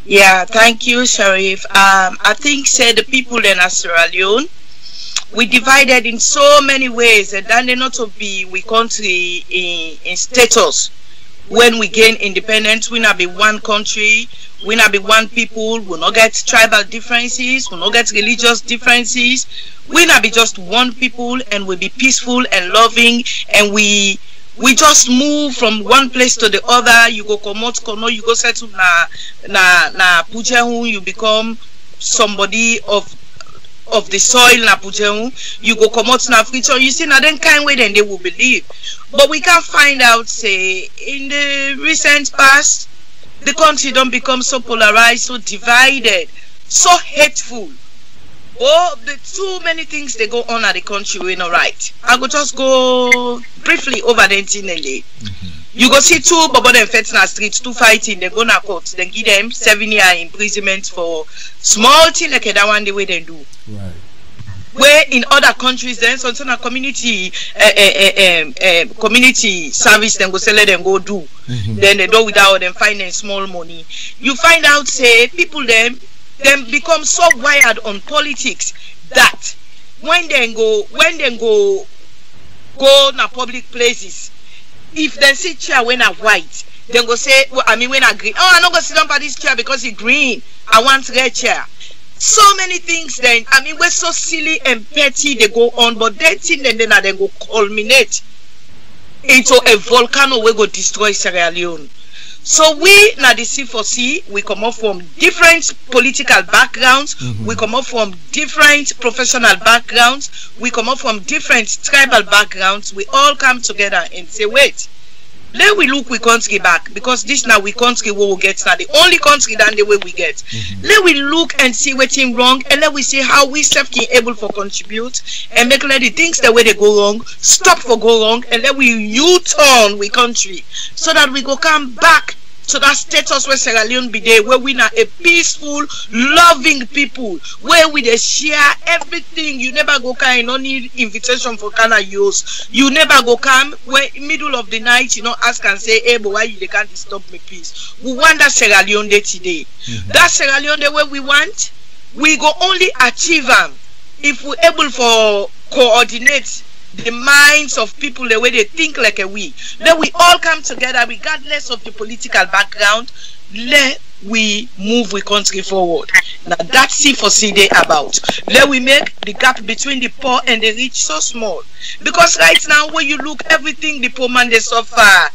Yeah, thank you, Sheriff. I think the people in Sierra Leone, we divided in so many ways, and then they not to be we country in status. When we gain independence, we not be one country, we not be one people, we not get tribal differences, we not get religious differences, we not be just one people, and we be peaceful and loving, and we just move from one place to the other. You go komot kono, you go settle na Pujehu, you become somebody of the soil na Pujehu. You go komot na Africa. You see, na then kind way then they will believe. But we can find out, say, in the recent past, the country don't become so polarized, so divided, so hateful. Oh, the too many things they go on at the country we're not right. I go just go briefly over the internet. You go see two bobo them fets in the streets, two fighting, they go na court, then give them 7-year imprisonment for small thing like that one the way they do. Right. Where in other countries then so a community community service then go sell it and go do. Then they do without them finding small money. You find out say people them become so wired on politics that when they go na public places, if they see chair when are white, then go say, well, I mean when are green. Oh, I'm not gonna sit down by this chair because it's green. I want red chair. So many things then. I mean we're so silly and petty they go on, but they think and then they go culminate into a volcano we go destroy Sierra Leone. So we na the C4C, we come up from different political backgrounds, we come up from different professional backgrounds, we come up from different tribal backgrounds. We all come together and say, wait, let we look we country back, because this now we country where we get now the only country than the way we get. Let we look and see what's wrong, and let we see how we self can able for contribute and make let the things the way they go wrong stop for go wrong, and let we U-turn we country so that we go come back to that status where Sierra Leone be there, where we are a peaceful, loving people, where we they share everything. You never go come, no need invitation for Kana use. You never go come where middle of the night, ask and say, hey, but why you can't disturb me peace? We want that Sierra Leone day today. That Sierra Leone day where we want, we go only achieve them if we're able for coordinate the minds of people the way they think like a we. Let we all come together regardless of the political background. Let we move the country forward. Now that's C4C day about. Let we make the gap between the poor and the rich so small. Because right now when you look everything the poor man they suffer.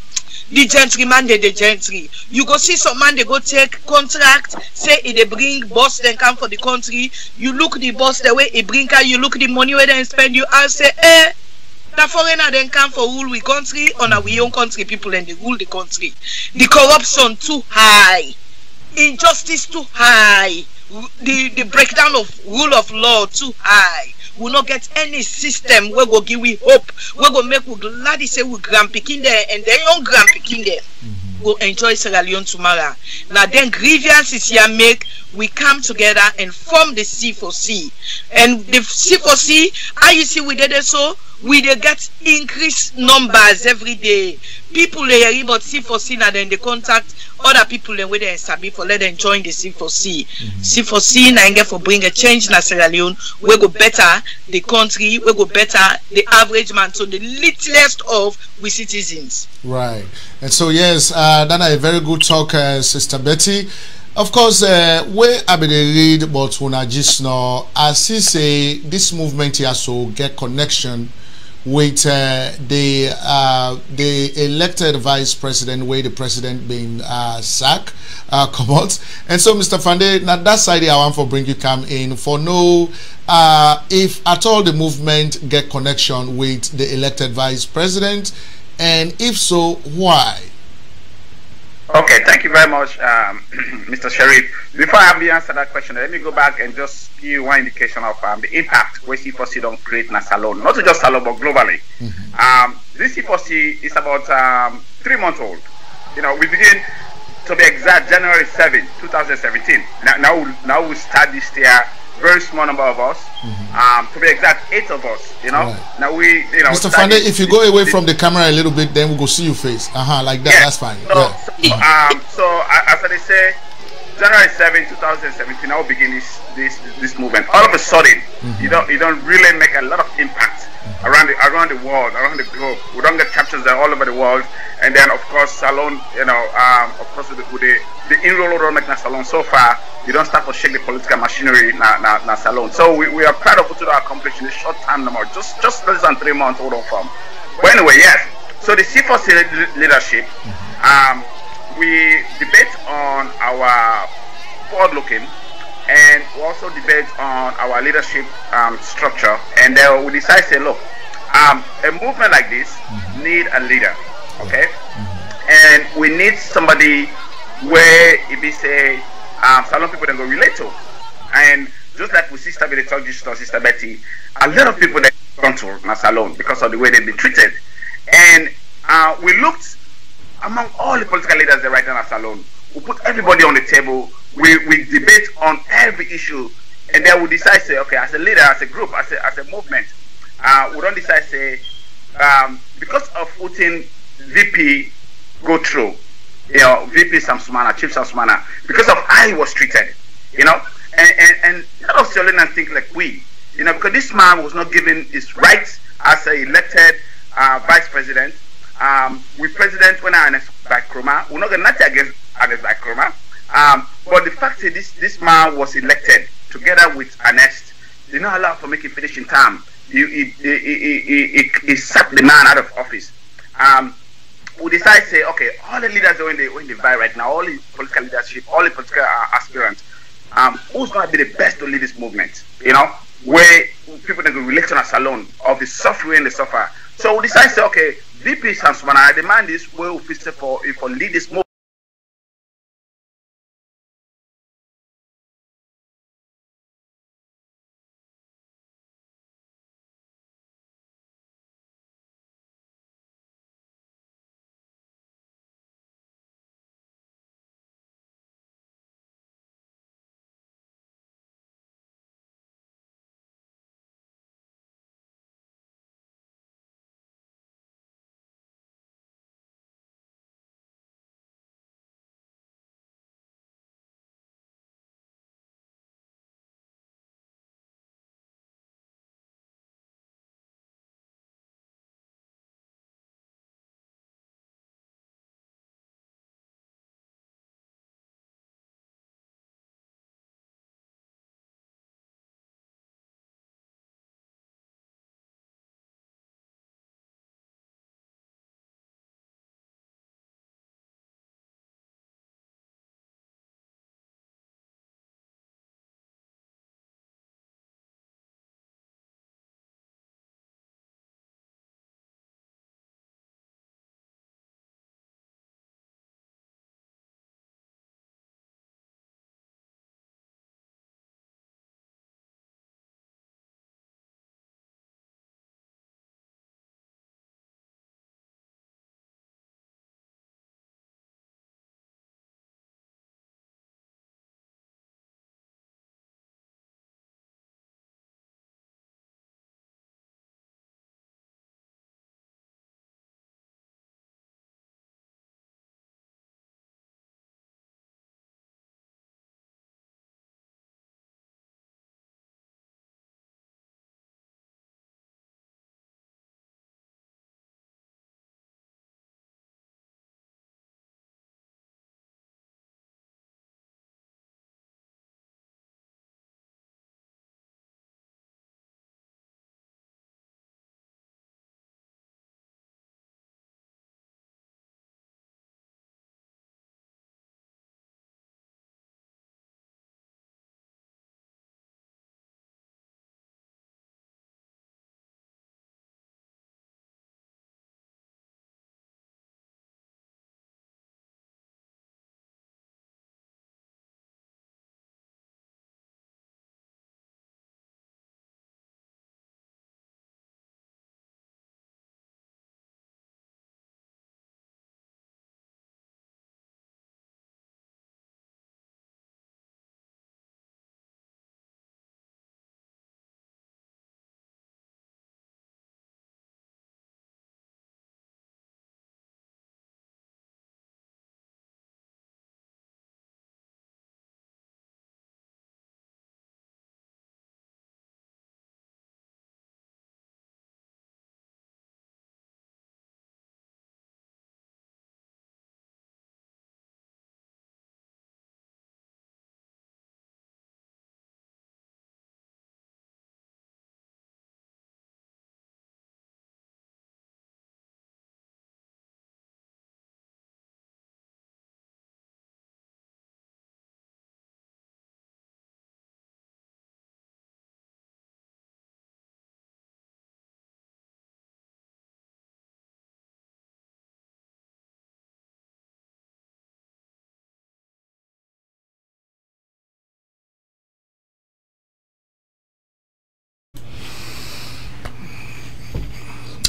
The gentry man the gentry. You go see some man they go take contract, say if they bring boss then come for the country. You look the boss the way he bring her, you look the money where they spend, you all say, the foreigner then come for rule we country, on our own country people and they rule the country. The corruption too high, injustice too high, the breakdown of rule of law too high. We not get any system where go give we hope, where go make we glad say we grand picking there and their young grand picking there. Go enjoy Sierra Leone tomorrow. Now then grievances here make we come together and form the C4C. And the C4C, how you see we did it so we dey get increased numbers every day. People dey hear about C4C na then they contact other people wey dey sabi for let them join the C4C. C4C na get for bring a change na Sierra Leone we go better the country, we go better the average man, so the littlest of we citizens. Right. And so yes, that a very good talk, Sister Betty. Of course, where I be read about una just now, as he say, this movement here so get connection with the elected vice president, where the president being sacked, come out. And so, Mr. Fande, now that side I want for bring you come in for no, if at all the movement get connection with the elected vice president, and if so, why? Okay, thank you very much, Mr. Sherif. Before I have you answer that question, let me go back and just give you one indication of the impact where C4C don't create in Salone, not just Salone, but globally. This C4C is about 3 months old. You know, we begin, to be exact, January 7, 2017. Now we start this year. Very small number of us. To be exact, 8 of us. You know. Right. Now we, you know. Mr. Fande, if you go away from the camera a little bit, then we'll go see your face. Like that. That's fine. So, so as they say, January 7, 2017, now begin this movement. All of a sudden, you don't really make a lot of impact around the world, around the globe. We don't get chapters there all over the world. And then of course Salone, you know, of course with the in-roll don't make Salone so far, you don't start to shake the political machinery na Salone. So we are proud of what we accomplished in a short time number, just less than 3 months hold on from. But anyway, yes. So the C4C leadership, we debate on our forward looking, and we also debate on our leadership structure, and then we decide to say, look, a movement like this need a leader, okay? And we need somebody where if we say Salone people then go relate to, and just like with Sister Betty told you, Sister Betty, a lot of people that come to Salone because of the way they've been treated, and we looked among all the political leaders that right now at Salone. We put everybody on the table. We debate on every issue, and then we decide say, okay, as a leader, as a group, as a movement, we don't decide say because of Putin VP go through, you know, VP Samsumana, Chief Samsumana, because of how he was treated, you know, and a lot of Sierra Leoneans think like we, you know, because this man was not given his rights as a elected vice president. With president when I by Koroma, we're not going to against by Koroma. But the fact is this man was elected together with Ernest. They not allow for making finish in time. He sacked the man out of office. We decide say, okay, all the leaders are in the buy right now, all the political leadership, all the political aspirants, who's going to be the best to lead this movement? You know, where people that go relate to Salone of the suffering they suffer. So we decide say, okay, VP Samsumana, I demand this where we for lead this movement.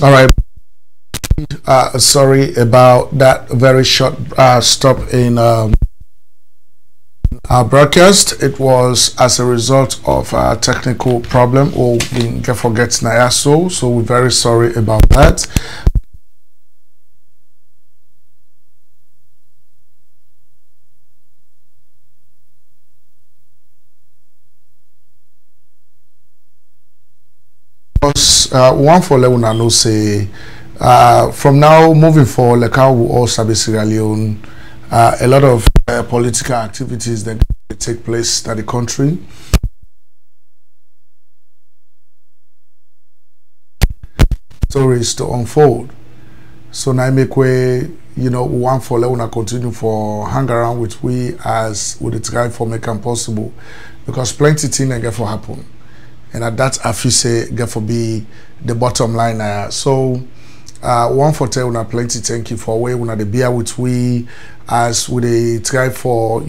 All right. Sorry about that very short stop in our broadcast. It was as a result of a technical problem or being forget Nayaso, so we're very sorry about that. One for Leona no say from now moving forward, like how we all sabi Sierra Leone, a lot of political activities that take place in the country. Stories to unfold. So now make way, one for Leona continue for hang around with we as with the try for make them possible, because plenty things get for happen. And at that, I feel say get for be the bottom line. So one for tell una plenty thank you for way una the beer with we as we the try for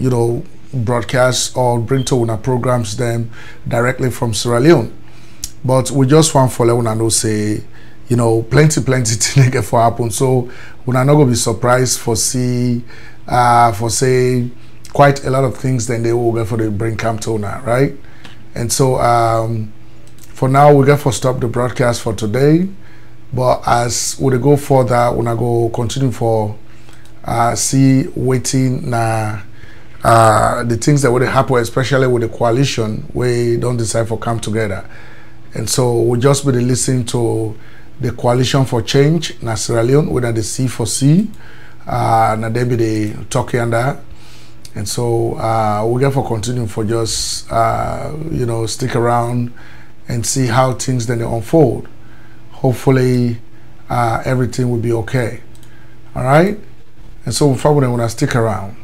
broadcast or bring to una programs them directly from Sierra Leone. But we just want for let una know say plenty things get for happen. So una not gonna be surprised for say quite a lot of things then they will get for the bring camp to una, right? And so for now we get for stop the broadcast for today, but as we go further we're gonna go continue for see waiting the things that would happen, especially with the coalition we don't decide for come together. And so we'll just be listening to the coalition for change na Sierra Leone, whether the C4C na they be the talking and that. And so we get for continue for just stick around and see how things then unfold. Hopefully everything will be okay. All right, and so probably when I stick around.